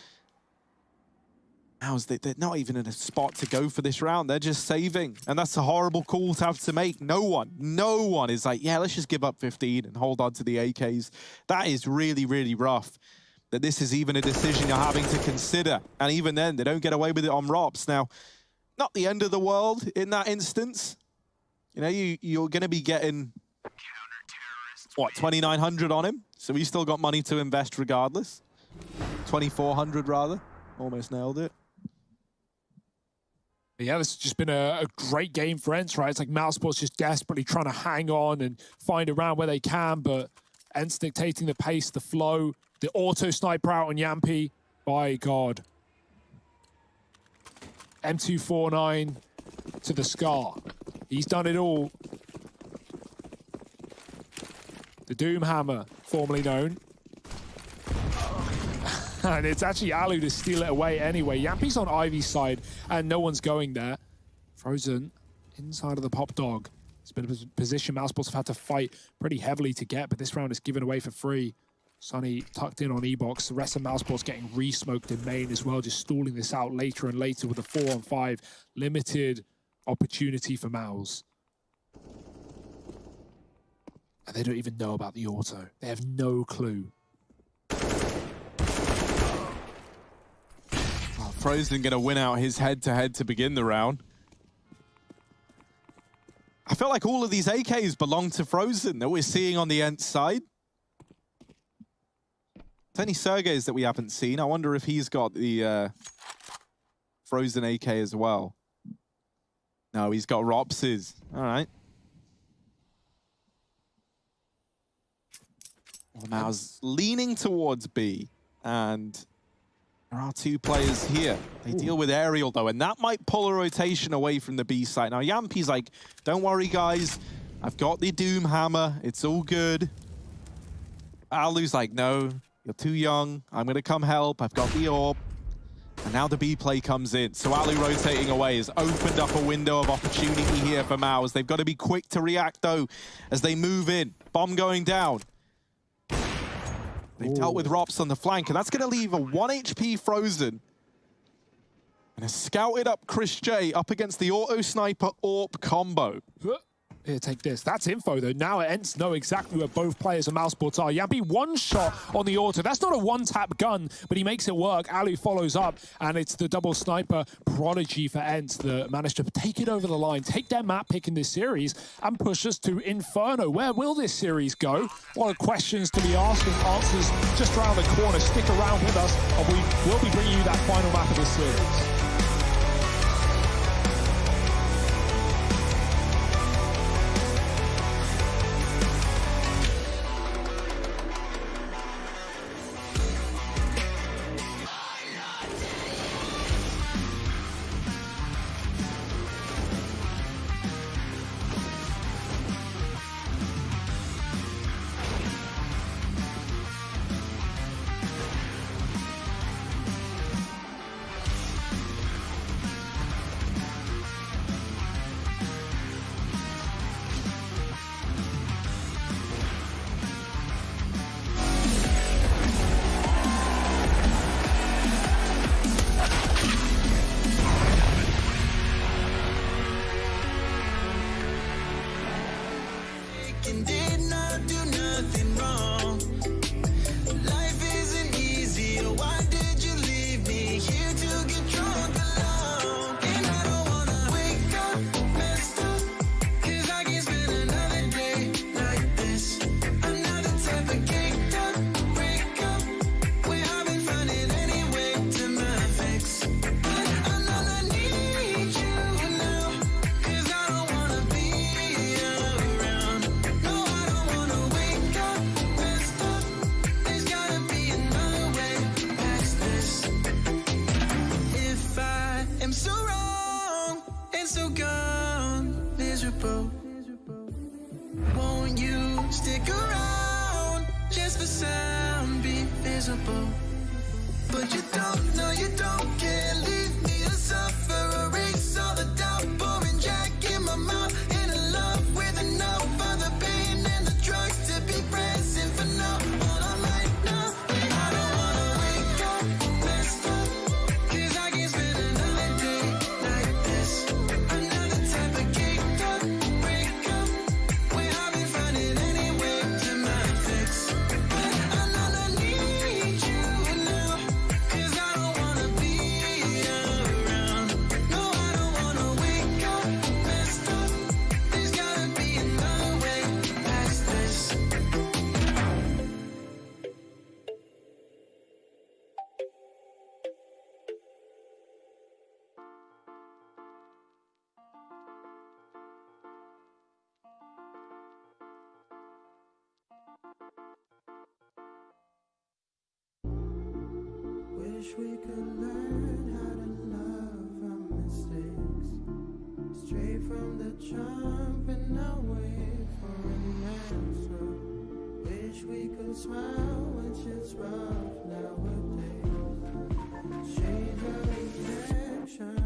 Now they're not even in a spot to go for this round. They're just saving. And that's a horrible call to have to make. No one is like, yeah, let's just give up 15 and hold on to the AKs. That is really, really rough. That this is even a decision you're having to consider. And even then, they don't get away with it on Rops. Now, not the end of the world in that instance. You know, you're going to be getting, what, 2,900 on him? So he's still got money to invest regardless. 2,400 rather. Almost nailed it. Yeah, this has just been a great game for Ence, right? It's like Mousesports just desperately trying to hang on and find a round where they can, but Ence dictating the pace, the flow, the auto sniper out on Yampi. By God. M249 to the Scar. He's done it all. The Doom Hammer, formerly known. And it's actually Alu to steal it away anyway. Yampi's on Ivy's side, and no one's going there. Frozen inside of the Pop Dog. It's been a position Mousesports have had to fight pretty heavily to get, but this round is given away for free. Sunny tucked in on E-Box. The rest of Mousesports getting re-smoked in main as well, just stalling this out later and later with a 4-on-5. Limited opportunity for Mouse. And they don't even know about the auto. They have no clue. Frozen going to win out his head-to-head to begin the round. I feel like all of these AKs belong to Frozen that we're seeing on the Ence side. It's any Sergei's that we haven't seen. I wonder if he's got the Frozen AK as well. No, he's got Rops's. All right. Well, now is leaning towards B, and there are two players here. They deal with Aerial, though, and that might pull a rotation away from the B side. Now, Yampi's like, don't worry, guys. I've got the Doom Hammer. It's all good. Alu's like, no, you're too young. I'm going to come help. I've got the orb. And now the B play comes in. So Alu rotating away has opened up a window of opportunity here for Mouse. They've got to be quick to react, though, as they move in. Bomb going down. They've dealt with Rops on the flank, and that's going to leave a 1 HP Frozen. And a scouted up Chris J up against the auto sniper AWP combo. Here, take this. That's info, though. Now Ence know exactly where both players of Mousesports are. Yampi, one shot on the auto. That's not a one-tap gun, but he makes it work. Alu follows up, and it's the double sniper prodigy for Ence that managed to take it over the line, take their map pick in this series, and push us to Inferno. Where will this series go? A lot of questions to be asked and answers just around the corner. Stick around with us, and we will be bringing you that final map of this series. But you don't, no you don't care. Leave me to suffer, erase all the doubt. Pouring Jack in my mouth, in love with enough of the pain and the drugs to be present. Wish we could learn how to love our mistakes. Straight from the jump and now wait for an answer. Wish we could smile when shit's rough nowadays. Change our reactions.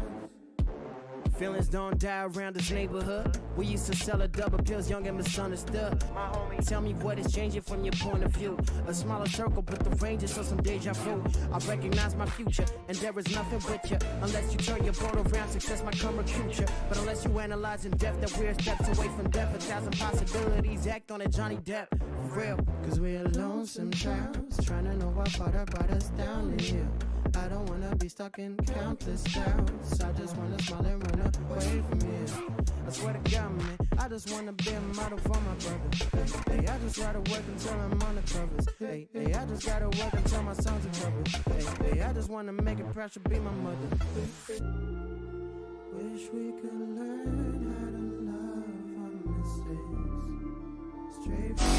Feelings don't die around this neighborhood. We used to sell a double pills, young and misunderstood. My homie, tell me what is changing from your point of view. A smaller circle, but the range is some deja vu. I recognize my future, and there is nothing with you. Unless you turn your boat around, success might come recruit you. But unless you analyze in depth that we're steps away from death, 1,000 possibilities, act on it, Johnny Depp. For real, cause we're lonesome towns, trying to know what father brought us down to here. I don't wanna be stuck in countless doubts. I just wanna smile and run away from here. I swear to God, man, I just wanna be a model for my brother. Hey, I just gotta work until I'm on the covers. Hey, I just gotta work until my songs are covered. Hey, I just wanna make it pressure be my mother. Wish we could learn how to love our mistakes. Straight from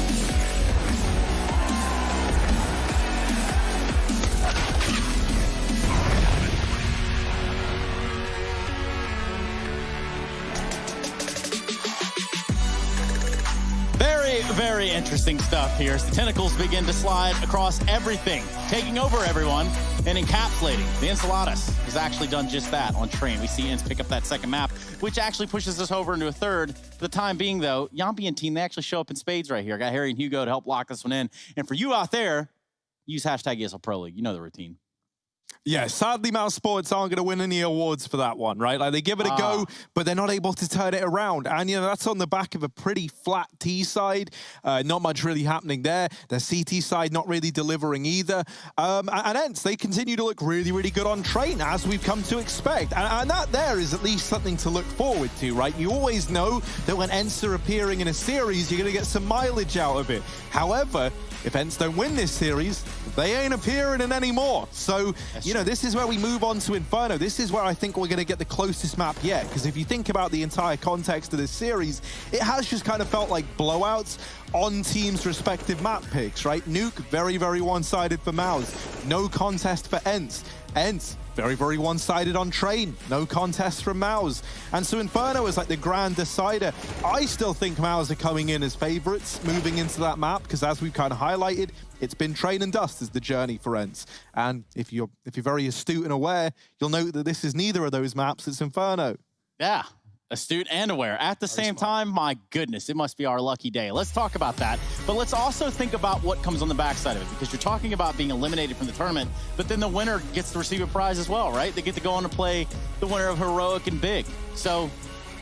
Very interesting stuff here as the tentacles begin to slide across everything, taking over everyone and encapsulating. The Enceladus has actually done just that on Train. We see Ence pick up that second map, which actually pushes us over into a third. For the time being, though, Yampi and team, they actually show up in spades right here. I got Harry and Hugo to help lock this one in. And for you out there, use hashtag ESL Pro League. You know the routine. Yeah, sadly, Mousesports aren't going to win any awards for that one, right? Like, they give it a go, but they're not able to turn it around. And, you know, that's on the back of a pretty flat T side. Not much really happening there. The CT side not really delivering either. And Ence, they continue to look really, really good on Train, as we've come to expect. And that there is at least something to look forward to, right? You always know that when Ence are appearing in a series, you're going to get some mileage out of it. However, if Ence don't win this series, they ain't appearing in any more. So, you know, this is where we move on to Inferno. This is where I think we're going to get the closest map yet. Because if you think about the entire context of this series, it has just kind of felt like blowouts on teams' respective map picks, right? Nuke, very, very one-sided for Mouse. No contest for Ence. Ence, very, very one-sided on Train. No contest from Mouse. And so Inferno is like the grand decider. I still think Mouse are coming in as favorites moving into that map, because as we've kind of highlighted, it's been Train and Dust as the journey for Ence. And if you're very astute and aware, you'll note that this is neither of those maps, it's Inferno. Yeah, astute and aware. At the same time, my goodness, it must be our lucky day. Let's talk about that. But let's also think about what comes on the backside of it, because you're talking about being eliminated from the tournament, but then the winner gets to receive a prize as well, right? They get to go on to play the winner of Heroic and Big. So,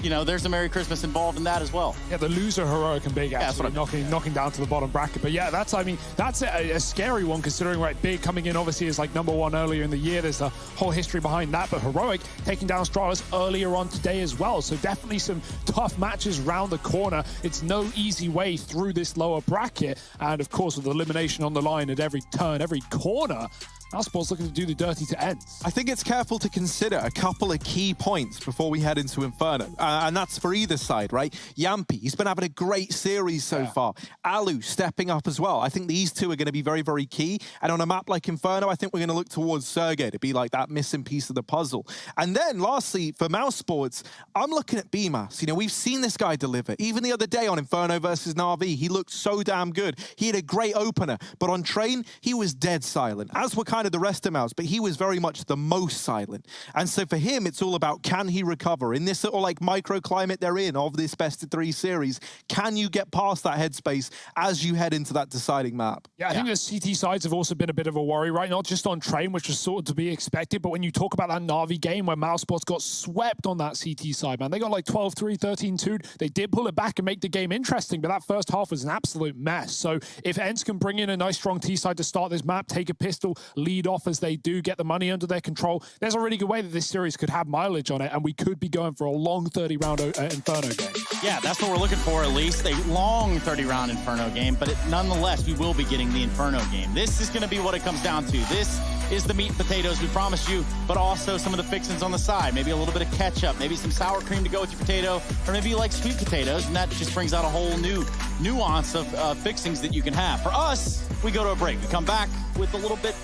you know, there's a Merry Christmas involved in that as well. Yeah, the loser Heroic and Big, actually, yeah, knocking down to the bottom bracket. But yeah, that's a scary one, considering, right, Big coming in obviously is like #1 earlier in the year. There's a whole history behind that. But Heroic taking down Stratus earlier on today as well. So definitely some tough matches round the corner. It's no easy way through this lower bracket. And of course, with elimination on the line at every turn, every corner, Mousesports looking to do the dirty to Ence. I think it's careful to consider a couple of key points before we head into Inferno. And that's for either side, right? Yampi, he's been having a great series so far. Alu stepping up as well. I think these two are going to be very, very key. And on a map like Inferno, I think we're going to look towards Sergey to be like that missing piece of the puzzle. And then lastly, for Mousesports, I'm looking at BMAS. You know, we've seen this guy deliver. Even the other day on Inferno versus Na'Vi, he looked so damn good. He had a great opener. But on Train, he was dead silent. As were kind of the rest of Mouse, but he was very much the most silent. And so for him, it's all about, can he recover in this little like microclimate they're in of this best-of-3 series? Can you get past that headspace as you head into that deciding map? Yeah, I think the CT sides have also been a bit of a worry, right? Not just on Train, which was sort of to be expected, but when you talk about that Na'Vi game where Mousesports got swept on that CT side, man, they got like 12-3, 13-2. They did pull it back and make the game interesting, but that first half was an absolute mess. So if Ence can bring in a nice strong T side to start this map, take a pistol, lead off as they do, get the money under their control, there's a really good way that this series could have mileage on it, and we could be going for a long 30-round Inferno game. Yeah, that's what we're looking for, at least. A long 30-round Inferno game, but nonetheless, we will be getting the Inferno game. This is going to be what it comes down to. This is the meat and potatoes we promised you, but also some of the fixings on the side. Maybe a little bit of ketchup, maybe some sour cream to go with your potato, or maybe you like sweet potatoes, and that just brings out a whole new nuance of fixings that you can have. For us, we go to a break. We come back with a little bit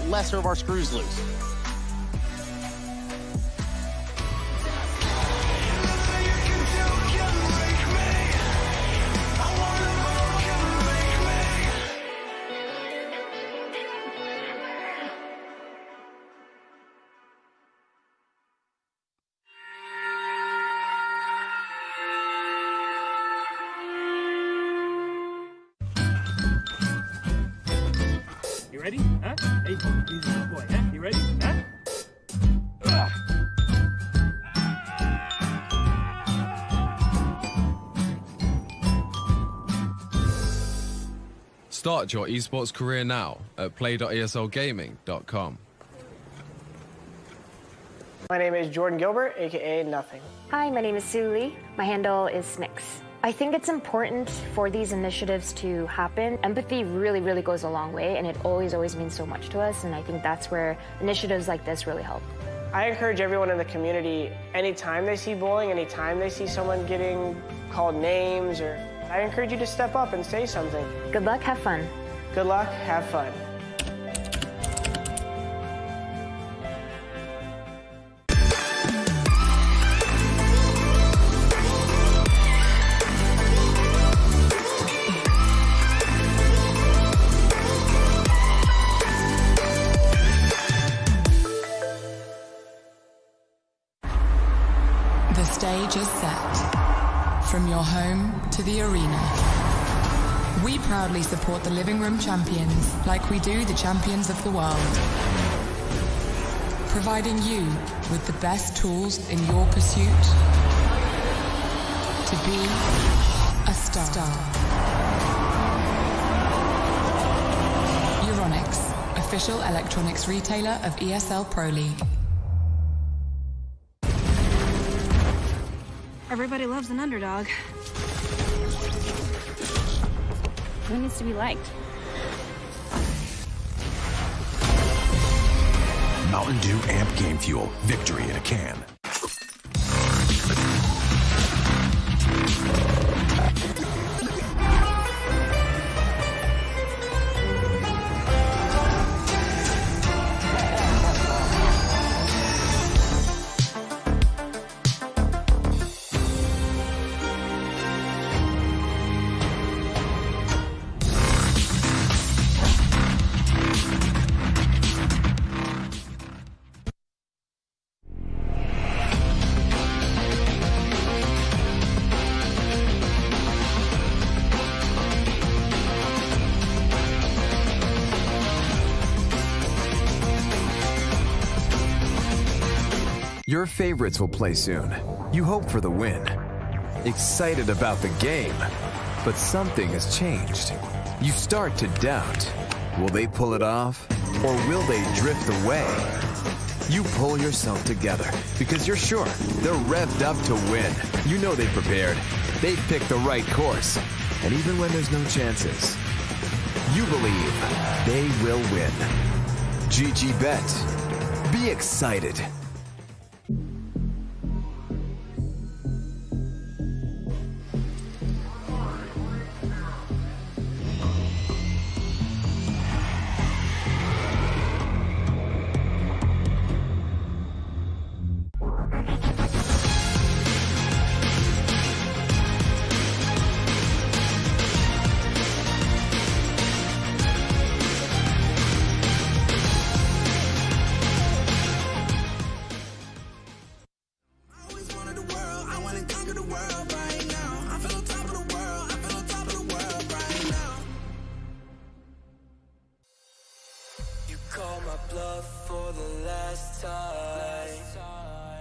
lesser of our screws loose. You ready? Huh? Hey, he's a good boy, huh? You ready? Huh? Start your esports career now at play.eslgaming.com. My name is Jordan Gilbert, aka Nothing. Hi, my name is Sue Lee. My handle is Snix. I think it's important for these initiatives to happen. Empathy really, really goes a long way, and it always means so much to us, and I think that's where initiatives like this really help. I encourage everyone in the community, anytime they see bullying, anytime they see someone getting called names, I encourage you to step up and say something. Good luck, have fun. Good luck, have fun. The stage is set. From your home to the arena. We proudly support the living room champions like we do the champions of the world. Providing you with the best tools in your pursuit to be a star. Euronics, official electronics retailer of ESL Pro League. Everybody loves an underdog. Who needs to be liked? Mountain Dew Amp Game Fuel. Victory in a can. Your favorites will play soon. You hope for the win. Excited about the game. But something has changed. You start to doubt. Will they pull it off? Or will they drift away? You pull yourself together because you're sure they're revved up to win. You know they've prepared. They've picked the right course. And even when there's no chances, you believe they will win. GG Bet. Be excited. Call my bluff for the last time.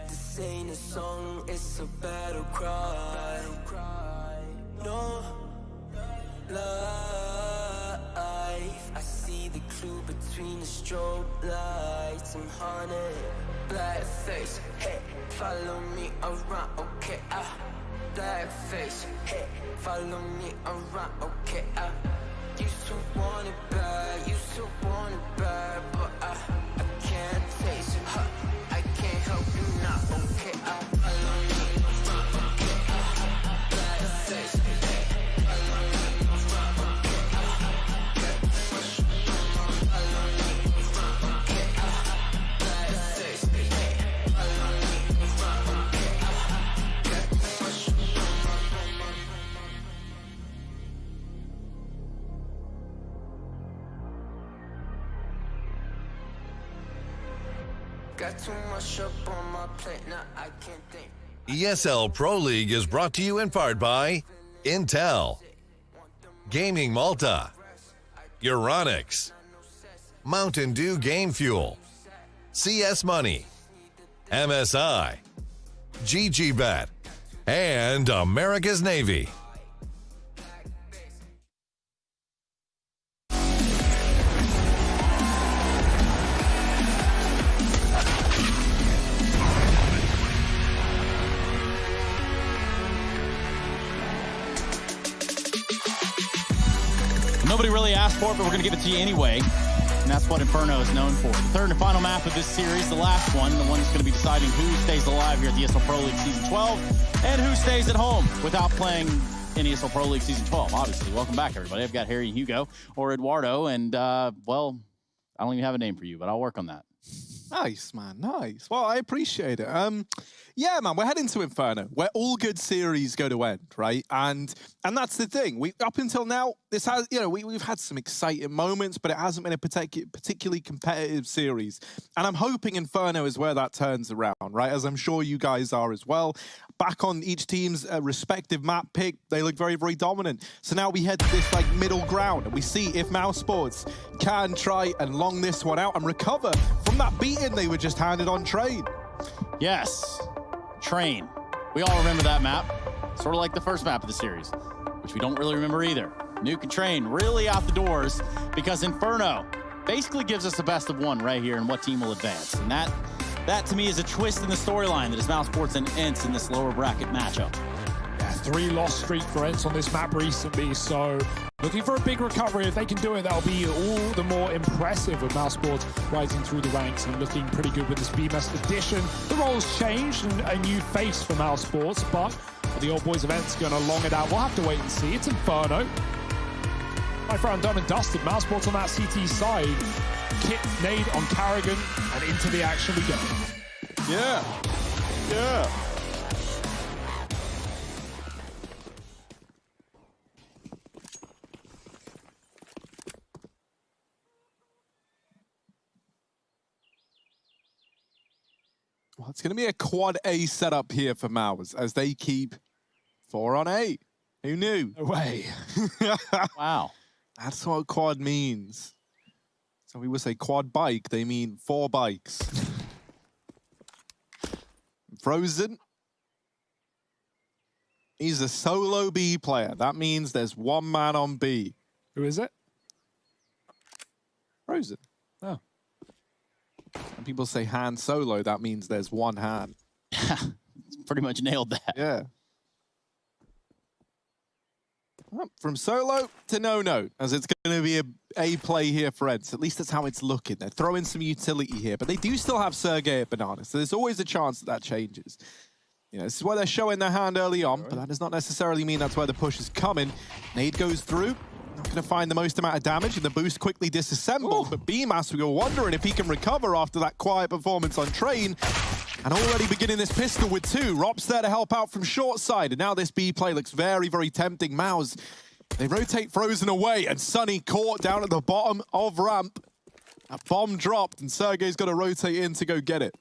This ain't a song, it's a battle cry. No life. I see the clue between the strobe lights. I'm haunted, black face. Hey, follow me around, okay? Black face. Hey, follow me around, okay? Used to want it bad, used to want it bad, but Got too much up on my plate, now I can't think. ESL Pro League is brought to you in part by Intel, Gaming Malta, Euronics, Mountain Dew Game Fuel, CS Money, MSI, GGBet, and America's Navy. Nobody really asked for it, but we're going to give it to you anyway. And that's what Inferno is known for. The third and final map of this series, the last one, the one that's going to be deciding who stays alive here at the ESL Pro League Season 12 and who stays at home without playing in ESL Pro League Season 12, obviously. Welcome back, everybody. I've got Harry and Hugo, or Eduardo, and, well, I don't even have a name for you, but I'll work on that. Nice, man. Nice. Well, I appreciate it. Yeah, man, we're heading to Inferno, where all good series go to end, right? And that's the thing. We up until now, this has, you know, we've had some exciting moments, but it hasn't been a particularly competitive series. And I'm hoping Inferno is where that turns around, right? As I'm sure you guys are as well. Back on each team's respective map pick, they look very, very dominant. So now we head to this like middle ground, and we see if Mousesports can try and long this one out and recover from that beating they were just handed on Train. Yes, Train. We all remember that map, sort of like the first map of the series, which we don't really remember either. Nuke and Train really out the doors because Inferno basically gives us a best of one right here and what team will advance. And that to me is a twist in the storyline that is Mousesports and Ence in this lower bracket matchup. Yeah, 3-loss streak for Ence on this map recently, so looking for a big recovery. If they can do it, that'll be all the more impressive with Mousesports rising through the ranks and looking pretty good with this BMS addition. The role's changed and a new face for Mousesports, but the old boys of Ence going to long it out. We'll have to wait and see. It's Inferno. My friend done and dusted. Mousesports on that CT side. Kit nade on Carrigan, and into the action we go. Yeah. Yeah. Well, it's going to be a quad A setup here for Mouse as they keep 4 on 8. Who knew? No way. Wow. That's what quad means. So we would say quad bike, they mean 4 bikes. Frozen. He's a solo B player. That means there's one man on B. Who is it? Frozen. Oh. When people say Han Solo, that means there's one Han. Pretty much nailed that. Yeah. Well, from solo to no-no, as it's going to be a play here for Ence. At least that's how it's looking. They're throwing some utility here, but they do still have Sergey at Banana, so there's always a chance that that changes. You know, this is where they're showing their hand early on, but that does not necessarily mean that's where the push is coming. Nade goes through. Not going to find the most amount of damage, and the boost quickly disassembled. But BMAS, we were wondering if he can recover after that quiet performance on Train. And already beginning this pistol with 2. Rop's there to help out from short side. And now this B play looks very, very tempting. Mouse, they rotate Frozen away. And Sunny caught down at the bottom of ramp. That bomb dropped, and Sergey's got to rotate in to go get it.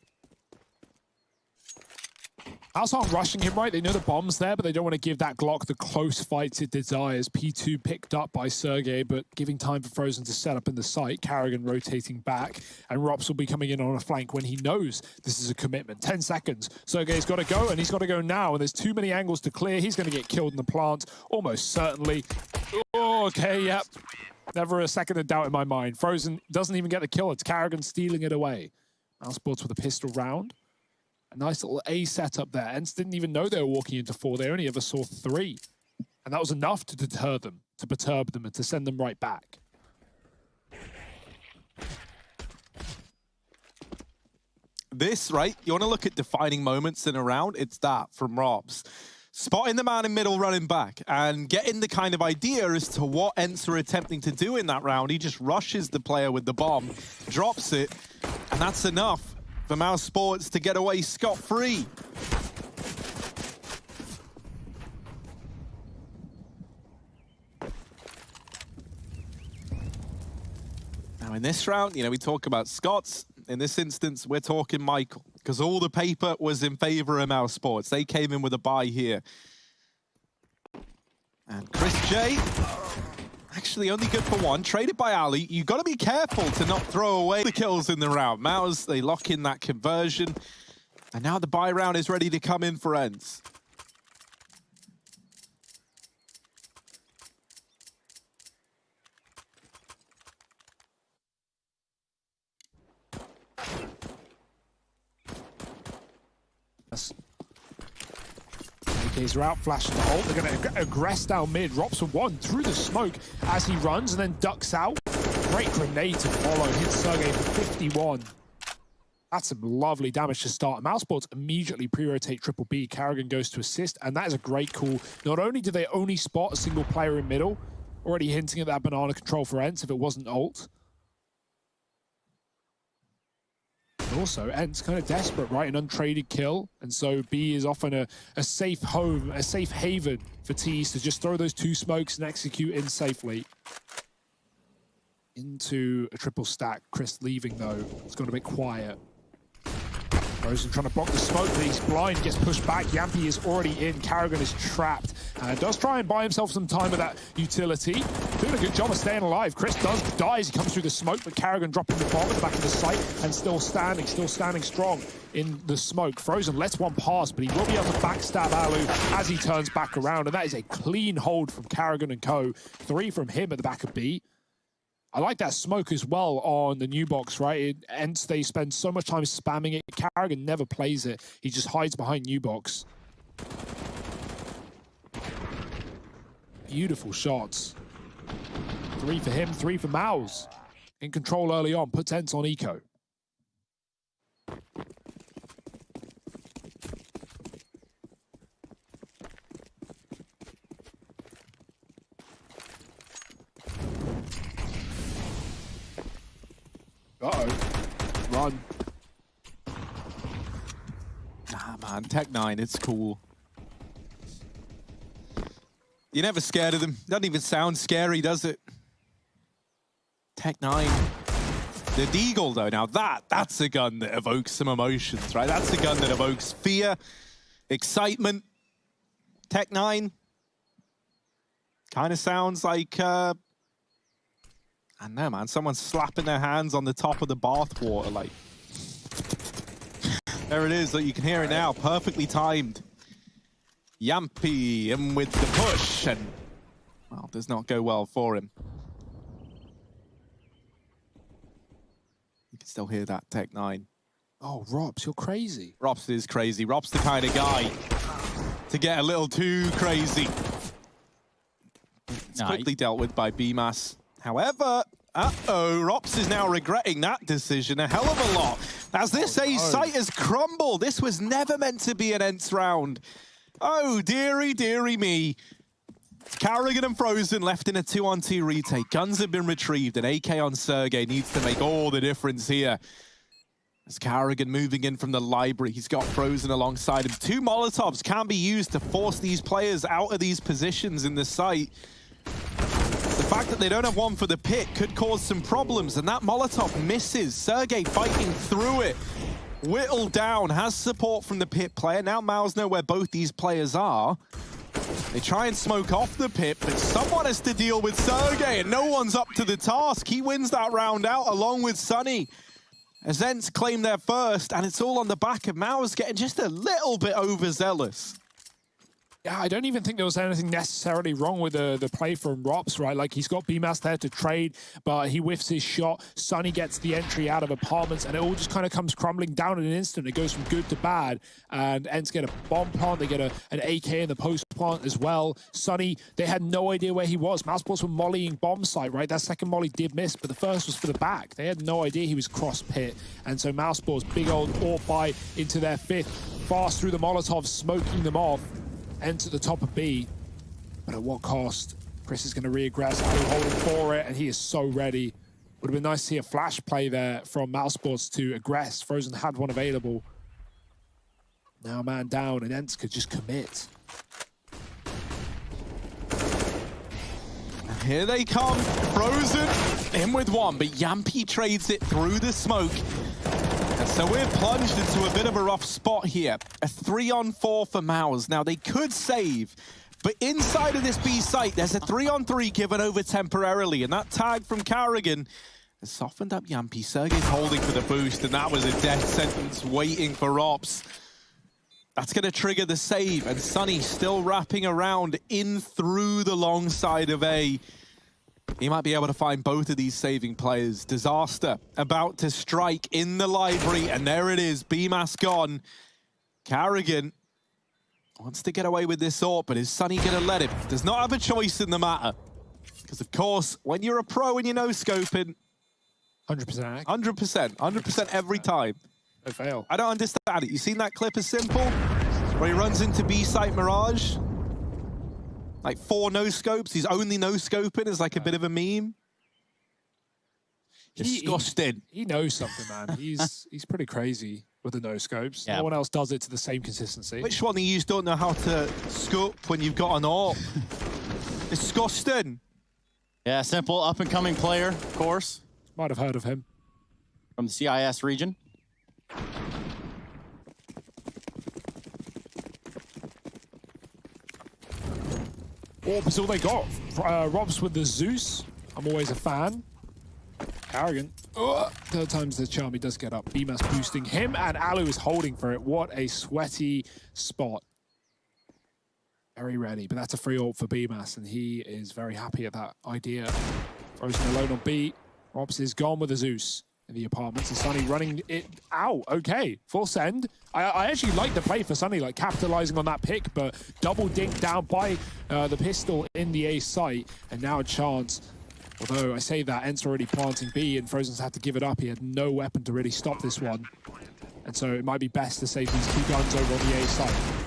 Mouse aren't rushing him, right? They know the bomb's there, but they don't want to give that Glock the close fights it desires. P2 picked up by Sergey, but giving time for Frozen to set up in the site. Carrigan rotating back, and Rops will be coming in on a flank when he knows this is a commitment. 10 seconds. Sergey's got to go, and he's got to go now, and there's too many angles to clear. He's going to get killed in the plant, almost certainly. Oh, okay, yep. Never a second of doubt in my mind. Frozen doesn't even get the kill. It's Carrigan stealing it away. Mousesports with a pistol round. A nice little A setup there. Ence didn't even know they were walking into 4. They only ever saw 3. And that was enough to deter them, to perturb them, and to send them right back. This, right? You want to look at defining moments in a round? It's that from Robs. Spotting the man in middle running back and getting the kind of idea as to what Ence are attempting to do in that round. He just rushes the player with the bomb, drops it, and that's enough for Mousesports to get away scot-free. Now in this round, you know, we talk about Scots. In this instance, we're talking Michael, because all the paper was in favor of Mousesports. They came in with a buy here. And Chris J, actually only good for one. Traded by Ali. You've got to be careful to not throw away the kills in the round. Mouse, they lock in that conversion. And now the buy round is ready to come in for Ence. AKs are out, flashing the ult. They're going to aggress down mid. Rops with one through the smoke as he runs and then ducks out. Great grenade to follow. Hits Sergey for 51. That's some lovely damage to start. Mousesports immediately pre-rotate triple B. Carrigan goes to assist, and that is a great call. Not only do they only spot a single player in middle, already hinting at that banana control for Ence if it wasn't ult. Also, Ence kind of desperate, right? An untraded kill. And so B is often a safe home, a safe haven for Tees to just throw those two smokes and execute in safely. Into a triple stack. Chris leaving, though. It's gone a bit quiet. Rosen trying to block the smoke, but he's blind, gets pushed back. Yampy is already in. Carrigan is trapped. Does try and buy himself some time with that utility. Doing a good job of staying alive. Chris dies. He comes through the smoke, but Carrigan dropping the bomb at the back of the site and still standing strong in the smoke. Frozen lets one pass, but he will be able to backstab Alu as he turns back around. And that is a clean hold from Carrigan and co. 3 from him at the back of B. I like that smoke as well on the new box, right? Ence, they spend so much time spamming it. Carrigan never plays it. He just hides behind new box. Beautiful shots. 3 for him, 3 for Mouse. In control early on, puts Ence on eco. Uh-oh. Run. Nah, man. Tech 9, it's cool. You're never scared of them. Doesn't even sound scary, does it? Tech 9. The Deagle, though. Now, that's a gun that evokes some emotions, right? That's a gun that evokes fear, excitement. Tech 9 kind of sounds like... I don't know, man. Someone's slapping their hands on the top of the bathwater, like. There it is. That you can hear it now. Perfectly timed. Yampy in with the push, and well, does not go well for him. You can still hear that Tech 9. Oh, Rops, you're crazy. Rops is crazy. Rops the kind of guy to get a little too crazy. It's quickly dealt with by BMAS. However, Rops is now regretting that decision a hell of a lot. As this A's site has crumbled. This was never meant to be an Ence round. Oh, dearie, dearie me. Carrigan and Frozen left in a 2-on-2 retake. Guns have been retrieved, and AK on Sergey needs to make all the difference here. As Carrigan moving in from the library, he's got Frozen alongside him. 2 Molotovs can be used to force these players out of these positions in the site. The fact that they don't have one for the pit could cause some problems, and that Molotov misses. Sergey fighting through it. Whittled down, has support from the pit player. Now Mouse know where both these players are. They try and smoke off the pit, but someone has to deal with Sergey, and no one's up to the task. He wins that round out along with Sunny. As Ence claim their first, and it's all on the back of Mouse getting just a little bit overzealous. Yeah, I don't even think there was anything necessarily wrong with the play from Rops, right? Like, he's got BMAS there to trade, but he whiffs his shot. Sunny gets the entry out of apartments, and it all just kind of comes crumbling down in an instant. It goes from good to bad, and Ence get a bomb plant. They get an AK in the post plant as well. Sunny, they had no idea where he was. Mousesports were mollying bomb site, right? That second molly did miss, but the first was for the back. They had no idea he was cross pit, and so Mousesports, big old AWP buy into their 5th. Fast through the Molotovs, smoking them off. Ence at the top of B, but at what cost? Chris is going to re-aggress, holding for it, and he is so ready. Would have been nice to see a flash play there from Mousesports to aggress. Frozen had one available. Now man down, and Ence could just commit. And here they come, Frozen in with one, but Yampy trades it through the smoke. So we're plunged into a bit of a rough spot here. A 3-on-4 for Mouse. Now, they could save, but inside of this B site, there's a 3-on-3 given over temporarily, and that tag from Carrigan has softened up Yampi. Sergey's holding for the boost, and that was a death sentence waiting for Ops. That's going to trigger the save, and Sunny still wrapping around in through the long side of A. He might be able to find both of these saving players. Disaster about to strike in the library, and there it is. BMAS gone. Carrigan wants to get away with this AWP, but is Sunny going to let him? Does not have a choice in the matter. Because, of course, when you're a pro and you know scoping, 100%. 100% every time. No fail. I don't understand it. You seen that clip of Simple? Where he runs into B-site Mirage? Like 4 no-scopes. He's only no-scoping as like a bit of a meme. Disgusting. He knows something, man. He's pretty crazy with the no-scopes. Yeah. No one else does it to the same consistency. Which one of you don't know how to scope when you've got an AWP? Disgusting. Yeah, Simple, up-and-coming player, of course. Might have heard of him. From the CIS region. AWP is all they got. Robs with the Zeus. I'm always a fan. Carrigan. Third time's the charm. He does get up. BMAS boosting him, and Alu is holding for it. What a sweaty spot. Very ready, but that's a free AWP for BMAS, and he is very happy at that idea. Frozen alone on B. Robs is gone with the Zeus in the apartments, and Sunny running it out. Okay, full send. I actually like the play for Sunny, like capitalizing on that pick, but double dink down by the pistol in the A site, and now a chance. Although I say that, Ence already planting B, and Frozen's had to give it up. He had no weapon to really stop this one. And so it might be best to save these 2 guns over on the A site.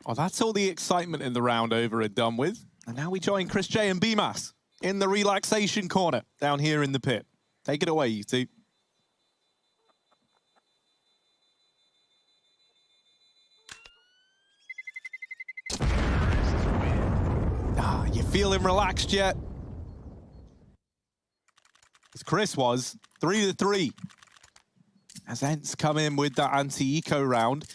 Oh, that's all the excitement in the round over and done with. And now we join Chris J and BMAS in the relaxation corner down here in the pit. Take it away, you two. You feeling relaxed yet? As Chris was, 3-3. As Ence come in with that anti-eco round.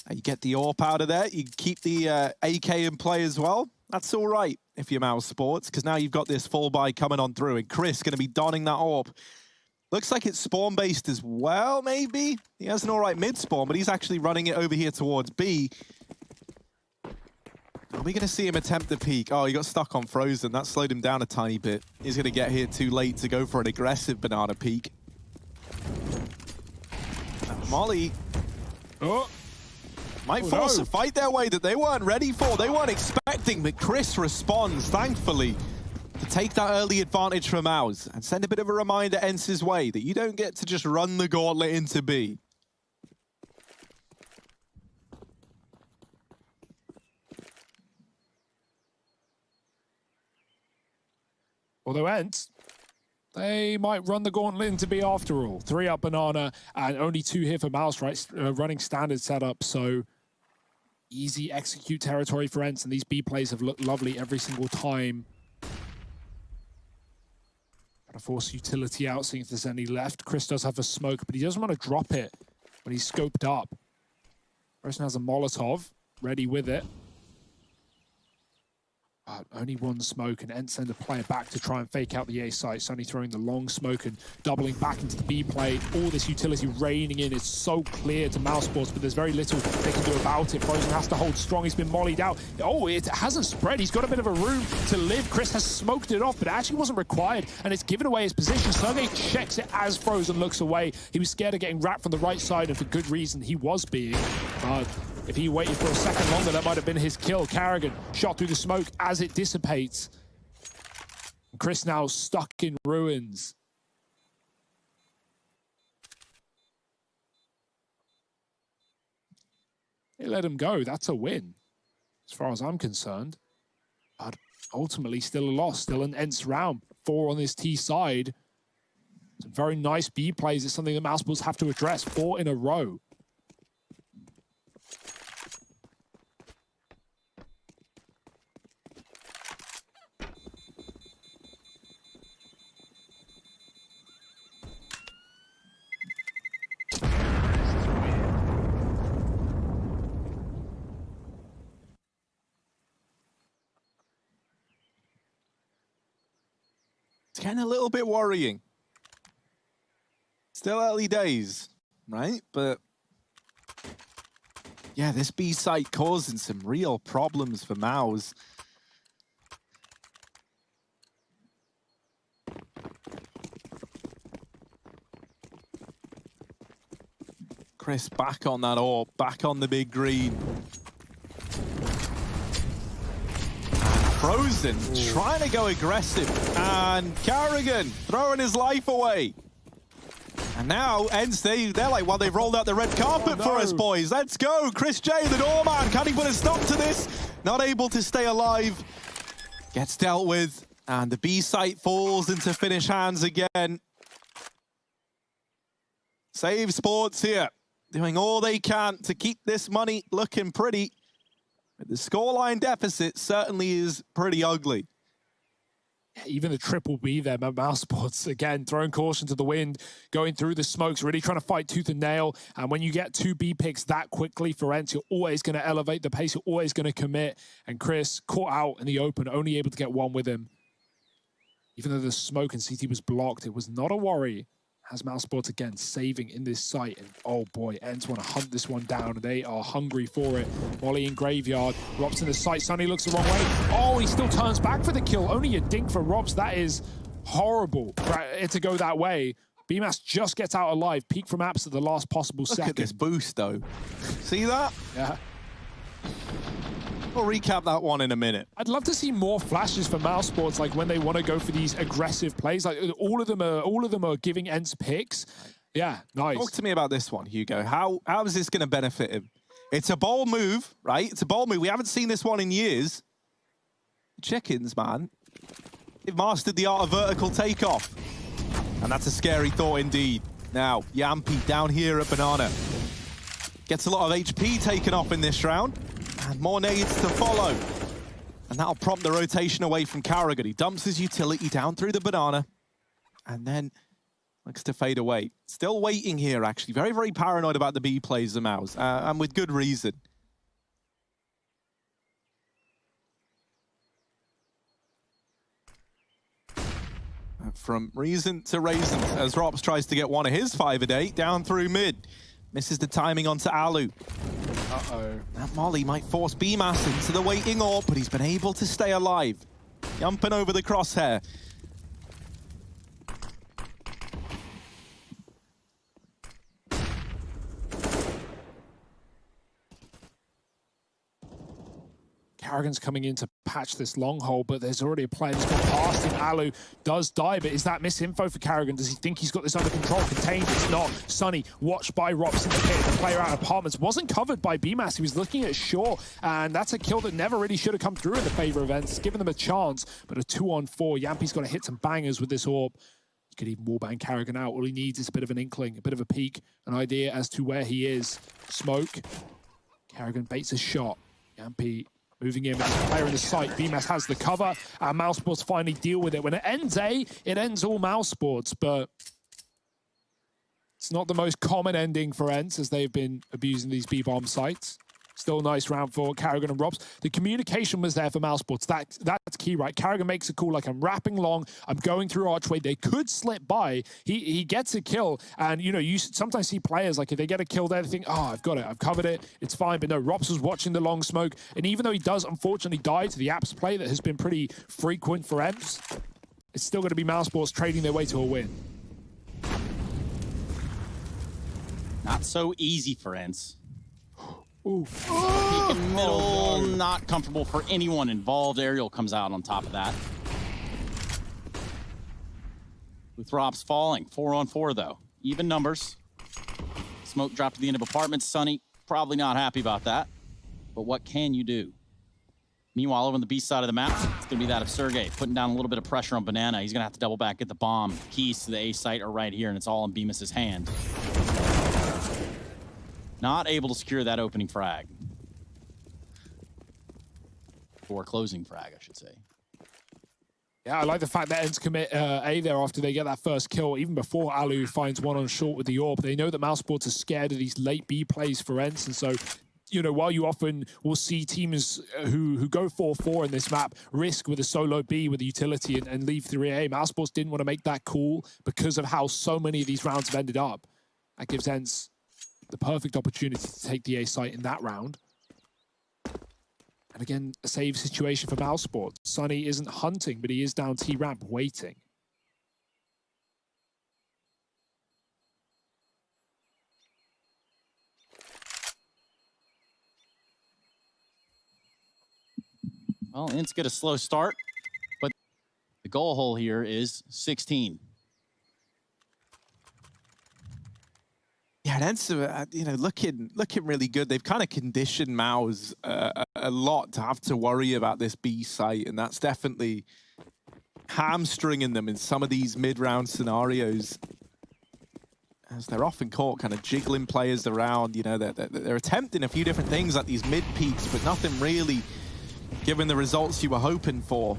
You get the AWP out of there. You keep the AK in play as well. That's all right if you're Mousesports, because now you've got this full buy coming on through, and Chris going to be donning that AWP. Looks like it's spawn-based as well, maybe? He has an all right mid-spawn, but he's actually running it over here towards B. Are we going to see him attempt the peek? Oh, he got stuck on Frozen. That slowed him down a tiny bit. He's going to get here too late to go for an aggressive banana peek. Molly. Oh. Might force a fight their way that they weren't ready for, they weren't expecting, but Chris responds, thankfully, to take that early advantage from Mouse and send a bit of a reminder Ence's way that you don't get to just run the gauntlet into B. Although Ence, they might run the gauntlet into B after all. 3 up banana and only 2 here for Mouse, right? Running standard setup, so easy execute territory for Ence, and these B plays have looked lovely every single time. Trying to force utility out, seeing if there's any left. Chris does have a smoke, but he doesn't want to drop it when he's scoped up. Person has a Molotov, ready with it. Only 1 smoke, and Ence send a player back to try and fake out the A site. Sunny throwing the long smoke and doubling back into the B play. All this utility raining in is so clear to Mousesports, but there's very little they can do about it. Frozen has to hold strong. He's been mollied out. Oh, it hasn't spread. He's got a bit of a room to live. Chris has smoked it off, but it actually wasn't required, and it's given away his position. Sergey checks it as Frozen looks away. He was scared of getting wrapped from the right side, and for good reason he was being. If he waited for a second longer, that might have been his kill. Carrigan shot through the smoke as it dissipates. Chris now stuck in ruins. They let him go. That's a win, as far as I'm concerned. But ultimately still a loss, still an Ence round. 4 on this T side. Some very nice B plays. It's something that Mousesports have to address. 4 in a row. It's getting a little bit worrying. Still early days, right? But yeah, this B site causing some real problems for Mouse. Chris back on that orb, back on the big green. Frozen, trying to go aggressive, and Carrigan throwing his life away. And now Ence, they're like, well, they've rolled out the red carpet for us, boys. Let's go. Chris J, the doorman, can he put a stop to this? Not able to stay alive. Gets dealt with, and the B site falls into Finnish hands again. Save Sports here, doing all they can to keep this money looking pretty. But the scoreline deficit certainly is pretty ugly. Even the triple B there, Mousesports, again, throwing caution to the wind, going through the smokes, really trying to fight tooth and nail. And when you get 2 B picks that quickly for Ence, you're always going to elevate the pace, you're always going to commit. And Chris caught out in the open, only able to get 1 with him. Even though the smoke and CT was blocked, it was not a worry. Has Mousesports again saving in this site. And oh boy, Ence want to hunt this one down. They are hungry for it. Molly in Graveyard. Robs in the site. Sunny looks the wrong way. Oh, he still turns back for the kill. Only a dink for Robs. That is horrible for it to go that way. BMAS just gets out alive. Peak from Apps at the last possible second. Look at this boost, though. See that? Yeah. We'll recap that one in a minute. I'd love to see more flashes for Mousesports, like when they want to go for these aggressive plays. Like all of them are giving Ence picks. Yeah, nice. Talk to me about this one, Hugo. How is this going to benefit him? It's a bold move, right? It's a bold move. We haven't seen this one in years. Chickens, man. They've mastered the art of vertical takeoff. And that's a scary thought indeed. Now, Yampy down here at Banana. Gets a lot of HP taken off in this round. And more nades to follow. And that'll prompt the rotation away from Carrigan. He dumps his utility down through the Banana. And then looks to fade away. Still waiting here, actually. Very, very paranoid about the B plays, the Mouse. And with good reason. From reason to raisin, as Rops tries to get one of his 5 a day down through mid. Misses the timing onto Alu. Uh-oh. That Molly might force BMAS into the waiting orb, but he's been able to stay alive. Jumping over the crosshair. Carrigan's coming in to patch this long hole, but there's already a player that's gone past him. Alu does die, but is that misinfo for Carrigan? Does he think he's got this under control? Contained, it's not. Sunny, watched by Rops in the pit. The player out of apartments wasn't covered by BMAS. He was looking at Shaw, and that's a kill that never really should have come through in the favor of Ence, giving them a chance, but a 2-on-4. Yampy's got to hit some bangers with this orb. He could even wallbang Carrigan out. All he needs is a bit of an inkling, a bit of a peek, an idea as to where he is. Smoke. Carrigan baits a shot. Yampy moving in with this player in the sight. BMAS has the cover, and Mousesports finally deal with it. When it ends it ends all Mousesports, but it's not the most common ending for Ence, as they've been abusing these B-bomb sites. Still a nice round for Carrigan and Robs. The communication was there for Mousesports. That's key, right? Carrigan makes a call like, I'm wrapping long, I'm going through archway. They could slip by. He gets a kill, and you sometimes see players, like if they get a kill there, they think, oh, I've got it, I've covered it, it's fine. But no, Robs was watching the long smoke, and even though he does unfortunately die to the Apps play that has been pretty frequent for Ence, it's still going to be Mousesports trading their way to a win. Not so easy for Ence. Ooh. Peek in middle, not comfortable for anyone involved. Ariel comes out on top of that. With Rops falling, 4-on-4 though. Even numbers. Smoke dropped to the end of apartments. Sunny, probably not happy about that. But what can you do? Meanwhile, over on the B side of the map, it's going to be that of Sergey, putting down a little bit of pressure on Banana. He's going to have to double back, get the bomb. Keys to the A site are right here, and it's all in Bemis's hand. Not able to secure that opening frag. Or closing frag, I should say. Yeah, I like the fact that Ence commit A there after they get that first kill, even before Alu finds one on short with the AWP. They know that Mousesports are scared of these late B plays for Ence, and so, you know, while you often will see teams who go 4-4 in this map risk with a solo B with a utility and leave 3A, Mousesports didn't want to make that call because of how so many of these rounds have ended up. That gives Ence the perfect opportunity to take the A site in that round. And again, a save situation for Mousesports. Sunny isn't hunting, but he is down T-ramp waiting. Well, Ence get a slow start, but the goal hole here is 16. Yeah, Ence, you know, looking really good. They've kind of conditioned Mouse a lot to have to worry about this B site, and that's definitely hamstringing them in some of these mid-round scenarios, as they're often caught kind of jiggling players around. You know, they're attempting a few different things at these mid peaks, but nothing really giving the results you were hoping for.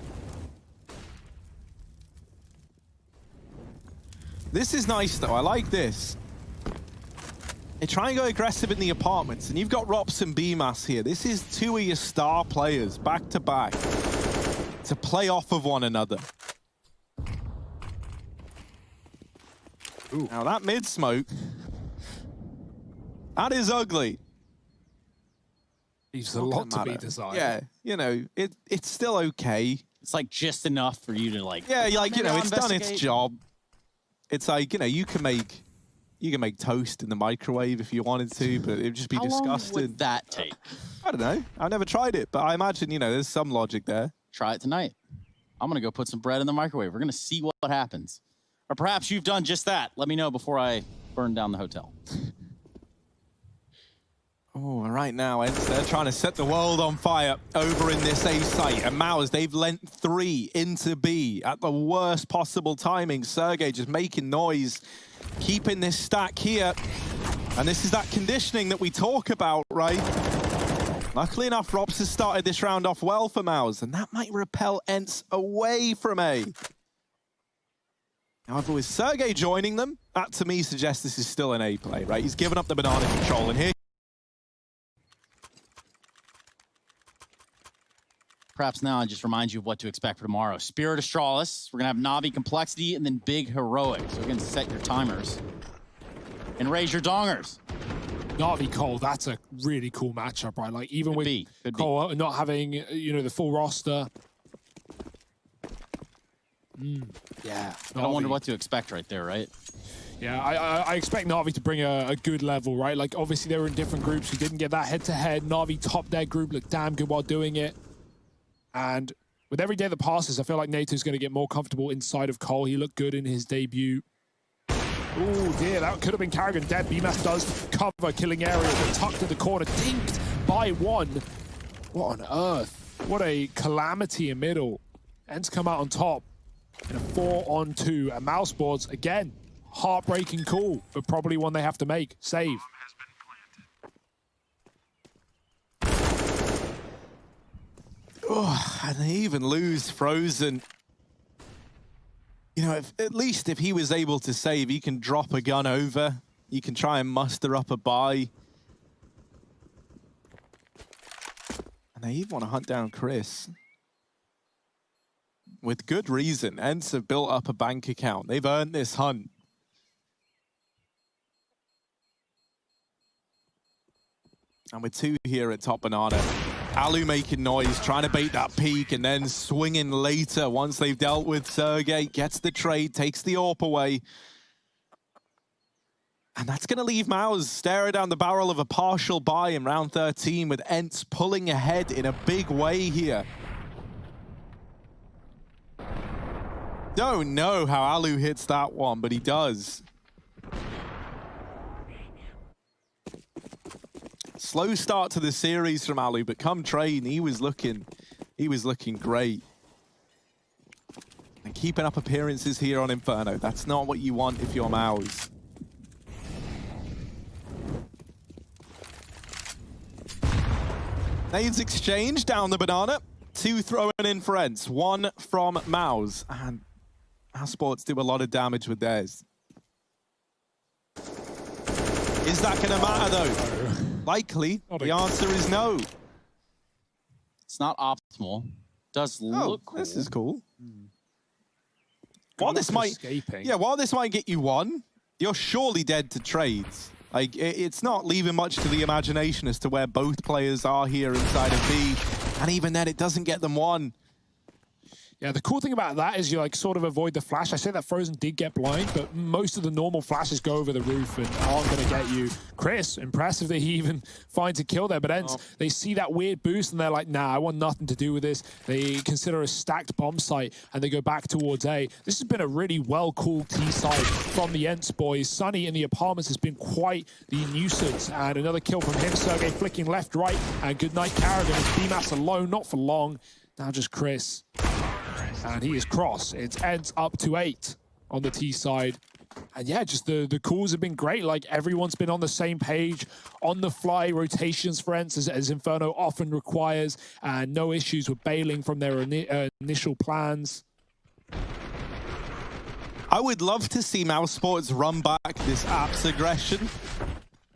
This is nice, though. I like this. They try and go aggressive in the apartments, and you've got Rops and BMAS here. This is two of your star players back to back to play off of one another. Ooh. Now that mid smoke, that is ugly. Leaves a lot to be desired. Yeah, you know, it's still okay. It's like just enough for you to like. Yeah, like, you know, it's done its job. It's like, you know, you can make toast in the microwave if you wanted to, but it'd just be disgusting. How long would that take? I don't know. I've never tried it, but I imagine, you know, there's some logic there. Try it tonight. I'm gonna go put some bread in the microwave. We're gonna see what happens. Or perhaps you've done just that. Let me know before I burn down the hotel. Oh, right now, they're trying to set the world on fire over in this A site. And Mouse, they've lent 3 into B at the worst possible timing. Sergey just making noise, keeping this stack here. And this is that conditioning that we talk about, right? Luckily enough, Rops has started this round off well for Mouse, and that might repel Ence away from A. However, with Sergey joining them, that to me suggests this is still an A play, right? He's given up the banana control, and here Perhaps now I just remind you of what to expect for tomorrow. Spirit Astralis, we're gonna have Navi Complexity, and then Big Heroic. So again, set your timers and raise your dongers. Navi Cole, that's a really cool matchup, right? Like even with Cole not having, you know, the full roster. Yeah. I don't wonder what to expect right there, right? Yeah, I expect Na'Vi to bring a good level, right? Like obviously they were in different groups. We didn't get that head-to-head. Na'Vi topped their group, looked damn good while doing it. And with every day that passes, I feel like NATO's going to get more comfortable inside of Cole. He looked good in his debut. Oh dear, that could have been Carrigan dead. BMAS does cover, killing area, but tucked in the corner, dinked by 1. What on earth? What a calamity in middle. Ence come out on top in a 4-on-2. And Mousesports, again, heartbreaking call, but probably one they have to make. Save. Oh, and they even lose Frozen. You know, at least if he was able to save, he can drop a gun over. He can try and muster up a buy. And they even want to hunt down Chris. With good reason. Ence have built up a bank account. They've earned this hunt. And with 2 here at top banana. Alu making noise, trying to bait that peak, and then swinging later once they've dealt with Sergey. Gets the trade, takes the AWP away. And that's going to leave Mouse staring down the barrel of a partial buy in round 13, with Ence pulling ahead in a big way here. Don't know how Alu hits that one, but he does. Slow start to the series from Alu, but come trade, he was looking He was looking great. And keeping up appearances here on Inferno. That's not what you want if you're Mouse. Nades exchange down the banana. 2 throwing in for Ence. 1 from Mouse. And Mousesports do a lot of damage with theirs. Is that going to matter, though? Likely. The answer is no. It's not optimal. Does look cool. This is cool. While this might, while this might get you 1, you're surely dead to trades. Like, it's not leaving much to the imagination as to where both players are here inside of B. And even then, it doesn't get them 1. Yeah, the cool thing about that is you like sort of avoid the flash. I say that Frozen did get blind, but most of the normal flashes go over the roof and aren't going to get you. Chris, impressive that he even finds a kill there, but Ence, they see that weird boost and they're like, nah, I want nothing to do with this. They consider a stacked bomb site and they go back towards A. This has been a really well-called T side from the Ence boys. Sunny in the apartments has been quite the nuisance, and another kill from him. Sergey flicking left, right, and good night, Carrigan. It's BMAS alone, not for long. Now just Chris. And he is cross. It's Ence up to 8 on the T side. And yeah, just the calls have been great. Like, everyone's been on the same page, on the fly rotations for Ence as Inferno often requires, and no issues with bailing from their initial plans. I would love to see Mousesports run back this apps aggression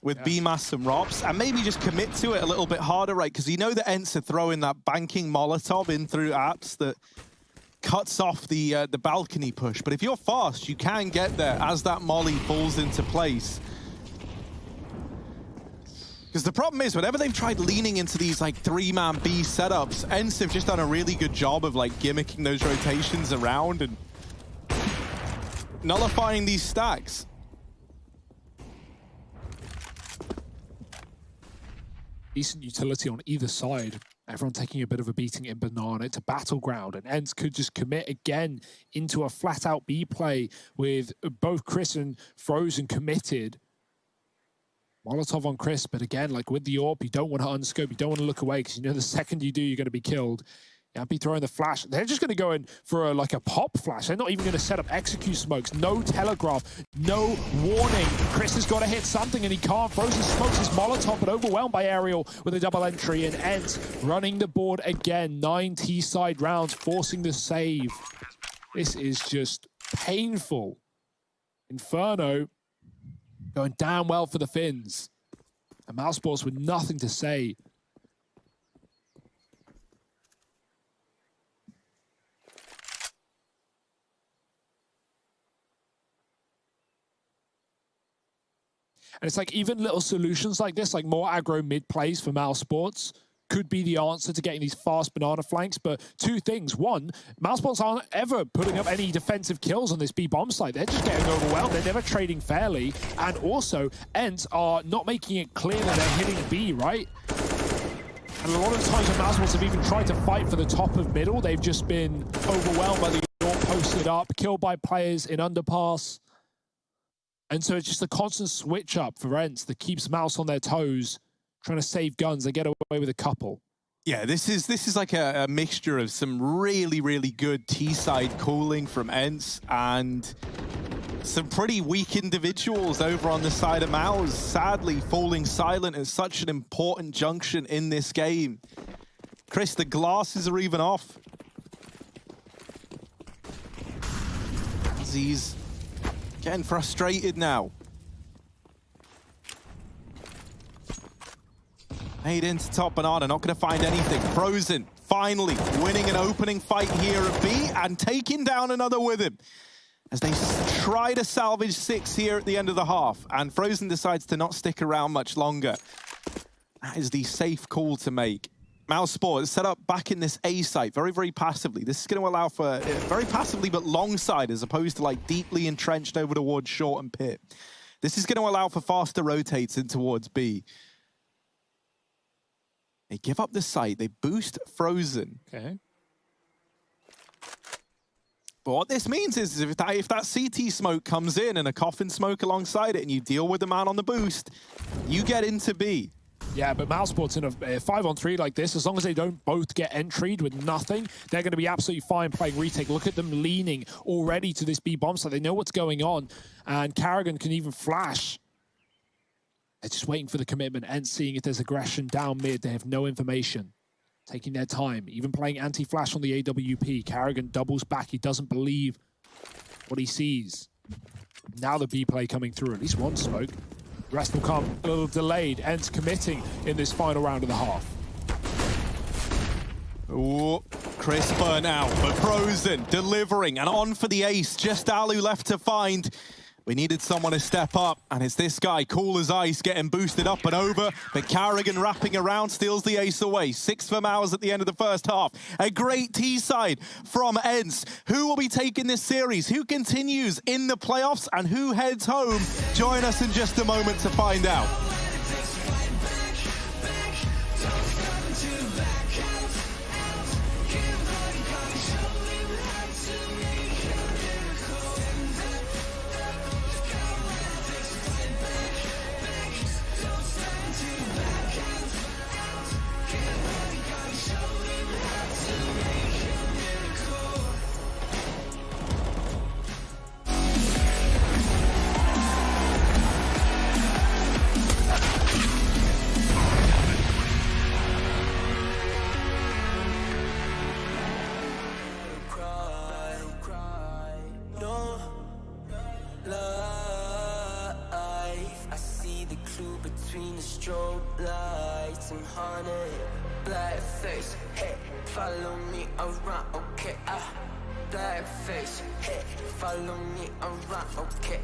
with BMAS and Rops, and maybe just commit to it a little bit harder, right? Because you know that Ence are throwing that banking Molotov in through apps that cuts off the balcony push. But if you're fast, you can get there as that molly falls into place. Because the problem is, whenever they've tried leaning into these like 3-man B setups, Ence have just done a really good job of like gimmicking those rotations around and nullifying these stacks. Decent utility on either side. Everyone taking a bit of a beating in Banana. It's a battleground, and Ence could just commit again into a flat-out B play with both Chris and Frozen committed. Molotov on Chris, but again, like with the AWP, you don't want to unscope, you don't want to look away, because you know the second you do, you're going to be killed. Yampy throwing the flash. They're just going to go in for like a pop flash. They're not even going to set up execute smokes. No telegraph. No warning. Chris has got to hit something and he can't. Frozen smokes his Molotov, but overwhelmed by Aerial with a double entry. And Ence running the board again. 9 T-side rounds, forcing the save. This is just painful. Inferno going down well for the Finns. And Mousesports with nothing to say. And it's like even little solutions like this, like more aggro mid plays for Mousesports, could be the answer to getting these fast banana flanks. But 2 things. 1, Mousesports aren't ever putting up any defensive kills on this B bomb site. They're just getting overwhelmed. They're never trading fairly. And also, Ence are not making it clear that they're hitting B, right? And a lot of times when Mousesports have even tried to fight for the top of middle, they've just been overwhelmed by the all posted up, killed by players in underpass. And so it's just a constant switch up for Ence that keeps Mouse on their toes, trying to save guns. They get away with a couple. Yeah, this is like a mixture of some really, really good T-side cooling from Ence and some pretty weak individuals over on the side of Mouse, sadly falling silent at such an important junction in this game. Chris, the glasses are even off. He's getting frustrated now. Made into top banana, not going to find anything. Frozen, finally winning an opening fight here at B and taking down another with him. As they try to salvage 6 here at the end of the half. And Frozen decides to not stick around much longer. That is the safe call to make. Mousesports set up back in this A site very, very passively. This is going to allow for very passively, but long side as opposed to like deeply entrenched over towards short and pit. This is going to allow for faster rotates in towards B. They give up the site. They boost Frozen. Okay. But what this means is if that CT smoke comes in and a coffin smoke alongside it and you deal with the man on the boost, you get into B. Yeah, but Mousesports in a 5-on-3 like this, as long as they don't both get entried with nothing, they're going to be absolutely fine playing retake. Look at them leaning already to this B bomb, so they know what's going on. And Carrigan can even flash. They're just waiting for the commitment and seeing if there's aggression down mid. They have no information. Taking their time, even playing anti-flash on the AWP. Carrigan doubles back. He doesn't believe what he sees. Now the B play coming through. At least one smoke. The rest will come a little delayed. Ence committing in this final round of the half. Ooh, Chris burnt out, but Frozen delivering and on for the ace. Just Alu left to find. We needed someone to step up, and it's this guy, cool as ice, getting boosted up and over. But Carrigan wrapping around, steals the ace away. 6 for Mouse at the end of the first half. A great T-side from Ence. Who will be taking this series? Who continues in the playoffs? And who heads home? Join us in just a moment to find out. Follow me around, okay, black face, hey, follow me around, okay,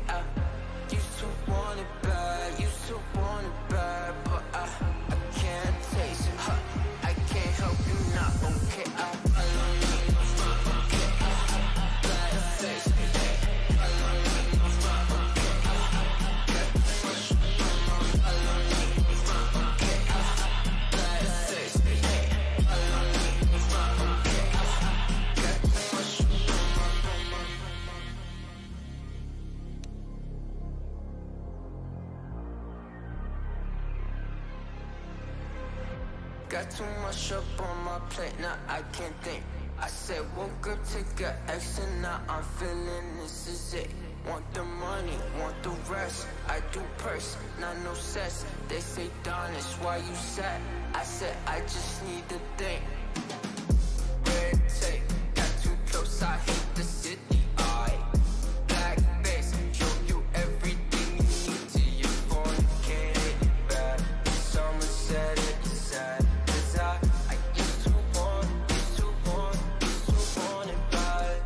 used to want it bad, but I can't taste it, I can't help you now, okay, follow me around, okay, black face, hey, follow me around, okay, follow me around, okay, black face, hey, follow me. Got too much up on my plate, now I can't think. I said woke up, take a X, and now I'm feeling this is it. Want the money, want the rest. I do purse, not no cess. They say, Donis, why you sad? I said, I just need to think. Red tape, got too close, I hate the city. Black face, show you everything you need to your phone, can't hit it back. Someone said it's sad. I used to want it bad.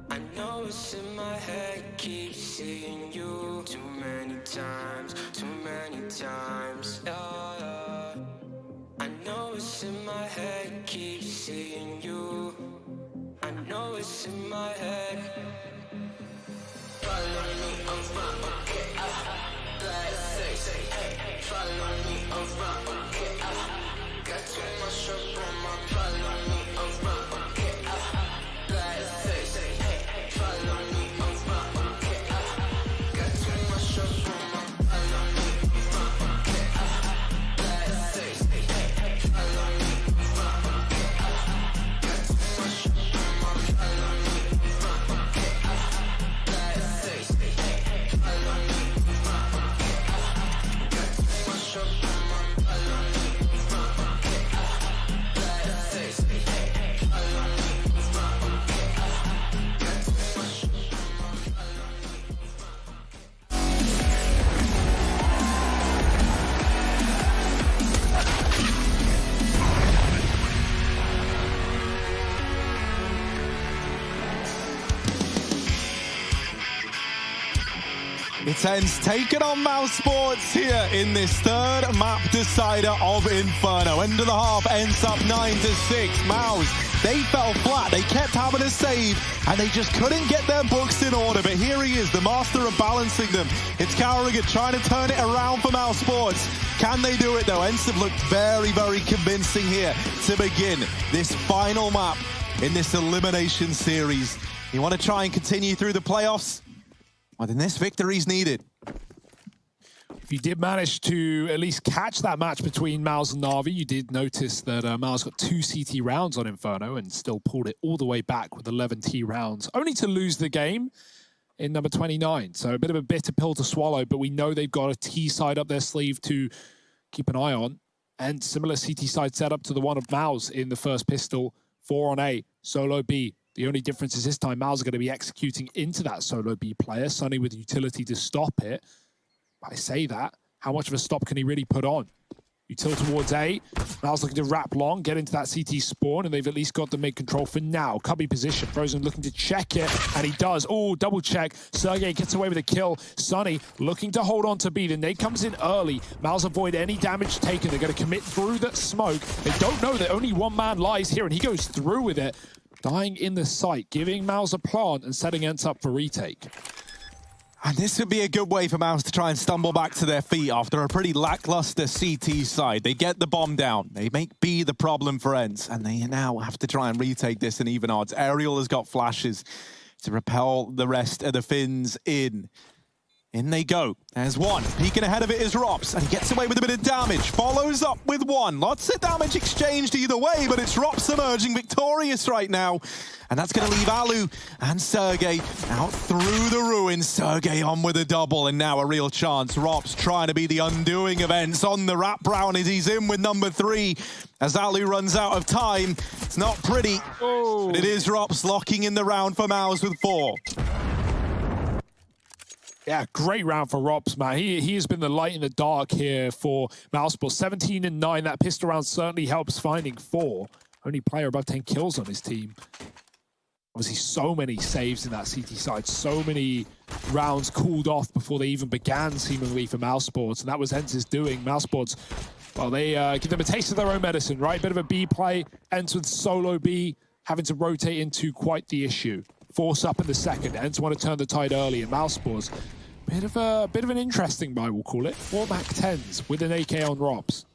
I know it's in my head, keep seeing you too many times. Yeah. I know it's in my head, keep seeing you. I know it's in my head. Follow me around, okay, black face, hey, follow me around, okay, got too much up on my follow me around, okay, black face, hey, follow me around, okay, got too much up on my follow me around, okay, black face, hey, follow me around, okay, got too much up on my follow me around, okay, black face, hey, follow me around, okay, got too much up on my follow me. It's Ence taking on Mousesports here in this third map decider of Inferno. End of the half, Ence up 9-6. Mouse, they fell flat. They kept having a save, and they just couldn't get their books in order. But here he is, the master of balancing them. It's Carrigan trying to turn it around for Mousesports. Can they do it, though? Ence have looked very, very convincing here to begin this final map in this elimination series. You want to try and continue through the playoffs? Well, then this victory's needed. If you did manage to at least catch that match between Mouse and Na'Vi, you did notice that Mouse got 2 CT rounds on Inferno and still pulled it all the way back with 11 T rounds, only to lose the game in number 29. So a bit of a bitter pill to swallow, but we know they've got a T side up their sleeve to keep an eye on. And similar CT side setup to the one of Mouse in the first pistol, 4 on A, solo B. The only difference is this time Mouse are going to be executing into that solo B player, Sunny with utility to stop it. I say that, how much of a stop can he really put on? You tilt towards A, Mouse looking to wrap long, get into that CT spawn, and they've at least got the mid control for now. Cubby position, Frozen looking to check it, and he does. Oh, double check. Sergey gets away with a kill. Sunny looking to hold on to B. The nade comes in early. Mouse avoid any damage taken. They're going to commit through that smoke. They don't know that only one man lies here, and he goes through with it, dying in the sight, giving Mouse a plant and setting Ence up for retake. And this would be a good way for Mouse to try and stumble back to their feet after a pretty lackluster CT side. They get the bomb down. They make B the problem for Ence, and they now have to try and retake this in even odds. Aerial has got flashes to repel the rest of the Finns in. In they go. There's one. Peeking ahead of it is Rops, and he gets away with a bit of damage. Follows up with one. Lots of damage exchanged either way, but it's Rops emerging victorious right now. And that's going to leave Alu and Sergey out through the ruins. Sergey on with a double, and now a real chance. Rops trying to be the undoing of Ence on the wrap brown as he's in with number 3. As Alu runs out of time, it's not pretty, but it is Rops locking in the round for Mouse with 4. Yeah, great round for Rops, man. He has been the light in the dark here for Mousesports. 17 and 9. That pistol round certainly helps finding 4. Only player above 10 kills on his team. Obviously, so many saves in that CT side. So many rounds cooled off before they even began, seemingly, for Mousesports. And that was Ence's doing. Mousesports, well, they give them a taste of their own medicine, right? Bit of a B play. Ence with solo B, having to rotate into quite the issue. Force up in the second. Ence want to turn the tide early, and Mousesports, bit of an interesting buy, we'll call it. 4 Mac 10s with an AK on Rops.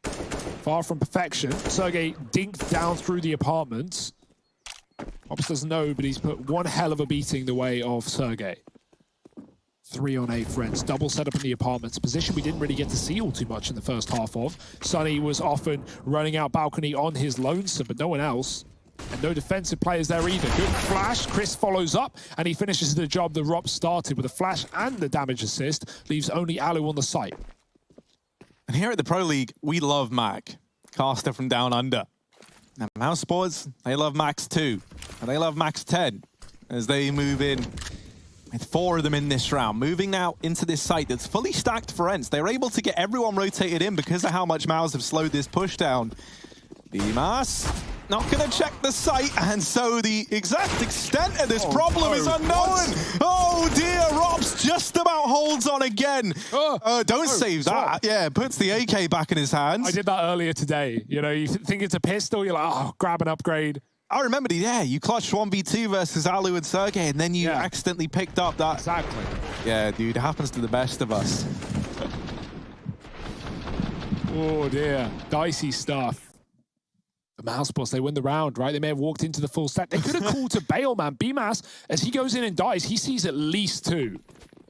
Far from perfection. Sergey dinked down through the apartments. Rops doesn't know, but he's put one hell of a beating the way of Sergey. 3 on 8 friends. Double setup in the apartments. Position we didn't really get to see all too much in the first half of. Sunny was often running out balcony on his lonesome, but no one else. And no defensive players there either. Good flash. Chris follows up, and he finishes the job that Rob started with a flash and the damage assist. Leaves only Alu on the site. And here at the Pro League, we love Mac. Caster from down under. Now, Mousesports, they love Max 2. And they love Max 10 as they move in with 4 of them in this round. Moving now into this site that's fully stacked for Ence. They're able to get everyone rotated in because of how much Mouse have slowed this push down. Bimas not going to check the site, and so the exact extent of this problem is unknown. Oh dear, Rops just about holds on again. Don't save that. Yeah, puts the AK back in his hands. I did that earlier today. You know, you think it's a pistol, you're like, oh, grab an upgrade. I remember, yeah, you clutched 1v2 versus Alu and Sergey, and then you accidentally picked up that. Exactly. Yeah, dude, it happens to the best of us. Oh dear, dicey stuff. The Mousesports, they win the round, right? They may have walked into the full stack. They could have called to bail, man. B-Mass, as he goes in and dies, he sees at least 2.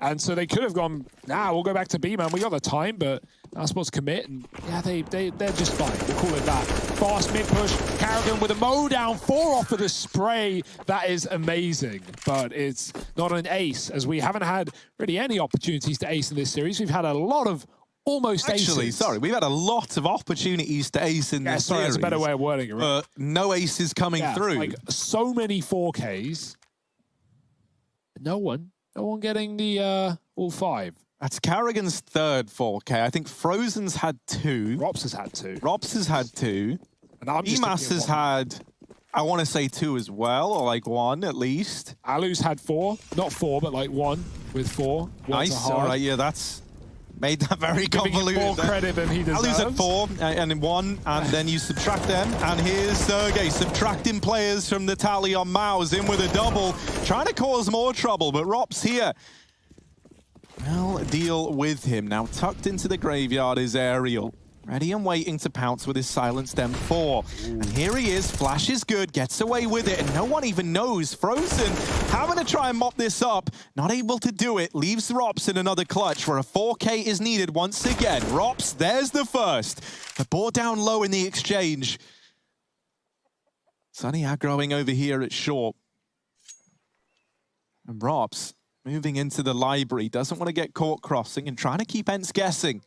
And so they could have gone, nah, we'll go back to B, man. We got the time, but Mousesports commit, and yeah, they're just fine. We'll call it that. Fast mid-push. Carrigan with a mow down, 4 off of the spray. That is amazing, but it's not an ace, as we haven't had really any opportunities to ace in this series. We've had a lot of almost aces. Sorry, we've had a lot of opportunities to ace in this series. That's a better way of wording it, right? No aces coming through. Like, so many 4Ks. No one getting the all 5. That's Carrigan's 3rd 4K. I think Frozen's had 2. Rops has had 2. Rops has had 2. And Emas has had, I want to say 2 as well, or like 1 at least. Alu's had 4. Not 4, but like 1 with 4. Nice. All right, yeah, that's made that very convoluted. More credit than he deserves. Alu's at 4 and 1, and then you subtract them. And here's Sergey subtracting players from the tally on Mouse, in with a double, trying to cause more trouble. But Rops here, well, deal with him. Now tucked into the graveyard is Aerial. Ready and waiting to pounce with his silenced M4. And here he is, Flash is good, gets away with it, and no one even knows. Frozen having to try and mop this up, not able to do it, leaves Rops in another clutch where a 4K is needed once again. Rops, there's the first. The ball down low in the exchange. Sunny aggroing over here at short. And Rops moving into the library, doesn't want to get caught crossing and trying to keep Ence guessing.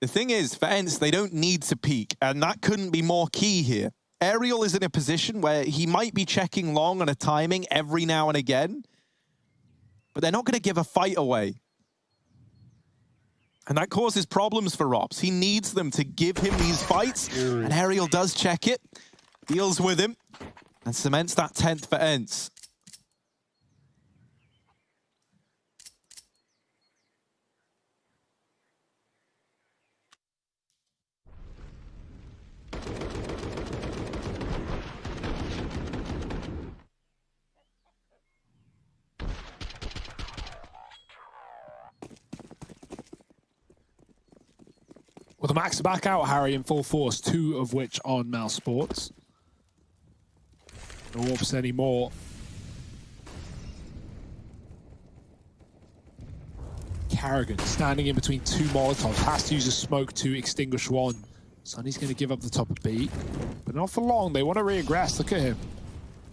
The thing is, for Ence, they don't need to peek, and that couldn't be more key here. Aerial is in a position where he might be checking long on a timing every now and again, but they're not going to give a fight away. And that causes problems for Rops. He needs them to give him these fights, and Aerial does check it, deals with him, and cements that 10th for Ence. Well, the Max are back out, Harry, in full force, 2 of which on Mousesports. No warps anymore. Carrigan standing in between 2 Molotovs, has to use a smoke to extinguish one. Sunny's going to give up the top of B, but not for long. They want to reaggress. Look at him.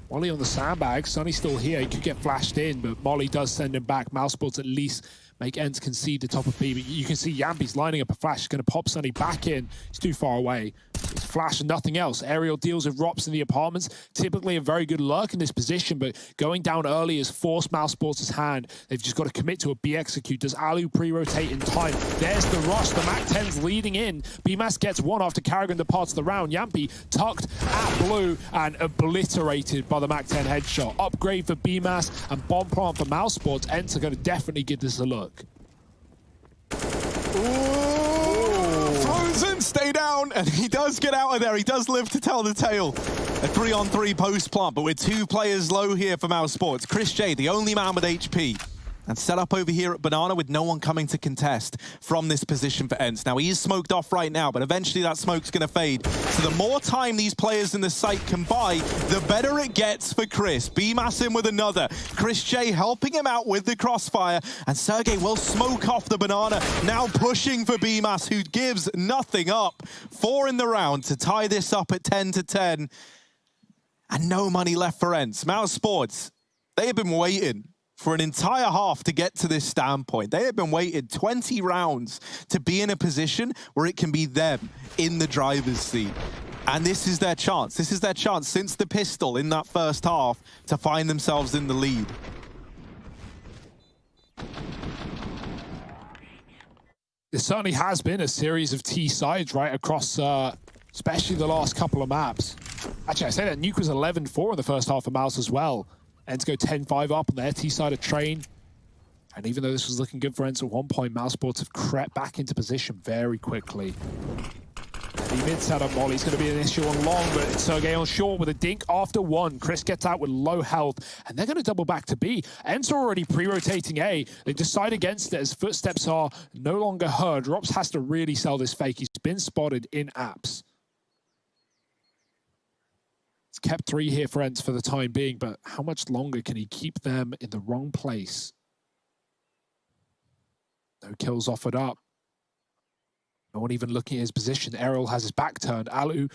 Molly on the sandbag. Sunny's still here. He could get flashed in, but Molly does send him back. Mousesports at least make Ence concede the top of B, but you can see Yampi's lining up a flash. He's going to pop Sunny back in. He's too far away. It's flash and nothing else. Aerial deals with Rops in the apartments. Typically a very good lurk in this position, but going down early has forced Mousesports' hand. They've just got to commit to a B execute. Does Alu pre-rotate in time? There's the rush. The MAC-10's leading in. BMAS gets one after Carrigan departs the round. Yampi tucked at blue and obliterated by the MAC-10 headshot. Upgrade for BMAS and bomb plant for Mousesports. Ence are going to definitely give this a look. Frozen, stay down, and he does get out of there. He does live to tell the tale. A 3-on-3 post plant, but with 2 players low here for Mousesports. Chris J, the only man with HP. And set up over here at Banana with no one coming to contest from this position for Ence. Now, he is smoked off right now, but eventually that smoke's going to fade. So the more time these players in the site can buy, the better it gets for Chris. BMAS in with another. Chris J helping him out with the crossfire. And Sergey will smoke off the Banana, now pushing for BMAS, who gives nothing up. 4 in the round to tie this up at 10-10. And no money left for Ence. Mousesports, they have been waiting for an entire half to get to this standpoint. They have been waiting 20 rounds to be in a position where it can be them in the driver's seat. And this is their chance. This is their chance since the pistol in that first half to find themselves in the lead. There certainly has been a series of T sides right across, especially the last couple of maps. Actually, I say that Nuke was 11-4 in the first half of Mouse as well. Ence go 10-5 up on their T-side of Train. And even though this was looking good for Ence at one point, Mousesports have crept back into position very quickly. The mid setup Molly's going to be an issue on long, but it's Sergey on short with a dink after 1. Chris gets out with low health, and they're going to double back to B. Ence are already pre-rotating A. They decide against it as footsteps are no longer heard. Rops has to really sell this fake. He's been spotted in apps. It's kept 3 here for Ence for the time being, but how much longer can he keep them in the wrong place? No kills offered up. No one even looking at his position. Aerial has his back turned. Alu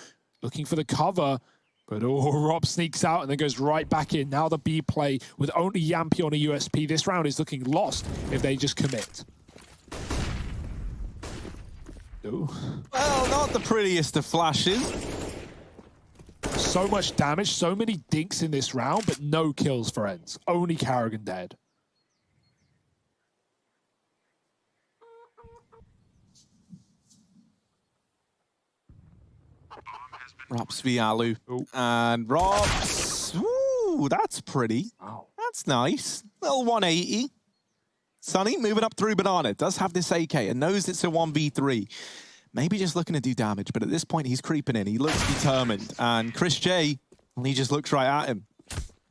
looking for the cover, but Rob sneaks out and then goes right back in. Now the B play with only Yampi on a USP. This round is looking lost if they just commit. Ooh. Well, not the prettiest of flashes. So much damage, so many dinks in this round, but no kills for Ence. Only Carrigan dead. Rops v Alu. Ooh. And Rops. Ooh, that's pretty. Wow. That's nice. Little 180. Sunny moving up through Banana. Does have this AK and knows it's a 1v3. Maybe just looking to do damage, but at this point he's creeping in. He looks determined. And Chris J, he just looks right at him.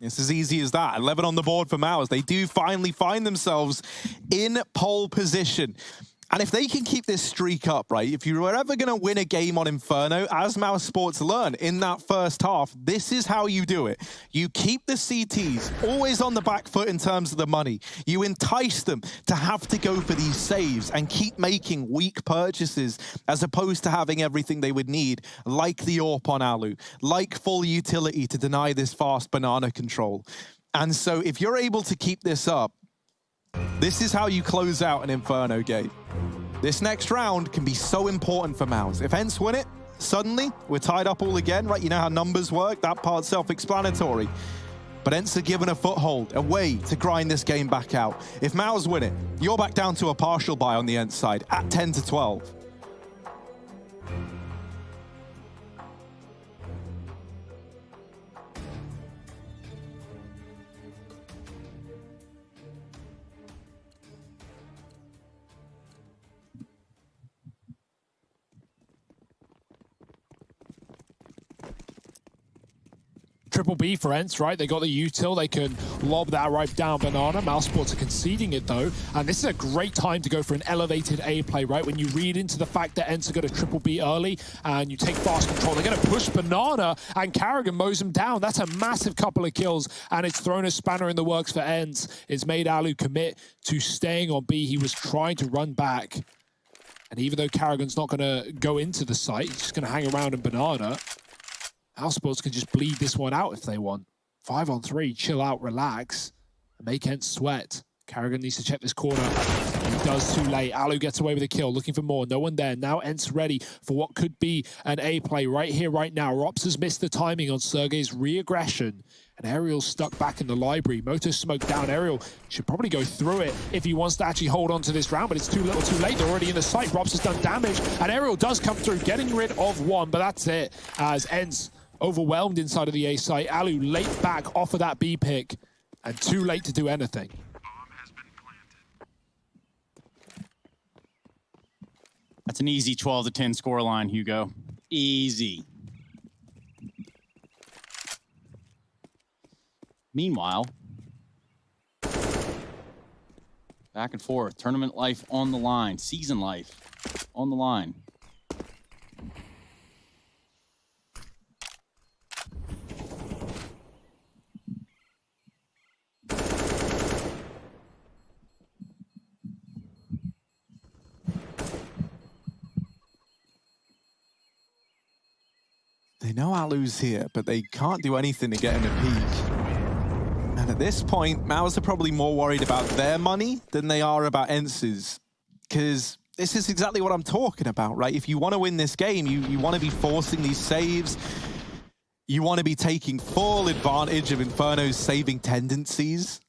It's as easy as that. 11 on the board for Mouse. They do finally find themselves in pole position. And if they can keep this streak up, right, if you were ever going to win a game on Inferno, as Mousesports learn in that first half, this is how you do it. You keep the CTs always on the back foot in terms of the money. You entice them to have to go for these saves and keep making weak purchases as opposed to having everything they would need, like the AWP on Alu, like full utility to deny this fast banana control. And so if you're able to keep this up, this is how you close out an Inferno game. This next round can be so important for Mouse. If Ence win it, suddenly we're tied up all again, right? You know how numbers work? That part's self-explanatory. But Ence are given a foothold, a way to grind this game back out. If Mouse win it, you're back down to a partial buy on the Ence side at 10 to 12. Triple B for Ence, right? They got the util. They can lob that right down Banana. Mousesports are conceding it, though. And this is a great time to go for an elevated A play, right? When you read into the fact that Ence are going to triple B early and you take fast control, they're going to push Banana and Carrigan mows them down. That's a massive couple of kills, and it's thrown a spanner in the works for Ence. It's made Alu commit to staying on B. He was trying to run back. And even though Carrigan's not going to go into the site, he's just going to hang around in Banana. Mousesports can just bleed this one out if they want. 5 on 3, chill out, relax, and make Ence sweat. Carrigan needs to check this corner. He does too late. Alu gets away with a kill, looking for more. No one there. Now Ence ready for what could be an A play right here, right now. Rops has missed the timing on Sergey's re-aggression. And Aerial's stuck back in the library. Moto smoked down. Aerial should probably go through it if he wants to actually hold on to this round, but it's too little too late. They're already in the site. Rops has done damage, and Aerial does come through, getting rid of one, but that's it. As Ence overwhelmed inside of the A site. Alu late back off of that B pick, and too late to do anything. That's an easy 12 to 10 scoreline, Hugo. Easy. Meanwhile, back and forth, tournament life on the line, season life on the line. They know Alu's here, but they can't do anything to get him a peek. And at this point, Mouse are probably more worried about their money than they are about Ence's. Because this is exactly what I'm talking about, right? If you want to win this game, you want to be forcing these saves. You want to be taking full advantage of Inferno's saving tendencies.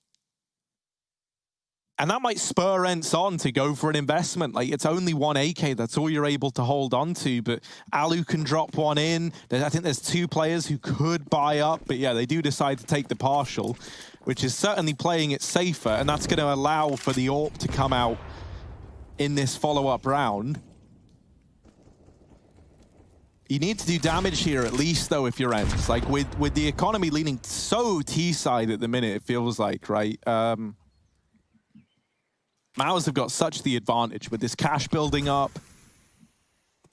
And that might spur Ence on to go for an investment. Like, it's only one AK, that's all you're able to hold on to, but Alu can drop one in. I think there's 2 players who could buy up, but yeah, they do decide to take the partial, which is certainly playing it safer, and that's going to allow for the AWP to come out in this follow-up round. You need to do damage here at least, though, if you're Ence. Like, with the economy leaning so T-side at the minute, it feels like, right? Mouse have got such the advantage with this cash building up,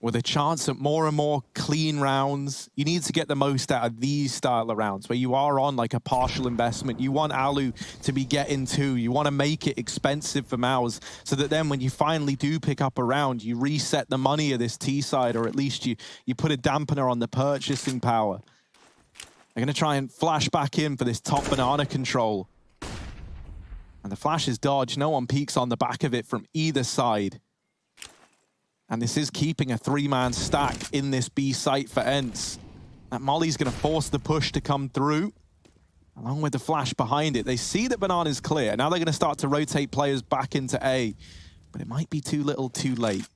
with a chance at more and more clean rounds. You need to get the most out of these style of rounds where you are on like a partial investment. You want Alu to be getting 2. You want to make it expensive for Mouse so that then when you finally do pick up a round, you reset the money of this T side, or at least you put a dampener on the purchasing power. They're going to try and flash back in for this top banana control. And the flash is dodged. No one peeks on the back of it from either side. And this is keeping a 3-man stack in this B site for Ence. That Molly's going to force the push to come through, along with the flash behind it. They see that Banana's clear. Now they're going to start to rotate players back into A. But it might be too little, too late.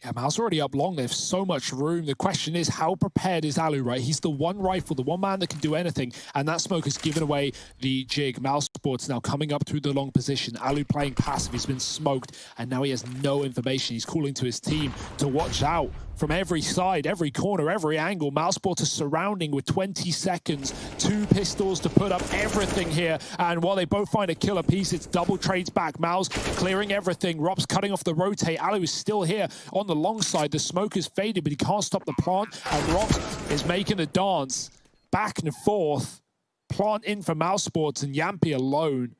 Yeah, Mouse already up long. They have so much room. The question is, how prepared is Alu, right? He's the one rifle, the one man that can do anything. And that smoke has given away the jig. Mousesports now coming up through the long position. Alu playing passive. He's been smoked. And now he has no information. He's calling to his team to watch out from every side, every corner, every angle. Mousesports are surrounding with 20 seconds, 2 pistols to put up everything here. And while they both find a killer piece, it's double trades back. Mouse clearing everything. Rob's cutting off the rotate. Alu is still here on the long side. The smoke is faded, but he can't stop the plant. And Rob is making the dance back and forth. Plant in for Mousesports and Yampy alone.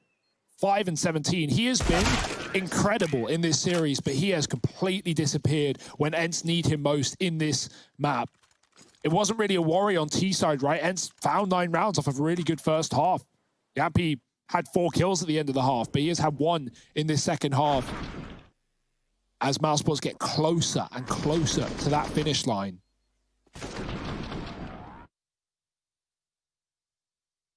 5 and 17. He has been incredible in this series, but he has completely disappeared when Ence need him most in this map. It wasn't really a worry on T side, right? Ence found 9 rounds off of a really good first half. Yampy had 4 kills at the end of the half, but he has had 1 in this second half as Mousesports get closer and closer to that finish line.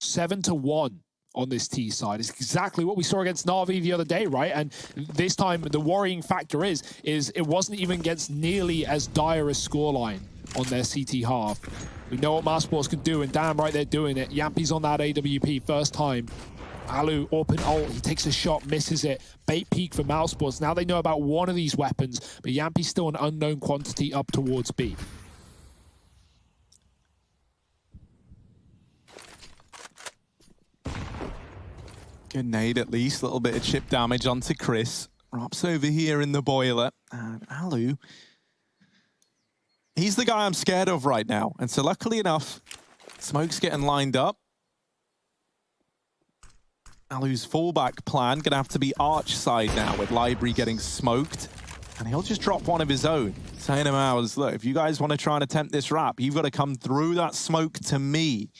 7-1 on this T side. It's exactly what we saw against Na'Vi the other day, right? And this time, the worrying factor is it wasn't even against nearly as dire a scoreline on their CT half. We know what Mousesports can do, and damn right they're doing it. Yampy's on that AWP first time. Alu, open ult, he takes a shot, misses it. Bait peek for Mousesports. Now they know about one of these weapons, but Yampy's still an unknown quantity up towards B. Good nade at least, a little bit of chip damage onto Chris. Rob's over here in the boiler, and Alu, he's the guy I'm scared of right now. And so luckily enough, smoke's getting lined up. Alu's fallback plan gonna have to be arch side now with Library getting smoked. And he'll just drop one of his own, saying to Mouse, look, if you guys want to try and attempt this wrap, you've got to come through that smoke to me.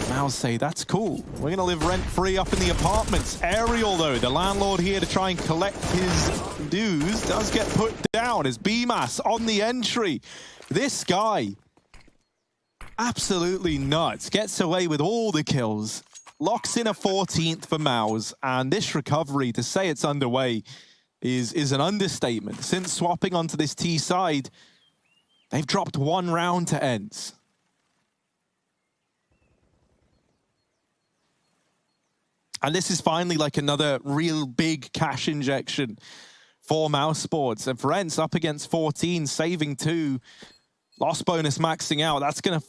Mouse say, that's cool. We're going to live rent-free up in the apartments. Ariel, though, the landlord here to try and collect his dues, does get put down as BMAS on the entry. This guy, absolutely nuts, gets away with all the kills. Locks in a 14th for Mouse, and this recovery, to say it's underway, is an understatement. Since swapping onto this T side, they've dropped 1 round to Ence. And this is finally like another real big cash injection for Mousesports. And for Ence, up against 14, saving 2, loss bonus maxing out. That's going to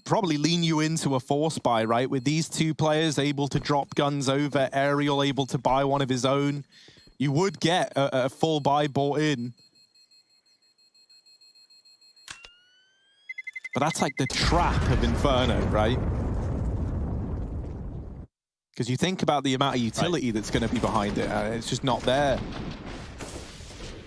probably lean you into a force buy, right? With these 2 players able to drop guns over, Ariel able to buy one of his own. You would get a full buy bought in. But that's like the trap of Inferno, right? Because you think about the amount of utility that's going to be behind it, and it's just not there.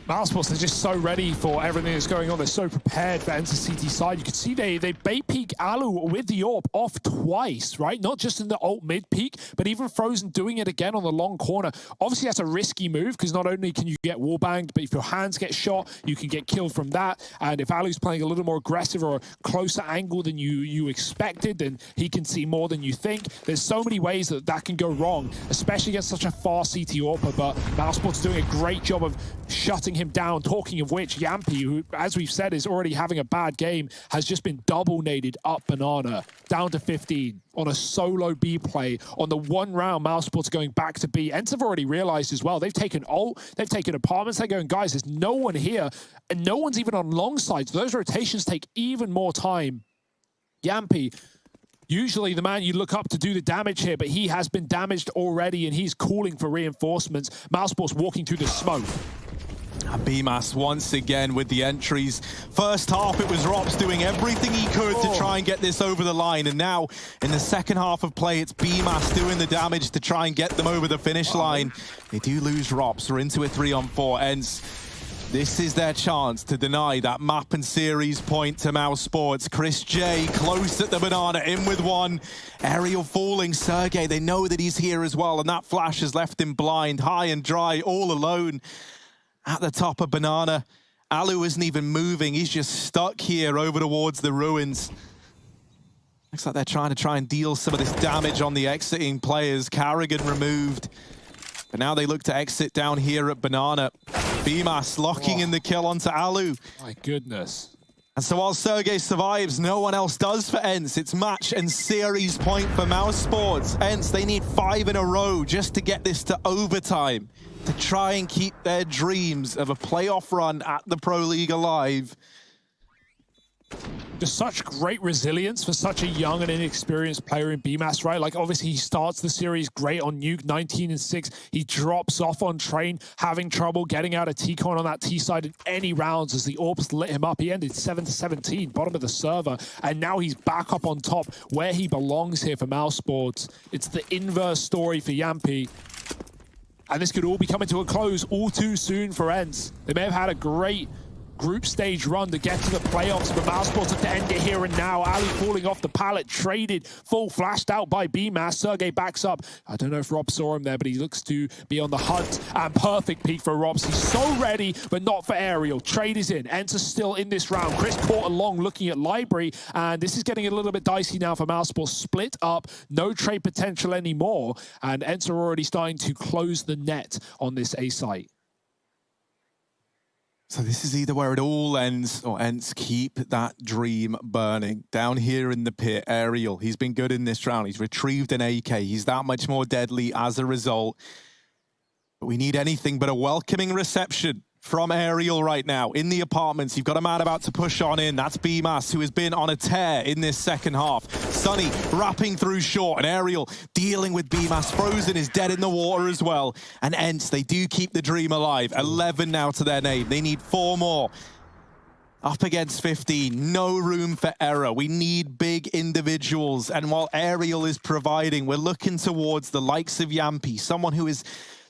Mousesports are just so ready for everything that's going on. They're so prepared for Ence's CT side. You can see they bait peek Alu with the AWP off twice, right? Not just in the ult mid peek, but even Frozen doing it again on the long corner. Obviously, that's a risky move because not only can you get wallbanged, but if your hands get shot, you can get killed from that. And if Alu's playing a little more aggressive or a closer angle than you expected, then he can see more than you think. There's so many ways that can go wrong, especially against such a fast CT AWP. But Mousesports doing a great job of shutting him down. Talking of which, Yampy, who, as we've said, is already having a bad game, has just been double naded up Banana, down to 15 on a solo B play. On the 1 round, Mousesports going back to B. Ence have already realized as well. They've taken ult, they've taken apartments. They're going, guys, there's no one here, and no one's even on long sides. Those rotations take even more time. Yampy, usually the man you look up to do the damage here, but he has been damaged already, and he's calling for reinforcements. Mousesports walking through the smoke. BMAS once again with the entries. First half, it was Robs doing everything he could to try and get this over the line. And now, in the second half of play, it's BMAS doing the damage to try and get them over the finish line. They do lose Robs. We're into a 3-on-4. Ence, this is their chance to deny that map and series point to Mousesports. Chris J close at the Banana, in with 1. Ariel falling. Sergey, they know that he's here as well, and that flash has left him blind, high and dry, all alone. At the top of Banana, Alu isn't even moving. He's just stuck here over towards the ruins. Looks like they're trying to deal some of this damage on the exiting players. Carrigan removed. But now they look to exit down here at Banana. BMAS locking in the kill onto Alu. My goodness. And so while Sergey survives, no one else does for Ence. It's match and series point for Mousesports. Ence, they need 5 in a row just to get this to overtime. to try and keep their dreams of a playoff run at the Pro League alive. Just such great resilience for such a young and inexperienced player in BMAS, right? Like, obviously, he starts the series great on Nuke, 19-6. He drops off on Train, having trouble getting out of T-Con on that T-side in any rounds as the Orbs lit him up. He ended 7-17, bottom of the server, and now he's back up on top where he belongs here for Mousesports. It's the inverse story for Yampy. And this could all be coming to a close all too soon for Ence. They may have had a great group stage run to get to the playoffs, but Mousesports have to end it here and now. Ali falling off the pallet, traded, full flashed out by BMAS. Sergey backs up. I don't know if Rob saw him there, but he looks to be on the hunt. And perfect peek for Robs. He's so ready, but not for Aerial. Trade is in. Ence is still in this round. Chris caught along looking at Library, and this is getting a little bit dicey now for Mousesports. Split up, no trade potential anymore, and Ence are already starting to close the net on this A site. So this is either where it all ends or Ence keep that dream burning. Down here in the pit, Aerial, he's been good in this round. He's retrieved an AK. He's that much more deadly as a result. But we need anything but a welcoming reception from Aerial right now. In the apartments, you've got a man about to push on in. That's BMAS, who has been on a tear in this second half. Sunny wrapping through short, and Aerial dealing with BMAS. Frozen is dead in the water as well. And Ence, they do keep the dream alive. 11 now to their name. They need 4 more. Up against 15, no room for error. We need big individuals. And while Aerial is providing, we're looking towards the likes of Yampy, someone who is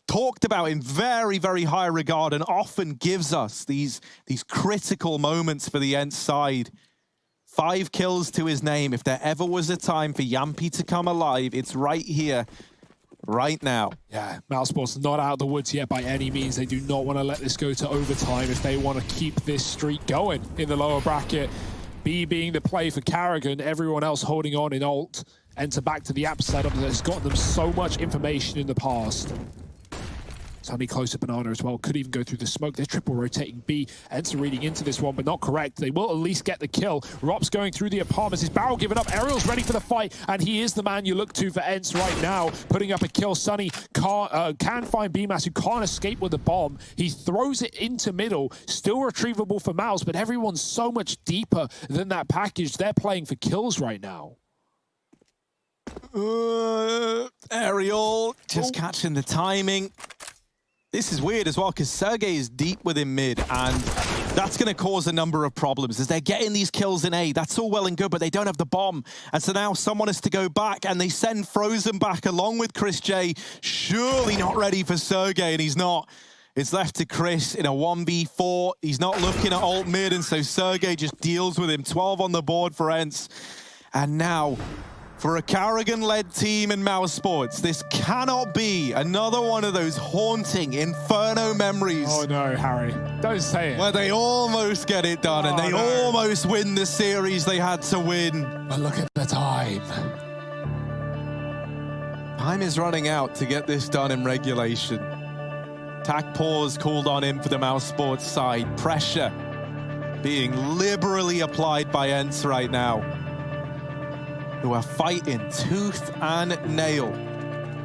talked about in very, very high regard and often gives us these critical moments for the Ence side. 5 kills to his name. If there ever was a time for Yampy to come alive, it's right here, right now. Yeah, Mousesports not out of the woods yet by any means. They do not want to let this go to overtime if they want to keep this streak going in the lower bracket. B being the play for Carrigan, everyone else holding on in ult. Enter back to the app setup that has gotten them so much information in the past. Sunny close to Banana as well. Could even go through the smoke. They're triple rotating B. Ence reading into this one, but not correct. They will at least get the kill. Rob's going through the apartments. His barrel given up. Aerial's ready for the fight, and he is the man you look to for Ence right now. Putting up a kill. Sunny can find BMAS, who can't escape with the bomb. He throws it into middle. Still retrievable for Mouse, but everyone's so much deeper than that package. They're playing for kills right now. Aerial just catching the timing. This is weird as well, because Sergey is deep within mid, and that's going to cause a number of problems as they're getting these kills in A. That's all well and good, but they don't have the bomb. And so now someone has to go back, and they send Frozen back along with Chris J. Surely not ready for Sergey, and he's not. It's left to Chris in a 1v4. He's not looking at ult mid, and so Sergey just deals with him. 12 on the board for Ence. And now, for a Carrigan-led team in Mousesports, this cannot be another one of those haunting Inferno memories. Oh no, Harry. Don't say it. Where they almost get it done, and they almost win the series they had to win. But look at the time. Time is running out to get this done in regulation. Tac pause called on him for the Mousesports side. Pressure being liberally applied by Ence right now, who are fighting tooth and nail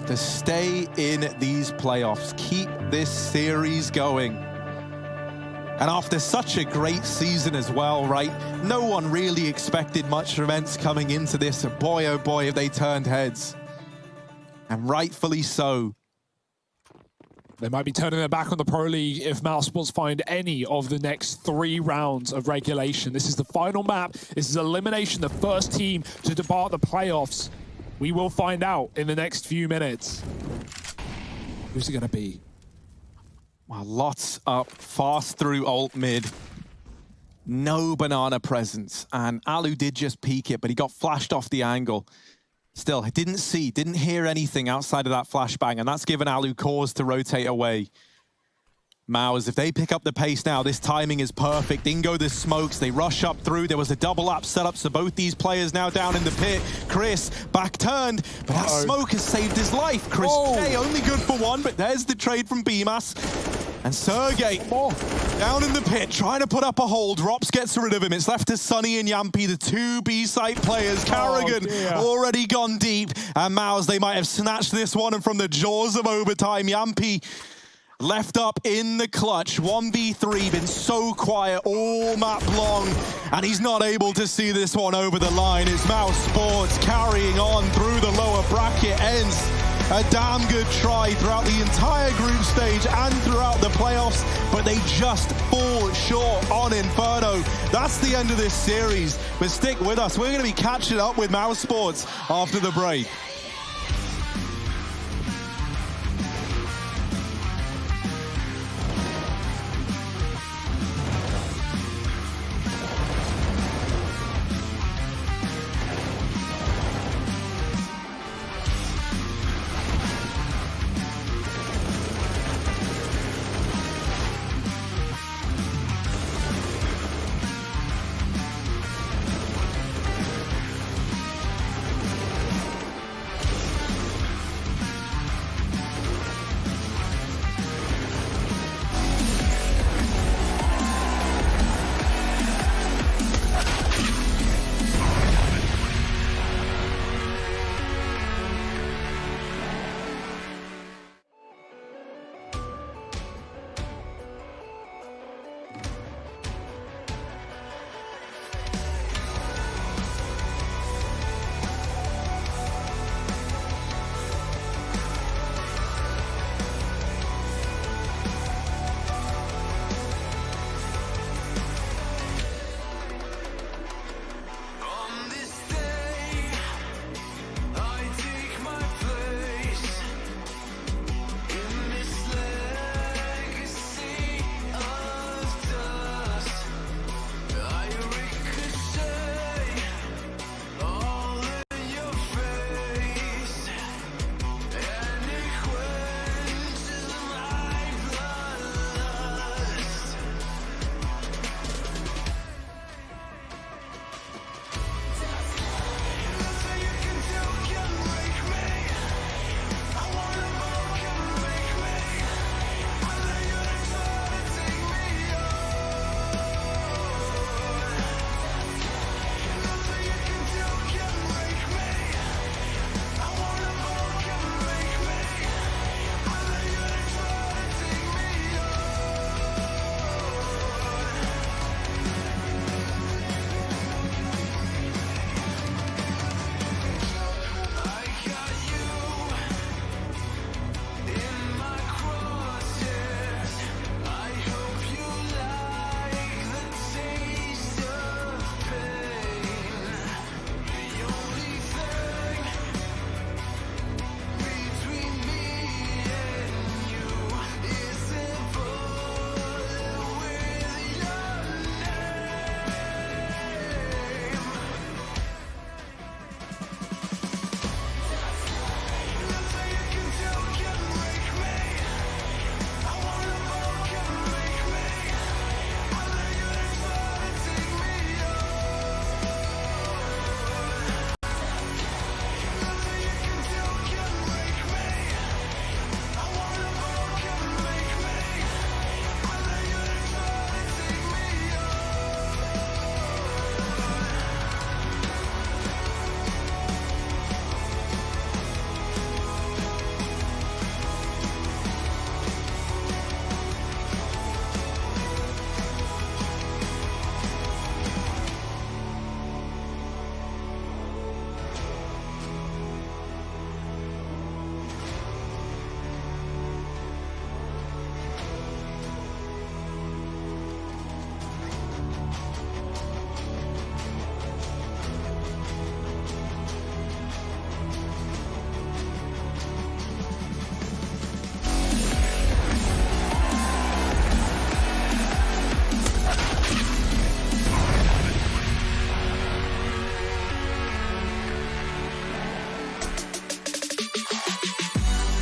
to stay in these playoffs, keep this series going. And after such a great season as well, right? No one really expected much from Ence coming into this. And boy, oh boy, have they turned heads. And rightfully so. They might be turning their back on the Pro League if Mousesports find any of the next 3 rounds of regulation. This is the final map. This is elimination, the first team to depart the playoffs. We will find out in the next few minutes. Who's it going to be? Well, lots up, fast through ult mid. No banana presence. And Alu did just peek it, but he got flashed off the angle. Still, I didn't hear anything outside of that flashbang, and that's given Alu cause to rotate away. Mouse, if they pick up the pace now, this timing is perfect. In go the smokes, they rush up through. There was a double up setup, so both these players now down in the pit. Chris, back turned, but that smoke has saved his life. Chris J, only good for 1, but there's the trade from BMAS. And Sergey, down in the pit, trying to put up a hold. Rops gets rid of him. It's left to Sunny and Yampy, the 2 B-site players. Carrigan already gone deep. And Mouse, they might have snatched this one, and from the jaws of overtime, Yampy left up in the clutch, 1v3, been so quiet all map long, and he's not able to see this one over the line. It's Mousesports carrying on through the lower bracket. Ence, a damn good try throughout the entire group stage and throughout the playoffs, but they just fall short on Inferno. That's the end of this series, but stick with us. We're going to be catching up with Mousesports after the break.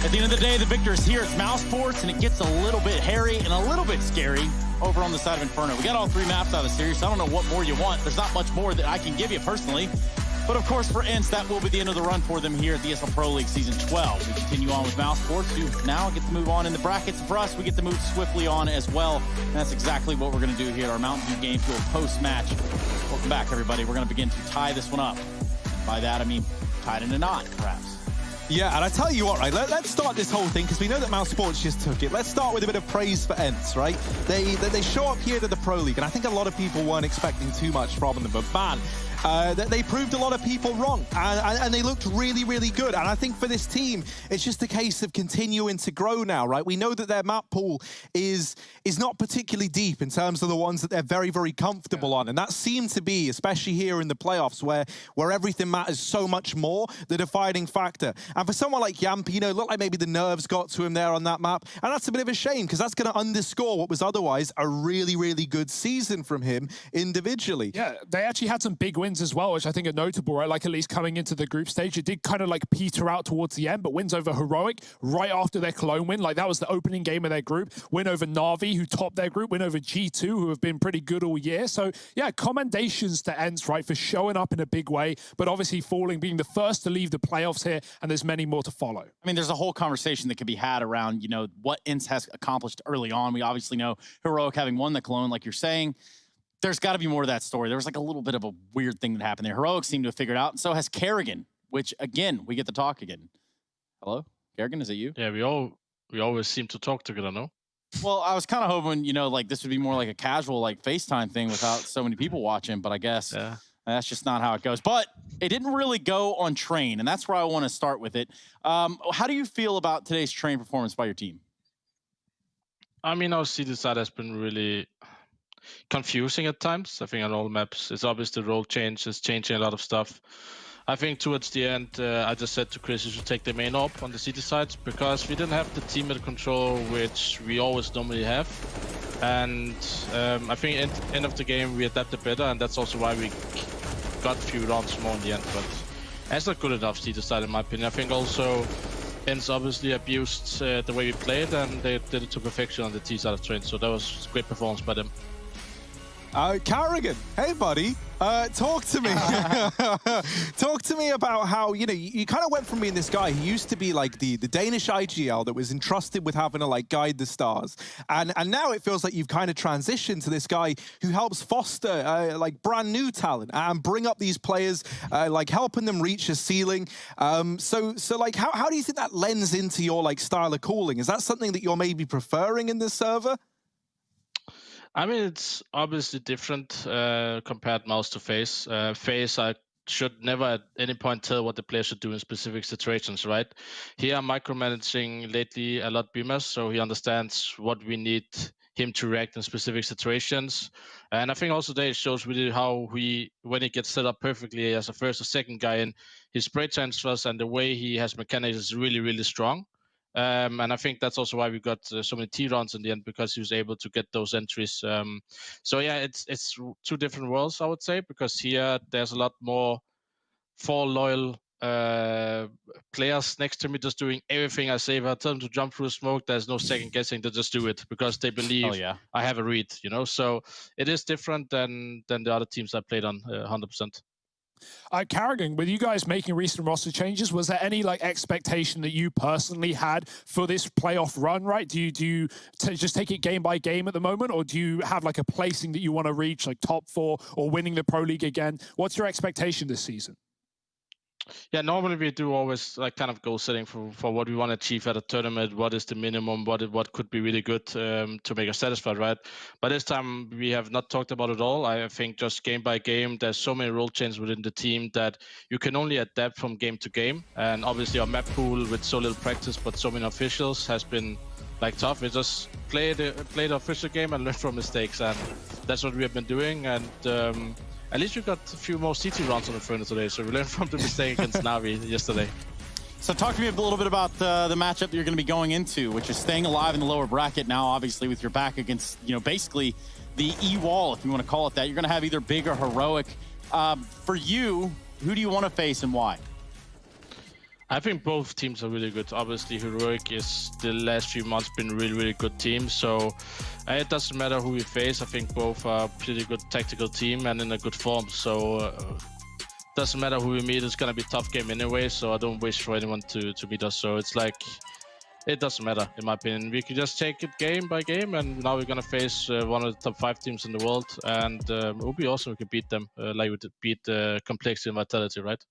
At the end of the day, the victor is here. It's Mousesports, and it gets a little bit hairy and a little bit scary over on the side of Inferno. We got all three maps out of the series, so I don't know what more you want. There's not much more that I can give you personally. But of course, for Ence, that will be the end of the run for them here at the ESL Pro League Season 12. We continue on with Mousesports, who now get to move on in the brackets. And for us, we get to move swiftly on as well. And that's exactly what we're going to do here at our Mountain Dew Game Fuel post-match. Welcome back, everybody. We're going to begin to tie this one up. And by that, I mean tie it in a knot, perhaps. Yeah, and I tell you what, right, let's start this whole thing, because we know that Mousesports just took it. Let's start with a bit of praise for Ence, right? They show up here to the Pro League, and I think a lot of people weren't expecting too much from them, but man, they proved a lot of people wrong, and they looked really, really good. And I think for this team, it's just a case of continuing to grow now, right? We know that their map pool is not particularly deep in terms of the ones that they're very, very comfortable on, and that seemed to be, especially here in the playoffs, where everything matters so much more, the defining factor. And for someone like Yamp, you know, it looked like maybe the nerves got to him there on that map, and that's a bit of a shame, because that's going to underscore what was otherwise a really, really good season from him individually. Yeah, they actually had some big wins as well, which I think are notable, right? Like, at least coming into the group stage, it did kind of like peter out towards the end, but wins over Heroic right after their Cologne win. Like, that was the opening game of their group. Win over Na'Vi, who topped their group. Win over G2, who have been pretty good all year. So, yeah, commendations to Ence, right, for showing up in a big way, but obviously being the first to leave the playoffs here, and there's many more to follow. I mean, there's a whole conversation that could be had around, you know, what Ence has accomplished early on. We obviously know Heroic having won the Cologne, like you're saying. There's got to be more to that story. There was like a little bit of a weird thing that happened there. Heroic seemed to have figured out, and so has Kerrigan, which, again, we get to talk again. Hello? Kerrigan, is it you? Yeah, we always seem to talk together, no? Well, I was kind of hoping, you know, like this would be more like a casual, like FaceTime thing without so many people watching, but I guess that's just not how it goes. But it didn't really go on train, and that's where I want to start with it. How do you feel about today's train performance by your team? I mean, our CD side has been really confusing at times. I think on all maps, it's obvious the role change is changing a lot of stuff. I think towards the end, I just said to Chris, you should take the main op on the city sides, because we didn't have the teammate control, which we always normally have. And I think at the end of the game, we adapted better, and that's also why we got a few rounds more in the end. But that's not good enough city side, in my opinion. I think also Ence obviously abused the way we played, and they did it to perfection on the T side of train. So that was great performance by them. Kerrigan, hey buddy, talk to me. Talk to me about how, you know, you kind of went from being this guy who used to be like the Danish IGL that was entrusted with having to like guide the stars, and now it feels like you've kind of transitioned to this guy who helps foster like brand new talent and bring up these players, like helping them reach a ceiling. So like how do you think that lends into your like style of calling? Is that something that you're maybe preferring in this server? I mean, it's obviously different compared mouse to face. Face, I should never at any point tell what the player should do in specific situations, right? Here, I'm micromanaging lately a lot BMAS, so he understands what we need him to react in specific situations. And I think also there it shows really how when he gets set up perfectly as a first or second guy in, his spray transfers and the way he has mechanics is really, really strong. And I think that's also why we got so many T rounds in the end, because he was able to get those entries. So yeah, it's two different worlds, I would say, because here there's a lot more 4 loyal players next to me just doing everything I say. If I tell them to jump through smoke, there's no second guessing. They just do it because they believe I have a read, you know. So it is different than the other teams I played on, 100%. Kerrigan, with you guys making recent roster changes, was there any like expectation that you personally had for this playoff run, right? Do you just take it game by game at the moment, or do you have like a placing that you want to reach, like top 4 or winning the Pro League again? What's your expectation this season? Yeah, normally we do always like kind of goal setting for what we want to achieve at a tournament. What is the minimum? What could be really good to make us satisfied, right? But this time we have not talked about it all. I think just game by game, there's so many role changes within the team that you can only adapt from game to game. And obviously our map pool with so little practice but so many officials has been like tough. We just play the official game and learn from mistakes, and that's what we have been doing. And at least we got a few more CT rounds on the furnace today, so we learned from the mistake against Na'Vi yesterday. So talk to me a little bit about the matchup that you're going to be going into, which is staying alive in the lower bracket now, obviously, with your back against, you know, basically the E-wall, if you want to call it that. You're going to have either Big or Heroic. For you, who do you want to face and why? I think both teams are really good. Obviously, Heroic is the last few months been really, really good team. So it doesn't matter who we face. I think both are pretty good tactical team and in a good form. So doesn't matter who we meet. It's gonna be a tough game anyway. So I don't wish for anyone to meet us. So it's like it doesn't matter in my opinion. We can just take it game by game. And now we're gonna face one of the top 5 teams in the world. And it would be awesome if we could beat them, like we did beat Complexity and Vitality, right?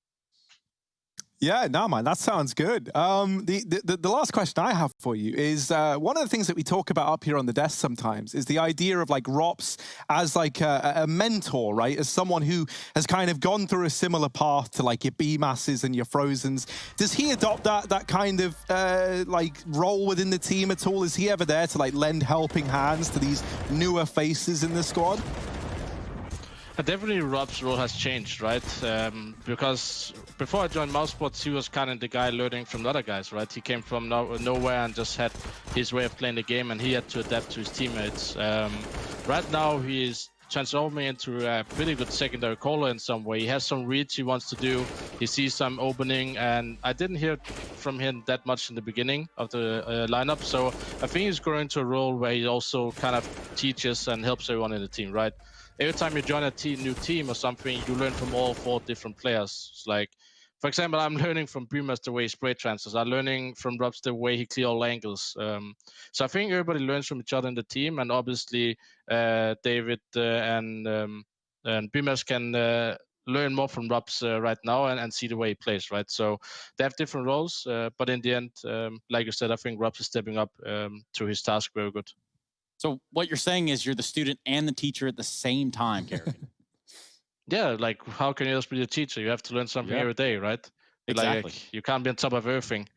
Yeah, no, man, that sounds good. The last question I have for you is one of the things that we talk about up here on the desk sometimes is the idea of like Rops as like a mentor, right? As someone who has kind of gone through a similar path to like your B-Masses and your Frozens. Does he adopt that kind of like role within the team at all? Is he ever there to like lend helping hands to these newer faces in the squad? Definitely Rob's role has changed, right? Because before I joined Mousesports, he was kind of the guy learning from the other guys, right? He came from nowhere and just had his way of playing the game, and he had to adapt to his teammates. Right now, he is transforming into a pretty good secondary caller in some way. He has some reads he wants to do. He sees some opening, and I didn't hear from him that much in the beginning of the lineup. So I think he's growing into a role where he also kind of teaches and helps everyone in the team, right? Every time you join a new team or something, you learn from all 4 different players. It's like, for example, I'm learning from Bumas the way he spray transfers. I'm learning from Robs the way he clears all angles. So I think everybody learns from each other in the team, and obviously David and Bumas can learn more from Robs right now and see the way he plays, right? So they have different roles, but in the end, like you said, I think Robs is stepping up to his task very good. So what you're saying is you're the student and the teacher at the same time, Kerrigan. Yeah, like how can you else be a teacher? You have to learn something every day, right? Exactly. Like you can't be on top of everything.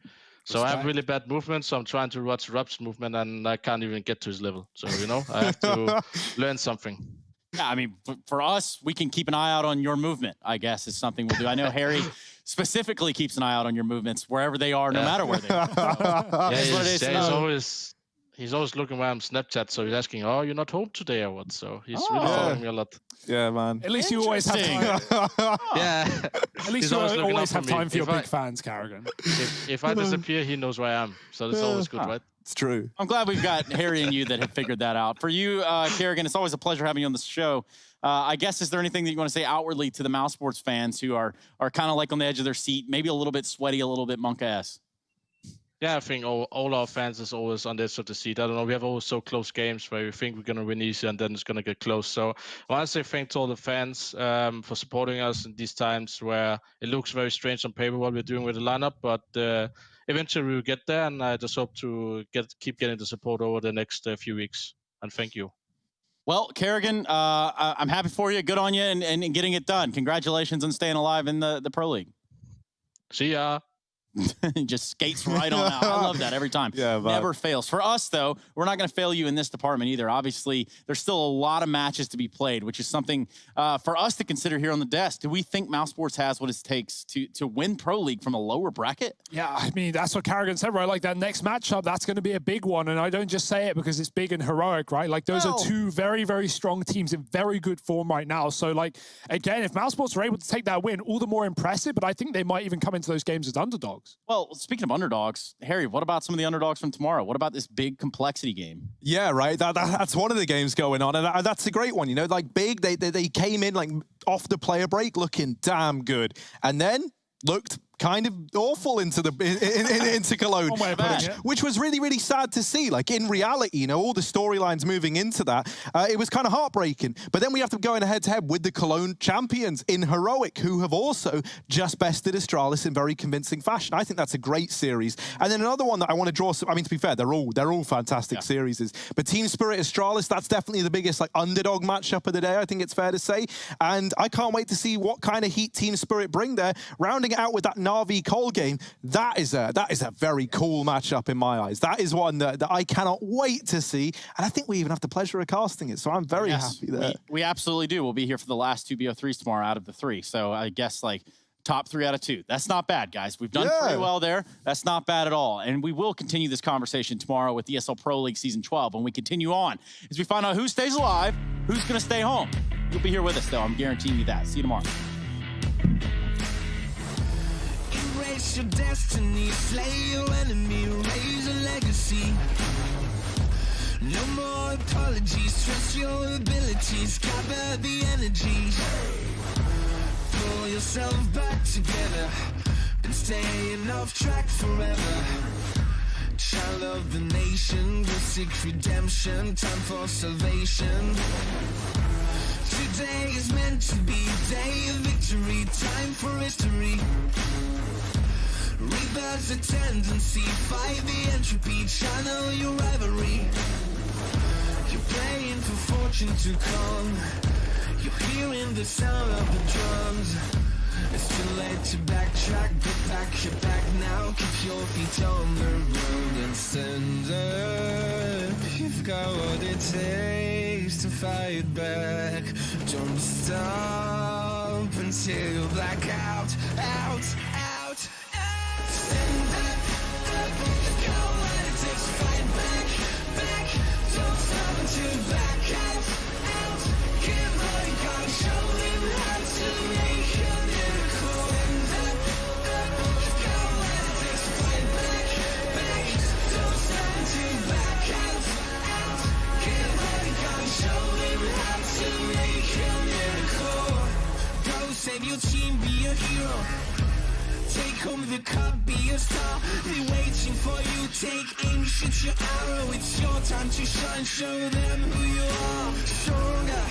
So I have really bad movement, so I'm trying to watch Rob's movement, and I can't even get to his level. So, you know, I have to learn something. Yeah, I mean, for us, we can keep an eye out on your movement, I guess, is something we'll do. I know Harry specifically keeps an eye out on your movements wherever they are, no matter where they are. So, he's always looking around Snapchat, so he's asking, "Oh, you're not home today or what?" So he's really following me a lot. Yeah, man. At least you always have time. Yeah. At least you always have time for your big fans, Kerrigan. If I disappear, he knows where I am. So that's always good, right? It's true. I'm glad we've got Harry and you that have figured that out. For you, Kerrigan, it's always a pleasure having you on the show. I guess, is there anything that you want to say outwardly to the Mousesports fans who are kind of like on the edge of their seat, maybe a little bit sweaty, a little bit monk-ass? Yeah, I think all our fans is always on the edge of the seat. I don't know. We have always so close games where we think we're going to win easy and then it's going to get close. So I want to say thank to all the fans for supporting us in these times where it looks very strange on paper what we're doing with the lineup. But eventually we'll get there, and I just hope to keep getting the support over the next few weeks. And thank you. Well, Kerrigan, I'm happy for you. Good on you and getting it done. Congratulations on staying alive in the Pro League. See ya. Just skates right on out. I love that every time. Yeah, never fails. For us, though, we're not going to fail you in this department either. Obviously, there's still a lot of matches to be played, which is something for us to consider here on the desk. Do we think Mousesports has what it takes to win Pro League from a lower bracket? Yeah, I mean, that's what Kerrigan said, right? Like that next matchup, that's going to be a big one. And I don't just say it because it's big and heroic, right? Like those are 2 very, very strong teams in very good form right now. So like, again, if Mousesports are able to take that win, all the more impressive, but I think they might even come into those games as underdogs. Well, speaking of underdogs, Harry, what about some of the underdogs from tomorrow? What about this big complexity game? Yeah, right. That's one of the games going on, and that's a great one. You know, like big, they came in like off the player break looking damn good, and then looked kind of awful into Cologne, which was really, really sad to see. Like in reality, you know, all the storylines moving into that, it was kind of heartbreaking. But then we have to go in head-to-head with the Cologne champions in Heroic, who have also just bested Astralis in very convincing fashion. I think that's a great series. And then another one that I want to draw, I mean, to be fair, they're all fantastic series. But Team Spirit Astralis, that's definitely the biggest like underdog matchup of the day, I think it's fair to say. And I can't wait to see what kind of heat Team Spirit bring there. Rounding it out with that Na'Vi Cole game, that is a very cool matchup in my eyes. That is one that I cannot wait to see, and I think we even have the pleasure of casting it, so I'm very happy there. We absolutely do. We'll be here for the last 2 BO3s tomorrow out of the 3, so I guess like top 3 out of 2. That's not bad, guys. We've done pretty well there. That's not bad at all, and we will continue this conversation tomorrow with ESL Pro League Season 12 when we continue on as we find out who stays alive, who's going to stay home. You'll be here with us, though. I'm guaranteeing you that. See you tomorrow. Your destiny, slay your enemy, raise a legacy. No more apologies, trust your abilities, gather the energy. Pull yourself back together, been staying off track forever. Child of the nation, will seek redemption, time for salvation. Today is meant to be a day of victory, time for history. there's a tendency, fight the entropy, channel your rivalry. You're playing for fortune to come. You're hearing the sound of the drums. It's too late to backtrack, get back, you're back now. Keep your feet on the road and stand up. You've got what it takes to fight back. Don't stop until you black out, out. Stand up, you've got what it takes to fight back. Don't stop until you black out. Give all you got, show them how to make a miracle. Stand up, you've got what it takes to fight back. Don't stop until you black out. Give all you got, show them how to make a miracle. Go save your team, be a hero. Take home the cup, be a star. They're waiting for you, take aim, shoot your arrow. It's your time to shine, show them who you are. Stronger,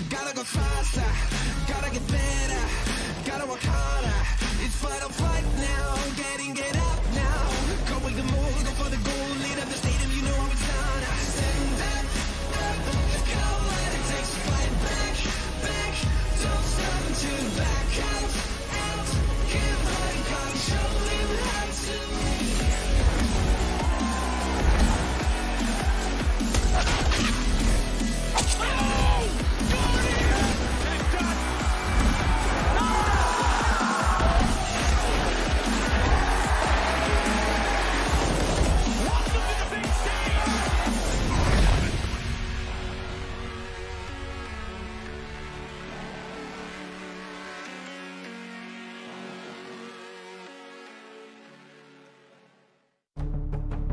gotta go faster, gotta get better, gotta work harder. It's fight or flight now, get up now. Go with the move, go for the goal, lead up the stadium, you know how it's done. Stand up, go what it takes to fight back. Don't stop until you back out. Give all you got, show them how to make it.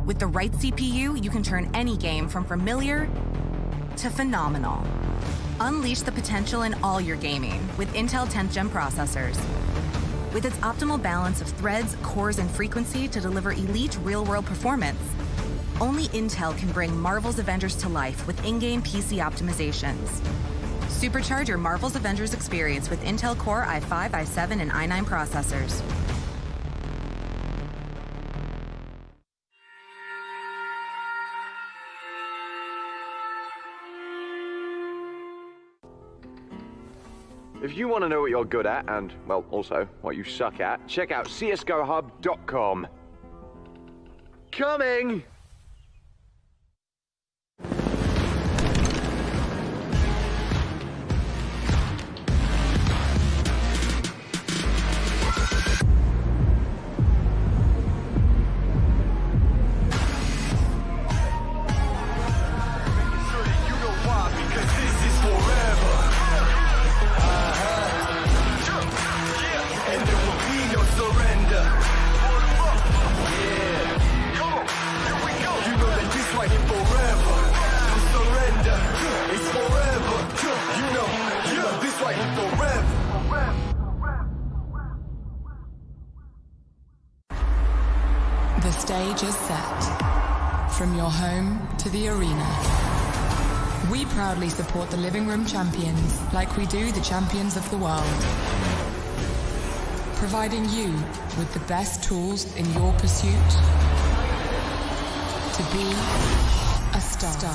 With the right CPU, you can turn any game from familiar to phenomenal. Unleash the potential in all your gaming with Intel 10th Gen processors. With its optimal balance of threads, cores, and frequency to deliver elite real-world performance, only Intel can bring Marvel's Avengers to life with in-game PC optimizations. Supercharge your Marvel's Avengers experience with Intel Core i5, i7, and i9 processors. If you want to know what you're good at and, well, also what you suck at, check out CSGOHub.com. Coming! The stage is set. From your home to the arena. We proudly support the living room champions like we do the champions of the world. Providing you with the best tools in your pursuit to be a star.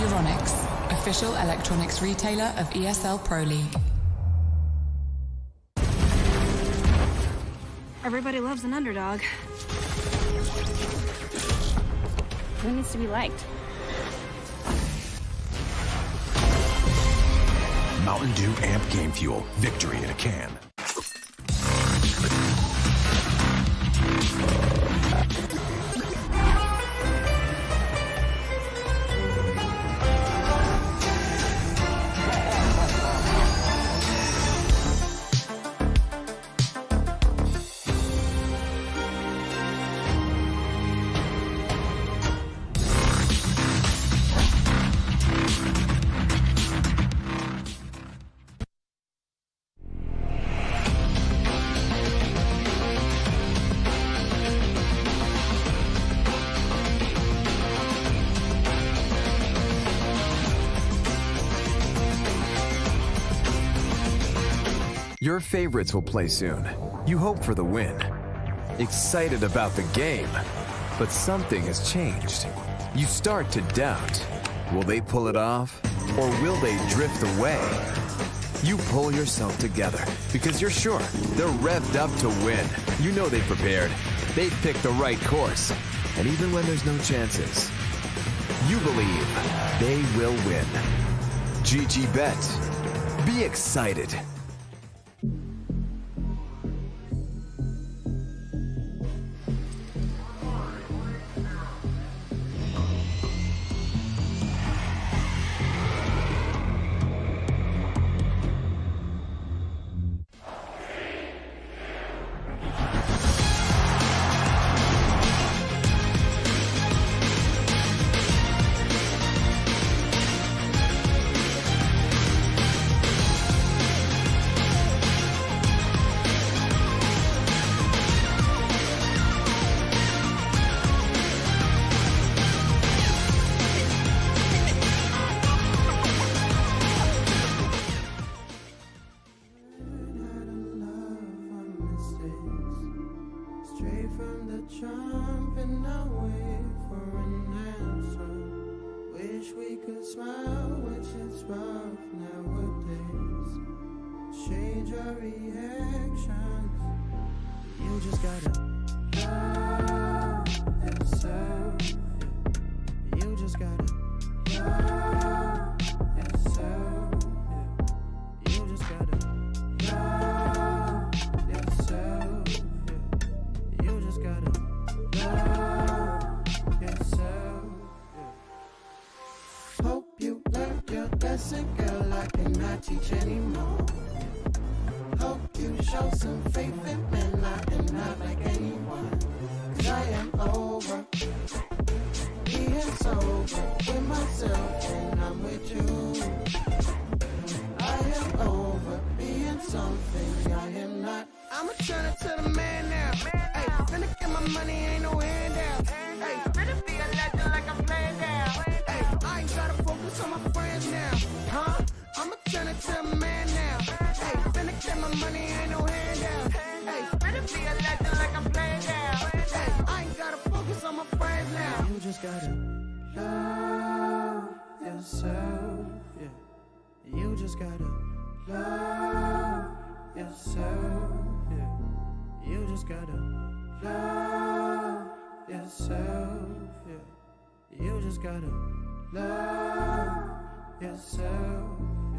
Euronics, official electronics retailer of ESL Pro League. Everybody loves an underdog. Who needs to be liked? Mountain Dew Amp Game Fuel. Victory in a can. Your favorites will play soon. You hope for the win. Excited about the game. But something has changed. You start to doubt. Will they pull it off? Or will they drift away? You pull yourself together because you're sure they're revved up to win. You know they've prepared. They've picked the right course. And even when there's no chances, you believe they will win. GG Bet. Be excited. You just gotta love yourself.